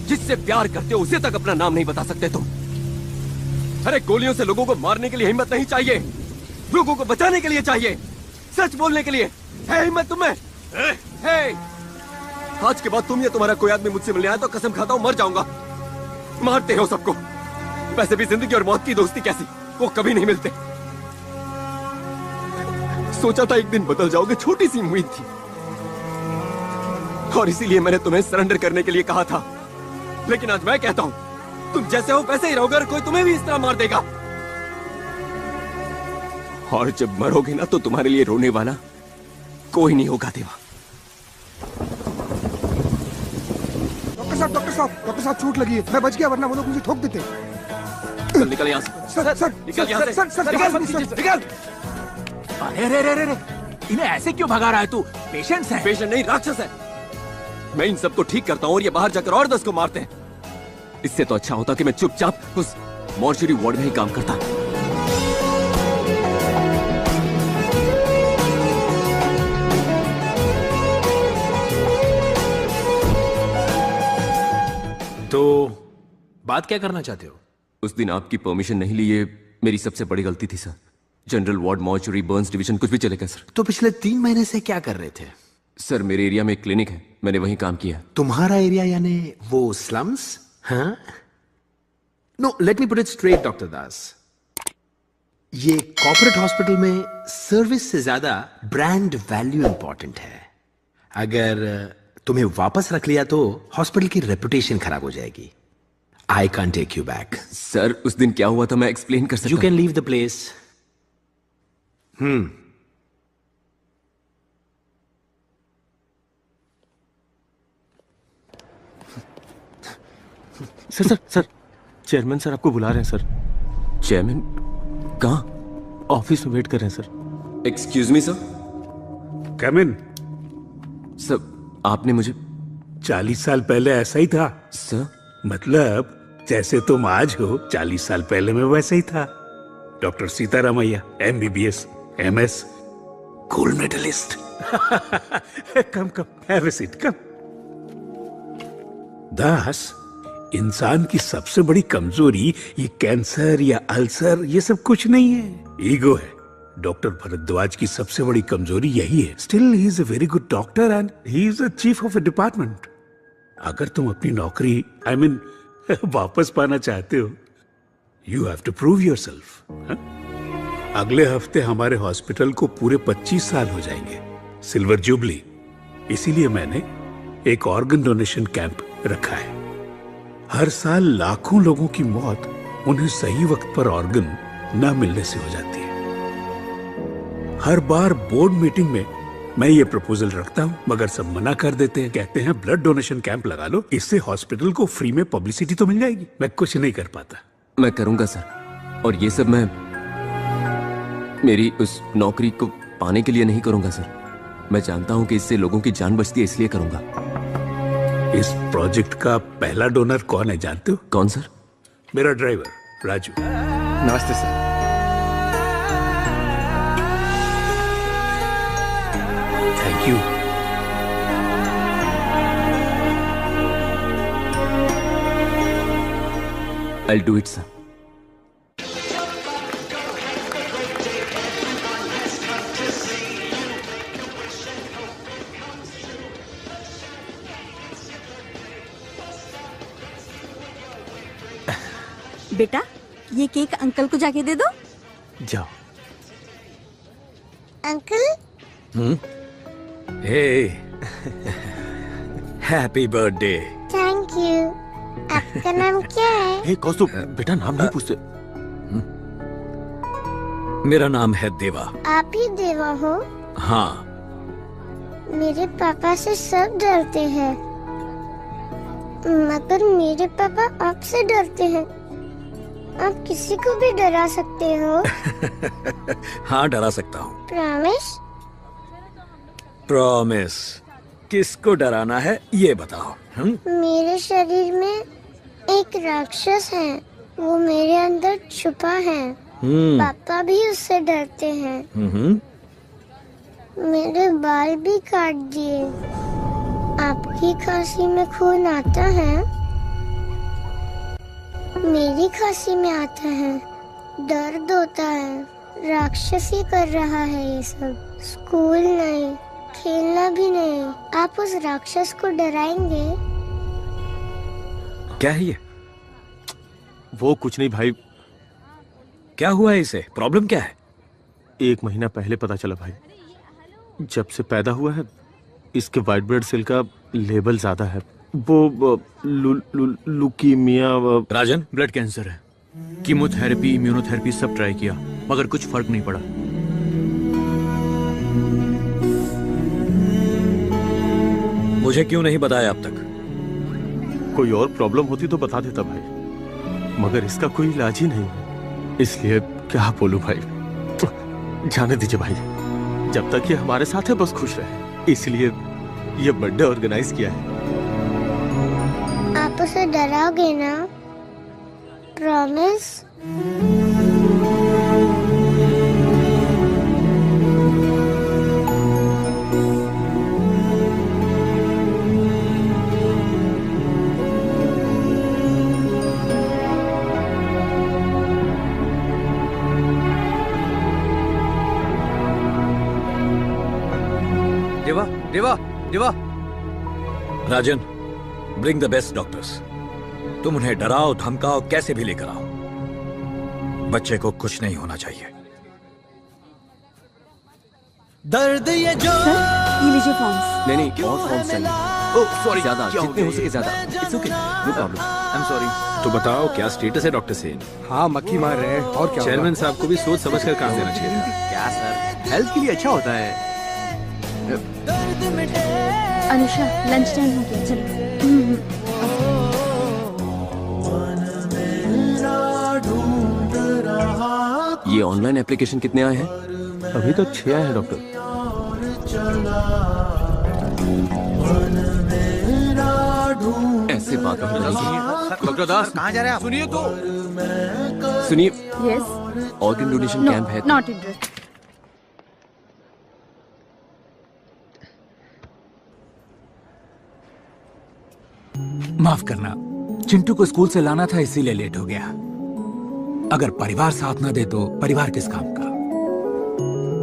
जिससे प्यार करते हो उसे तक अपना नाम नहीं बता सकते तुम। अरे गोलियों से लोगों को मारने के लिए हिम्मत नहीं चाहिए, लोगों को बचाने के लिए चाहिए, सच बोलने के लिए है हिम्मत तुम्हें। है आज के बाद तुम या तुम्हारा कोई आदमी मुझसे मिलने आया तो कसम खाता हूँ मर जाऊंगा। मारते हो सबको। वैसे भी जिंदगी और मौत की दोस्ती कैसी, वो कभी नहीं मिलते। सोचा था एक दिन बदल जाओगे, छोटी सी उम्मीद थी, और इसीलिए मैंने तुम्हें सरेंडर करने के लिए कहा था। लेकिन आज मैं कहता हूं तुम जैसे हो वैसे ही रहोगे, और कोई तुम्हें भी इस तरह मार देगा। और जब मरोगे ना तो तुम्हारे लिए रोने वाला कोई नहीं होगा देवा। डॉक्टर साहब चोट लगी है। मैं बच गया, वरना वो लोग मुझे ठोक देते। चल निकल यहाँ से। सर निकल यहाँ से। निकल। अरे इन्हें ऐसे क्यों भगा रहा है तू? पेशेंट्स हैं। पेशेंट नहीं, राक्षस है। मैं इन सबको ठीक करता हूँ और ये बाहर जाकर और 10 को मारते हैं। इससे तो अच्छा होता कि मैं चुपचाप उस मॉर्चरी वार्ड में ही काम करता। तो बात क्या करना चाहते हो? उस दिन आपकी परमिशन नहीं ली, ये मेरी सबसे बड़ी गलती थी sir. General ward, mortuary, Burns division, कुछ भी चलेगा सर। तो पिछले 3 महीने से क्या कर रहे थे? सर मेरे एरिया में एक क्लिनिक है, मैंने वहीं काम किया। तुम्हारा एरिया यानी वो स्लम्स? हाँ? No, let me put it straight doctor Das. ये कॉर्पोरेट हॉस्पिटल में सर्विस से ज्यादा ब्रांड वैल्यू इंपॉर्टेंट है। अगर तुम्हें वापस रख लिया तो हॉस्पिटल की रेपुटेशन खराब हो जाएगी। I can't take you back. Sir उस दिन क्या हुआ था मैं एक्सप्लेन कर सकता हूं। You can leave the place. Sir chairman sir आपको बुला रहे हैं सर। चेयरमैन कहाँ? ऑफिस में वेट कर रहे हैं sir. Excuse me sir. Come in. Sir आपने मुझे 40 साल पहले ऐसा ही था सर। मतलब जैसे तुम आज हो 40 साल पहले मैं वैसे ही था। Doctor Sitaramaiah, MBBS, MS, gold medalist. Come have a seat, come. Das, इंसान की सबसे बड़ी कमजोरी ये कैंसर या अल्सर ये सब कुछ नहीं है, ईगो है। डॉक्टर भरद्वाज की सबसे बड़ी कमजोरी यही है। Still he is a very good doctor and he is a chief of a department. अगर तुम अपनी नौकरी वापस पाना चाहते हो, you have to prove yourself. अगले हफ्ते हमारे हॉस्पिटल को पूरे 25 साल हो जाएंगे, सिल्वर जुबली। इसीलिए मैंने एक ऑर्गन डोनेशन कैंप रखा है। हर साल लाखों लोगों की मौत उन्हें सही वक्त पर ऑर्गन न मिलने से हो जाती है। हर बार बोर्ड मीटिंग में मैं ये प्रपोजल रखता हूँ, मगर सब मना कर देते हैं। कहते हैं ब्लड डोनेशन कैंप लगा लो, इससे हॉस्पिटल को फ्री में पब्लिसिटी तो मिल जाएगी। मैं कुछ नहीं कर पाता। मैं करूंगा सर, और ये सब मैं मेरी उस नौकरी को पाने के लिए नहीं करूंगा सर। मैं जानता हूं कि इससे लोगों की जान बचती है, इसलिए करूंगा। इस प्रोजेक्ट का पहला डोनर कौन है जानते हो? कौन सर? मेरा ड्राइवर राजू। नमस्ते sir. Thank you. I'll do it, sir. बेटा, ये केक अंकल को जाके दे दो। जाओ। Uncle. Hey, happy birthday. Thank you. आपका नाम क्या है? हे कौस्तुभ, बेटा नाम नहीं पूछते। मेरा नाम है देवा। आप ही देवा हो? हाँ। मेरे पापा से सब डरते हैं। मगर मेरे पापा आपसे डरते हैं। आप किसी को भी डरा सकते हो। हाँ, डरा सकता हूँ। प्रॉमिस? प्रॉमिस। किसको डराना है ये बताओ। मेरे शरीर में एक राक्षस है, वो मेरे अंदर छुपा है। पापा भी उससे डरते हैं। मेरे बाल भी काट दिए। आपकी खांसी में खून आता है, मेरी खांसी में आता है। दर्द होता है। राक्षस ही कर रहा है ये सब। स्कूल नहीं, खेलना भी नहीं। आप उस राक्षस को डराएंगे? क्या है ये? वो कुछ नहीं भाई। क्या हुआ है इसे? प्रॉब्लम क्या है? 1 महीना पहले पता चला भाई। जब से पैदा हुआ है इसके व्हाइट ब्लड सेल का लेवल ज्यादा है। वो लुकीमिया। राजन, ब्लड कैंसर है। कीमोथेरेपी, इम्यूनोथेरेपी सब ट्राई किया मगर कुछ फर्क नहीं पड़ा। मुझे क्यों नहीं बताया अब तक? कोई और प्रॉब्लम होती तो बता देता भाई, मगर इसका कोई इलाज ही नहीं है। इसलिए क्या बोलूं भाई। जाने दीजिए भाई, जब तक ये हमारे साथ है बस खुश रहे। इसलिए ये बर्थडे ऑर्गेनाइज किया है। आप उसे डराओगे ना? प्रॉमिस? देवा, देवा, देवा। राजन, ब्रिंग द बेस्ट डॉक्टर्स। तुम उन्हें डराओ, धमकाओ, कैसे भी लेकर आओ। बच्चे को कुछ नहीं होना चाहिए। दर्द ये जो ये लीजिए फॉर्म्स। नहीं और फॉर्म्स चाहिए। ओह सॉरी, ज्यादा जितने हो सके ज्यादा। It's okay, no problem. I am sorry. तो बताओ क्या स्टेटस है डॉक्टर सेन? हाँ, मक्खी मार रहे हैं। और क्या? चेयरमैन साहब को भी सोच समझ कर काम देना चाहिए। क्या सर, हेल्थ के लिए अच्छा होता है। अनुषा, लंच टाइम हो गया, चलो। ये ऑनलाइन एप्लीकेशन कितने आए हैं? अभी तक 6 आए हैं डॉक्टर। ऐसे बात नहीं। डॉक्टर दास कहाँ जा रहे हैं आप? सुनिए तो। सुनिए। यस। ऑर्गन डोनेशन कैंप है। Not interest. माफ करना, चिंटू को स्कूल से लाना था इसीलिए लेट हो गया। अगर परिवार साथ ना दे तो परिवार किस काम का।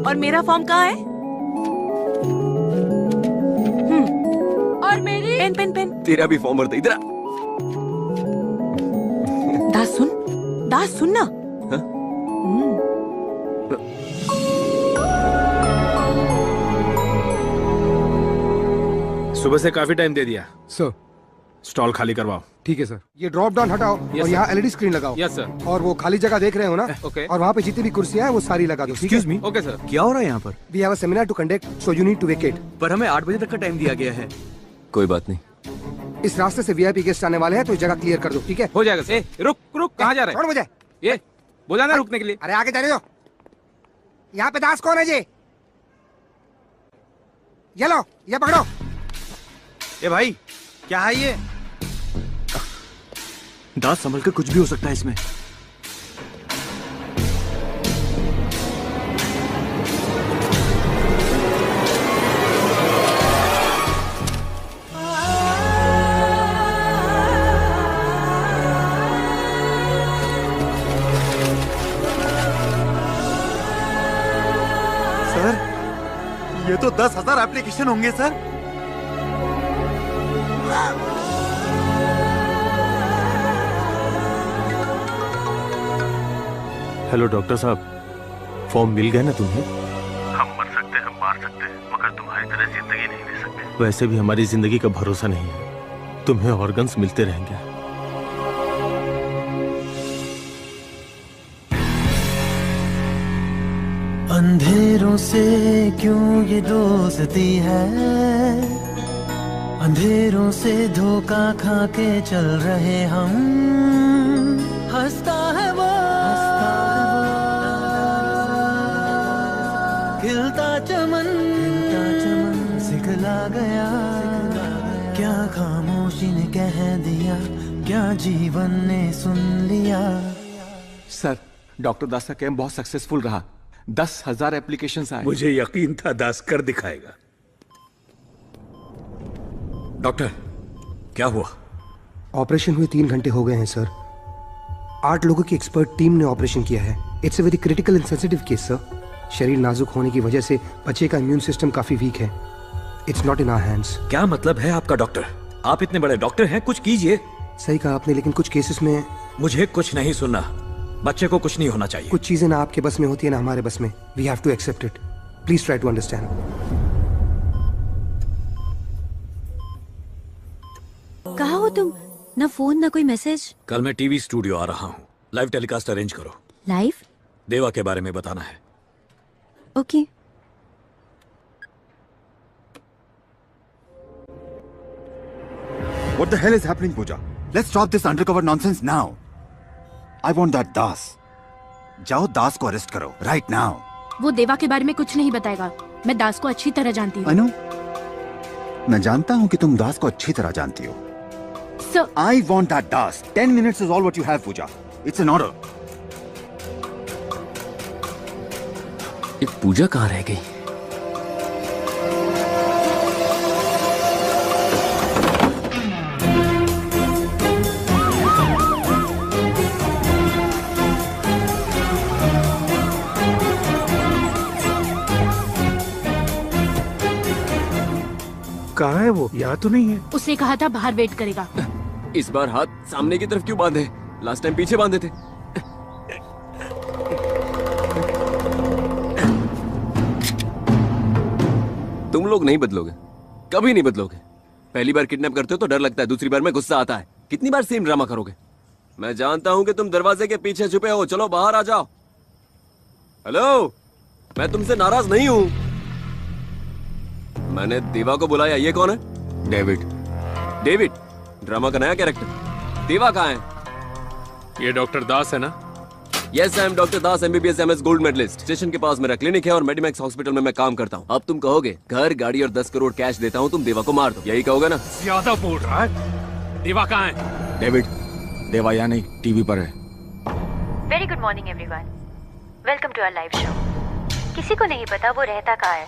और मेरा फॉर्म कहाँ है? और मेरी पेन पेन पेन। तेरा भी फॉर्म भर दे। इधर दास सुन ना। सुबह से काफी टाइम दे दिया। सर, स्टॉल खाली करवाओ। ठीक है सर। ये ड्रॉप डाउन हटाओ और यहाँ एलईडी स्क्रीन लगाओ। Yes sir. और वो खाली जगह देख रहे हो ना? ओके। और वहाँ पे जितनी भी कुर्सियां हैं वो सारी लगा दो। Excuse me. Okay sir. क्या हो रहा है यहाँ पर? We have a seminar to conduct, so you need to vacate. पर हमें 8 बजे तक का टाइम दिया गया है। कोई बात नहीं। इस रास्ते से वीआईपी गेस्ट आने वाले हैं, तो ये जगह क्लियर कर दो, ठीक है? हो जाएगा सर। रुक, कहाँ जा रहे हैं? छोड़ मुझे। ये बोला ना रुकने के लिए। अरे आगे जाने दो। यहाँ पे दास कौन है जी? ये लो, ये पकड़ो। ए भाई, क्या है ये? दास, संभल कर, कुछ भी हो सकता है इसमें। सर, ये तो 10,000 एप्लीकेशन होंगे सर। हेलो डॉक्टर साहब, फॉर्म मिल गए ना तुम्हें? हम मर सकते हैं, मार सकते हैं, मगर तुम्हारी तरह जिंदगी नहीं दे सकते। वैसे भी हमारी जिंदगी का भरोसा नहीं है। तुम्हें ऑर्गन्स मिलते रहेंगे। अंधेरों से क्यों ये दोस्ती है, अंधेरों से धोखा खा के चल रहे हम, हंसता है वो, खिलता चमन सिखला गया, क्या खामोशी ने कह दिया, क्या जीवन ने सुन लिया। सर, डॉक्टर दास का कैंप बहुत सक्सेसफुल रहा। 10,000 एप्लीकेशंस आए। मुझे यकीन था दास कर दिखाएगा। डॉक्टर, क्या हुआ? ऑपरेशन हुए 3 घंटे हो गए हैं सर। 8 लोगों की एक्सपर्ट टीम ने ऑपरेशन किया है। It's a very critical and sensitive case sir. शरीर नाजुक होने की वजह से बच्चे का इम्यून सिस्टम काफी वीक है। It's not in our hands. क्या मतलब है आपका डॉक्टर? आप इतने बड़े डॉक्टर हैं, कुछ कीजिए। सही कहा आपने, लेकिन कुछ केसेस में मुझे कुछ नहीं सुनना। बच्चे को कुछ नहीं होना चाहिए। कुछ चीजें ना आपके बस में होती है ना हमारे बस में। We have to accept it. Please try to understand. कहाँ हो तुम? ना फोन ना कोई मैसेज। कल मैं टीवी स्टूडियो आ रहा हूँ, लाइव टेलीकास्ट अरेंज करो। लाइव? देवा के बारे में बताना है। Okay. What the hell is happening, Pooja? Let's stop this undercover nonsense now. I want that दास। जाओ दास को अरेस्ट करो right now. वो देवा के बारे में कुछ नहीं बताएगा। मैं दास को अच्छी तरह जानती हूँ। I know. मैं जानता हूँ कि तुम दास को अच्छी तरह जानती हो। So, I want that Das. 10 minutes is all what you have, Pooja. It's an order. ये पूजा कहाँ रह गई? कहाँ है वो? यहाँ तो नहीं है। उसने कहा था बाहर वेट करेगा। इस बार हाथ सामने की तरफ क्यों बांधे? लास्ट टाइम पीछे बांधे थे। तुम लोग नहीं बदलोगे, कभी नहीं बदलोगे। पहली बार किडनैप करते हो तो डर लगता है, दूसरी बार में गुस्सा आता है। कितनी बार सेम ड्रामा करोगे? मैं जानता हूं कि तुम दरवाजे के पीछे छुपे हो। चलो बाहर आ जाओ। हेलो, मैं तुमसे नाराज नहीं हूं। मैंने देवा को बुलाया। ये कौन है? डेविड। डेविड ड्रामा का नया कैरेक्टर। देवा कहाँ है? ये डॉक्टर दास है ना? Yes, I am doctor Das, MBBS MS gold medalist. Station के पास मेरा क्लिनिक है और मेडिमैक्स हॉस्पिटल में मैं काम करता हूँ। अब तुम कहोगे घर, गाड़ी और 10 करोड़ कैश देता हूँ, तुम देवा को मार दो, यही कहोगे ना? ज्यादा बोल रहा है। देवा कहाँ है? डेविड, देवा यहाँ नहीं, टीवी पर है। Very good morning everyone, welcome to our live show. किसी को नहीं पता वो रहता कहाँ है,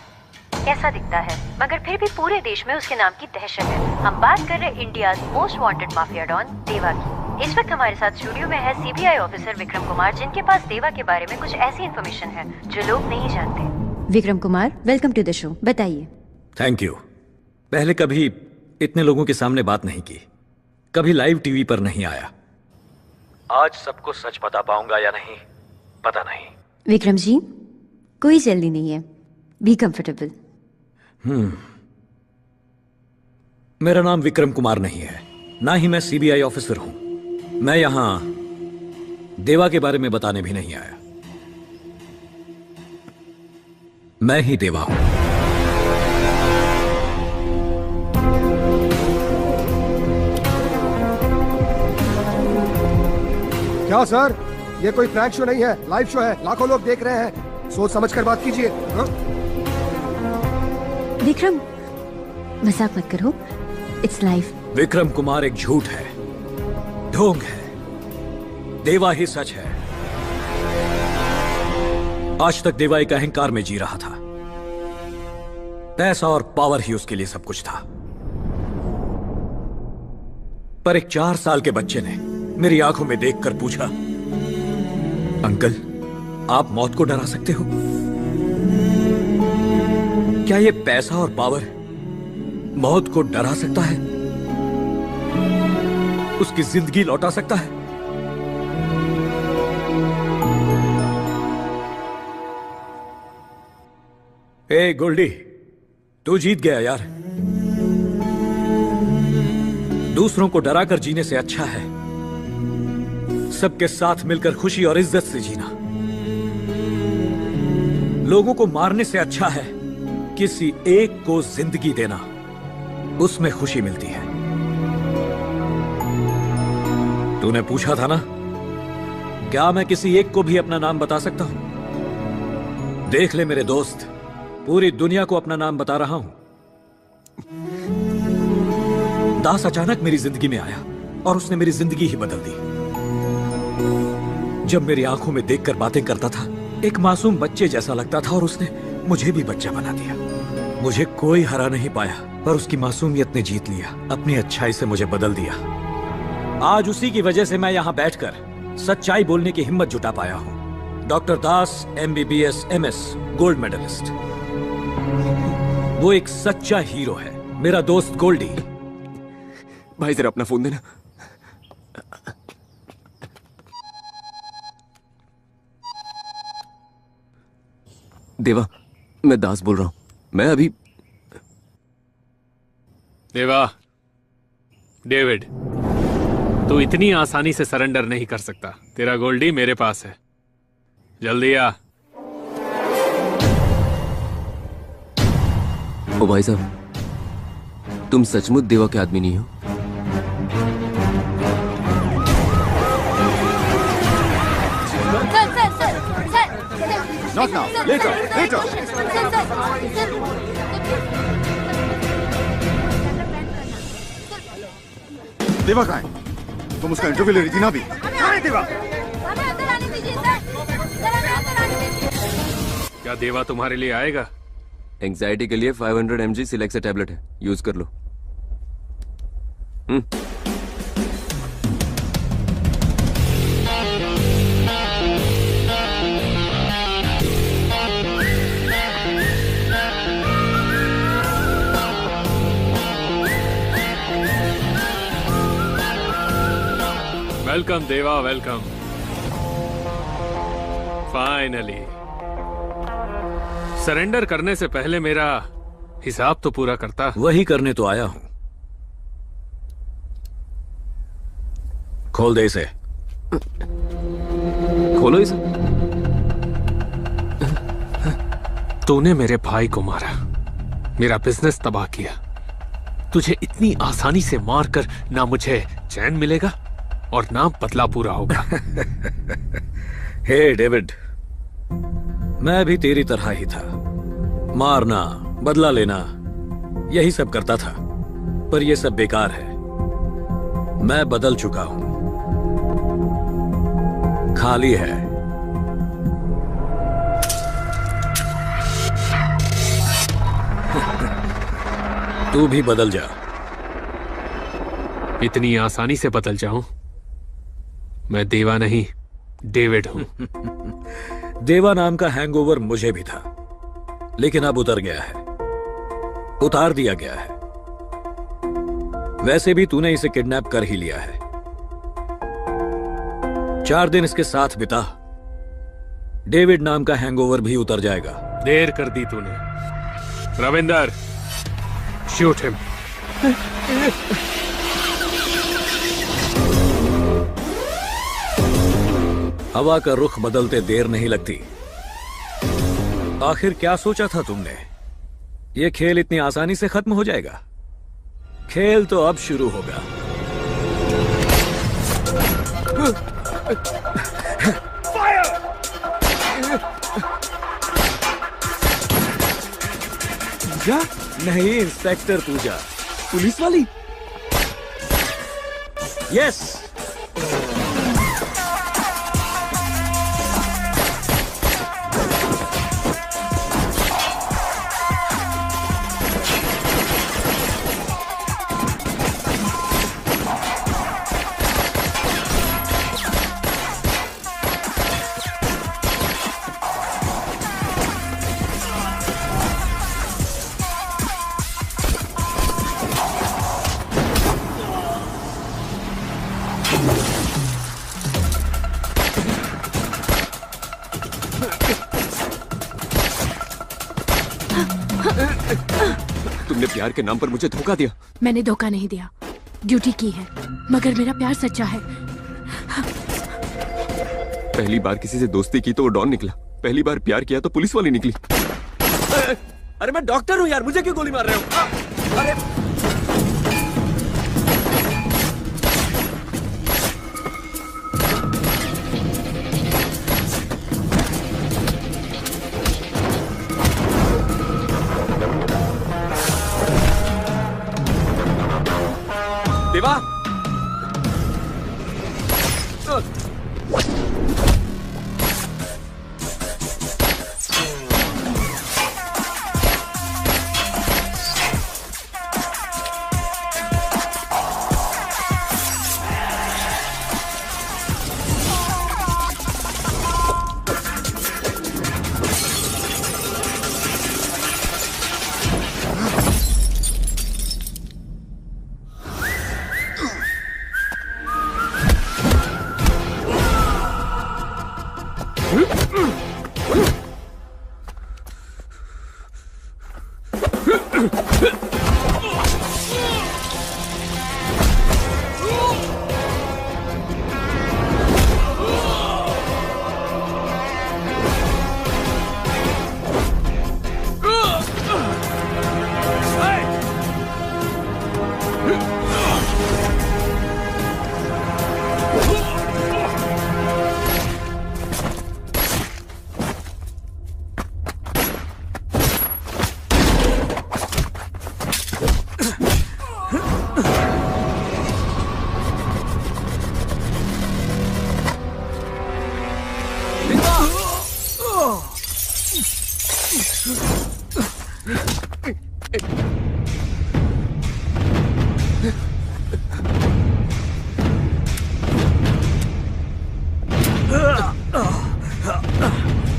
कैसा दिखता है, मगर फिर भी पूरे देश में उसके नाम की दहशत है। हम बात कर रहे India's most wanted mafia don Deva की। इस वक्त हमारे साथ स्टूडियो में है CBI ऑफिसर विक्रम कुमार, जिनके पास देवा के बारे में कुछ ऐसी इन्फॉर्मेशन है जो लोग नहीं जानते। Vikram Kumar, welcome to the show, बताइए। Thank you. पहले कभी इतने लोगों के सामने बात नहीं की, कभी लाइव टीवी पर नहीं आया। आज सबको सच बता पाऊंगा या नहीं पता नहीं। विक्रम जी, कोई जल्दी नहीं है, बी कंफर्टेबल। मेरा नाम विक्रम कुमार नहीं है, ना ही मैं CBI ऑफिसर हूं। मैं यहां देवा के बारे में बताने भी नहीं आया। मैं ही देवा हूं। क्या सर, ये कोई प्रैंक शो नहीं है, लाइव शो है। लाखों लोग देख रहे हैं, सोच समझ कर बात कीजिए। विक्रम, मजाक मत करो, इट्स लाइव। विक्रम कुमार एक झूठ है, ढोंग है, देवा ही सच है। आज तक देवा एक अहंकार में जी रहा था। पैसा और पावर ही उसके लिए सब कुछ था। पर एक 4 साल के बच्चे ने मेरी आंखों में देखकर पूछा, अंकल, आप मौत को डरा सकते हो? क्या ये पैसा और पावर मौत को डरा सकता है? उसकी जिंदगी लौटा सकता है? ए गोल्डी, तू जीत गया यार। दूसरों को डराकर जीने से अच्छा है सबके साथ मिलकर खुशी और इज्जत से जीना। लोगों को मारने से अच्छा है किसी एक को जिंदगी देना। उसमें खुशी मिलती है। तूने पूछा था ना, क्या मैं किसी एक को भी अपना नाम बता सकता हूं? देख ले मेरे दोस्त, पूरी दुनिया को अपना नाम बता रहा हूं। दास अचानक मेरी जिंदगी में आया और उसने मेरी जिंदगी ही बदल दी। जब मेरी आंखों में देखकर बातें करता था, एक मासूम बच्चे जैसा लगता था और उसने मुझे भी बच्चा बना दिया। मुझे कोई हरा नहीं पाया, पर उसकी मासूमियत ने जीत लिया, अपनी अच्छाई से मुझे बदल दिया। आज उसी की वजह से मैं यहां बैठकर सच्चाई बोलने की हिम्मत जुटा पाया हूं। Doctor Das MBBS MS gold medallist. वो एक सच्चा हीरो है, मेरा दोस्त गोल्डी। भाई जरा अपना फोन देना। देवा, मैं दास बोल रहा हूं। मैं अभी देवा, डेविड, तू इतनी आसानी से सरेंडर नहीं कर सकता। तेरा गोल्डी मेरे पास है, जल्दी आ। ओ भाई साहब, तुम सचमुच देवा के आदमी नहीं हो? Not now. Later. Later. देवा कहाँ है? तुम उसका इंटरव्यू ले रही थी ना अभी? कहाँ है देवा? क्या देवा तुम्हारे लिए आएगा? एंजाइटी के लिए 500 mg सिलेक्सा टैबलेट है, यूज कर लो। वेलकम देवा, वेलकम। फाइनली। सरेंडर करने से पहले मेरा हिसाब तो पूरा करता। वही करने तो आया हूं। खोल दे इसे। खोलो इसे। तूने मेरे भाई को मारा, मेरा बिजनेस तबाह किया। तुझे इतनी आसानी से मारकर ना मुझे चैन मिलेगा और ना बदला पूरा होगा। हे डेविड, मैं भी तेरी तरह ही था। मारना, बदला लेना, यही सब करता था। पर यह सब बेकार है। मैं बदल चुका हूं, खाली है। तू भी बदल जा। इतनी आसानी से बदल जाऊं? मैं देवा नहीं, डेविड हूं। देवा नाम का हैंगओवर मुझे भी था, लेकिन अब उतर गया है, उतार दिया गया है। वैसे भी तूने इसे किडनैप कर ही लिया है। 4 दिन इसके साथ बिता, डेविड नाम का हैंगओवर भी उतर जाएगा। देर कर दी तूने। Ravinder, shoot him. हवा का रुख बदलते देर नहीं लगती। आखिर क्या सोचा था तुमने? यह खेल इतनी आसानी से खत्म हो जाएगा? खेल तो अब शुरू होगा। पूजा? नहीं, इंस्पेक्टर पूजा। पुलिस वाली? यस। तुमने प्यार के नाम पर मुझे धोखा दिया। मैंने धोखा नहीं दिया, ड्यूटी की है, मगर मेरा प्यार सच्चा है। पहली बार किसी से दोस्ती की तो वो डॉन निकला, पहली बार प्यार किया तो पुलिस वाली निकली। अरे मैं डॉक्टर हूँ यार, मुझे क्यों गोली मार रहे हो? अरे देवा।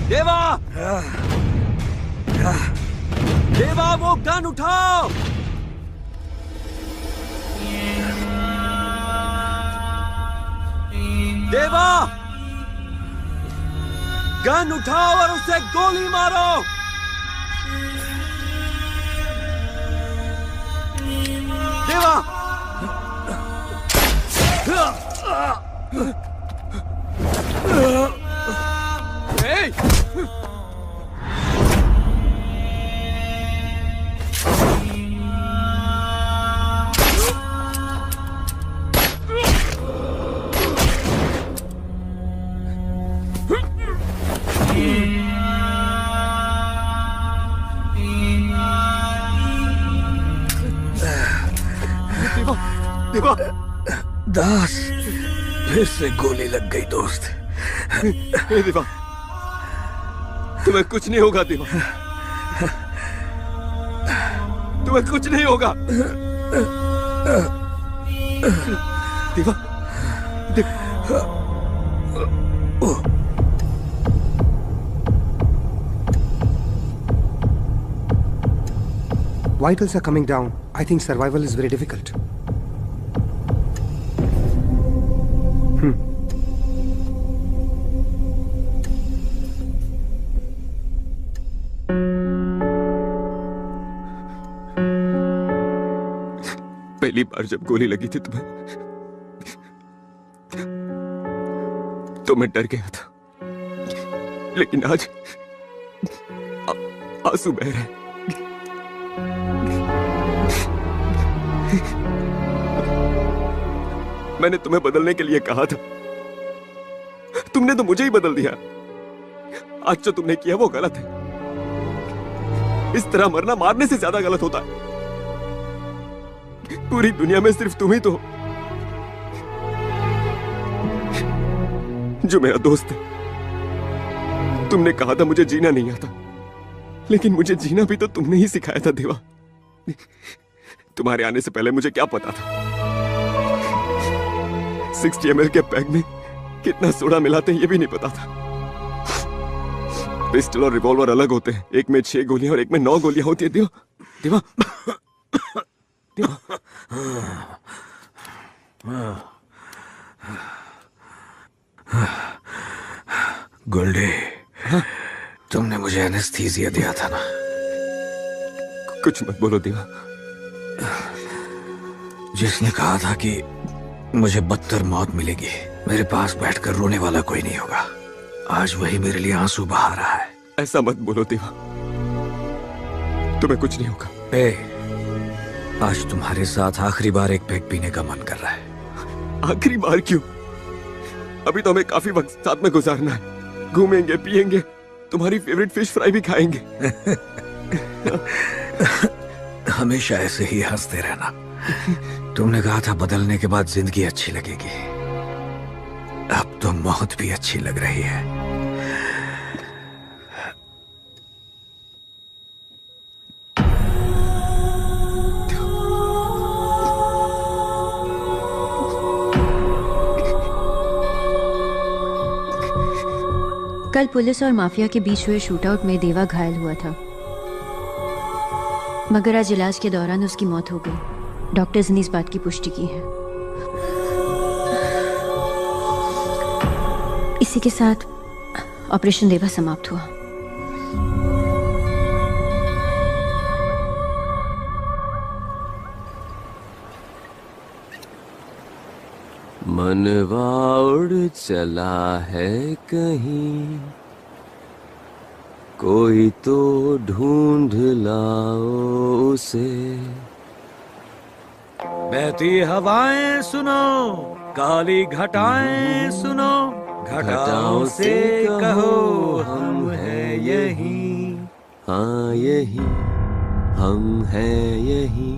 देवा, देवा वो गन उठाओ। देवा, गन उठाओ और उसे गोली मारो। देवा, hey! देवा, दास, फिर से गोली लग गई दोस्त। देवा, तुम्हें कुछ नहीं होगा देवा, तुम्हें कुछ नहीं होगा देवा। Vitals are coming down. I think survival is very difficult. पहली बार जब गोली लगी थी तुम्हें तो मैं डर गया था, लेकिन आज आंसू बह रहे हैं। मैंने तुम्हें बदलने के लिए कहा था, तुमने तो मुझे ही बदल दिया। आज जो तुमने किया वो गलत है। इस तरह मरना मारने से ज्यादा गलत होता है। पूरी दुनिया में सिर्फ तुम ही तो हो जो मेरा दोस्त है। तुमने कहा था मुझे जीना नहीं आता, लेकिन मुझे जीना भी तो तुमने ही सिखाया था देवा। तुम्हारे आने से पहले मुझे क्या पता था 60 ml के पैक में कितना सोडा मिलाते हैं ये भी नहीं पता था। पिस्टल और रिवॉल्वर अलग होते हैं, एक में 6 गोलियां और एक में 9 गोलियां होती है देवा। देवा, गोल्डी, तुमने मुझे एनेस्थीसिया दिया था ना? कुछ मत बोलो देवा। जिसने कहा था कि मुझे बदतर मौत मिलेगी, मेरे पास बैठकर रोने वाला कोई नहीं होगा, आज वही मेरे लिए आंसू बहा रहा है। ऐसा मत बोलो देवा, तुम्हें कुछ नहीं होगा। आज तुम्हारे साथ आखिरी बार एक पैक पीने का मन कर रहा है। आखिरी बार क्यों? अभी तो हमें काफी वक्त साथ में गुजारना है। घूमेंगे, पिएंगे, तुम्हारी फेवरेट फिश फ्राई भी खाएंगे। हमेशा ऐसे ही हंसते रहना। तुमने कहा था बदलने के बाद जिंदगी अच्छी लगेगी, अब तो मौत भी अच्छी लग रही है। कल पुलिस और माफिया के बीच हुए शूटआउट में देवा घायल हुआ था, मगर आज इलाज के दौरान उसकी मौत हो गई। डॉक्टर्स ने इस बात की पुष्टि की है। इसी के साथ ऑपरेशन देवा समाप्त हुआ। मनवा उड़ चला है कहीं, कोई तो ढूंढ लाओ उसे। बहती हवाएं सुनो, काली घटाएं सुनो, घटाओं से कहो हम हैं यहीं। हाँ यहीं हम हैं यहीं।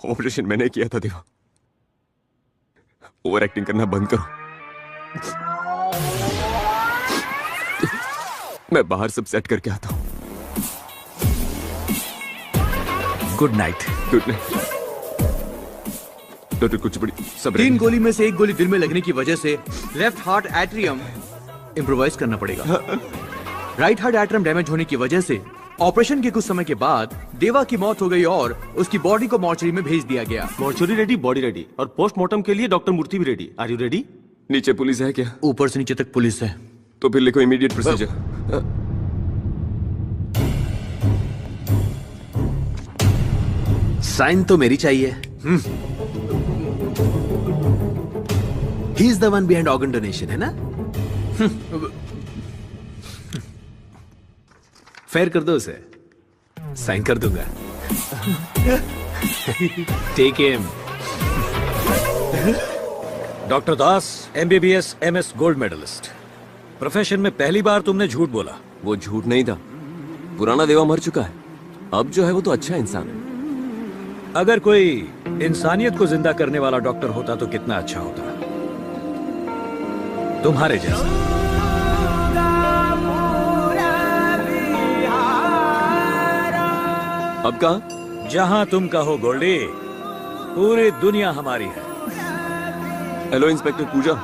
ऑपरेशन मैंने किया था देवा, ओवर एक्टिंग करना बंद करो। मैं बाहर सब सेट करके आता हूं। Good night. Good night doctor. कुछ बड़ी सब 3 गोली में से 1 गोली दिल में लगने की वजह से लेफ्ट हार्ट एट्रियम इम्प्रोवाइज करना पड़ेगा। राइट हार्ट एट्रियम डैमेज होने की वजह से ऑपरेशन के कुछ समय के बाद देवा की मौत हो गई और उसकी बॉडी को मॉर्चरी में भेज दिया गया। मॉर्चरी रेडी, बॉडी रेडी, और पोस्टमार्टम के लिए डॉक्टर मूर्ति भी रेडी। Are you ready? नीचे पुलिस है क्या? ऊपर से नीचे तक पुलिस है। तो फिर लिखो इमीडिएट प्रोसीजर। साइन तो मेरी चाहिए। He is the one behind organ donation, है ना? फेयर कर दो उसे, साइन कर दूंगा। Take him. Doctor Das, MBBS MS gold medalist. Profession में पहली बार तुमने झूठ बोला। वो झूठ नहीं था, पुराना देवा मर चुका है, अब जो है वो तो अच्छा इंसान है। अगर कोई इंसानियत को जिंदा करने वाला डॉक्टर होता तो कितना अच्छा होता, तुम्हारे जैसा। अब कहाँ? जहां तुम कहो गोल्डी, पूरी दुनिया हमारी है। हेलो इंस्पेक्टर पूजा।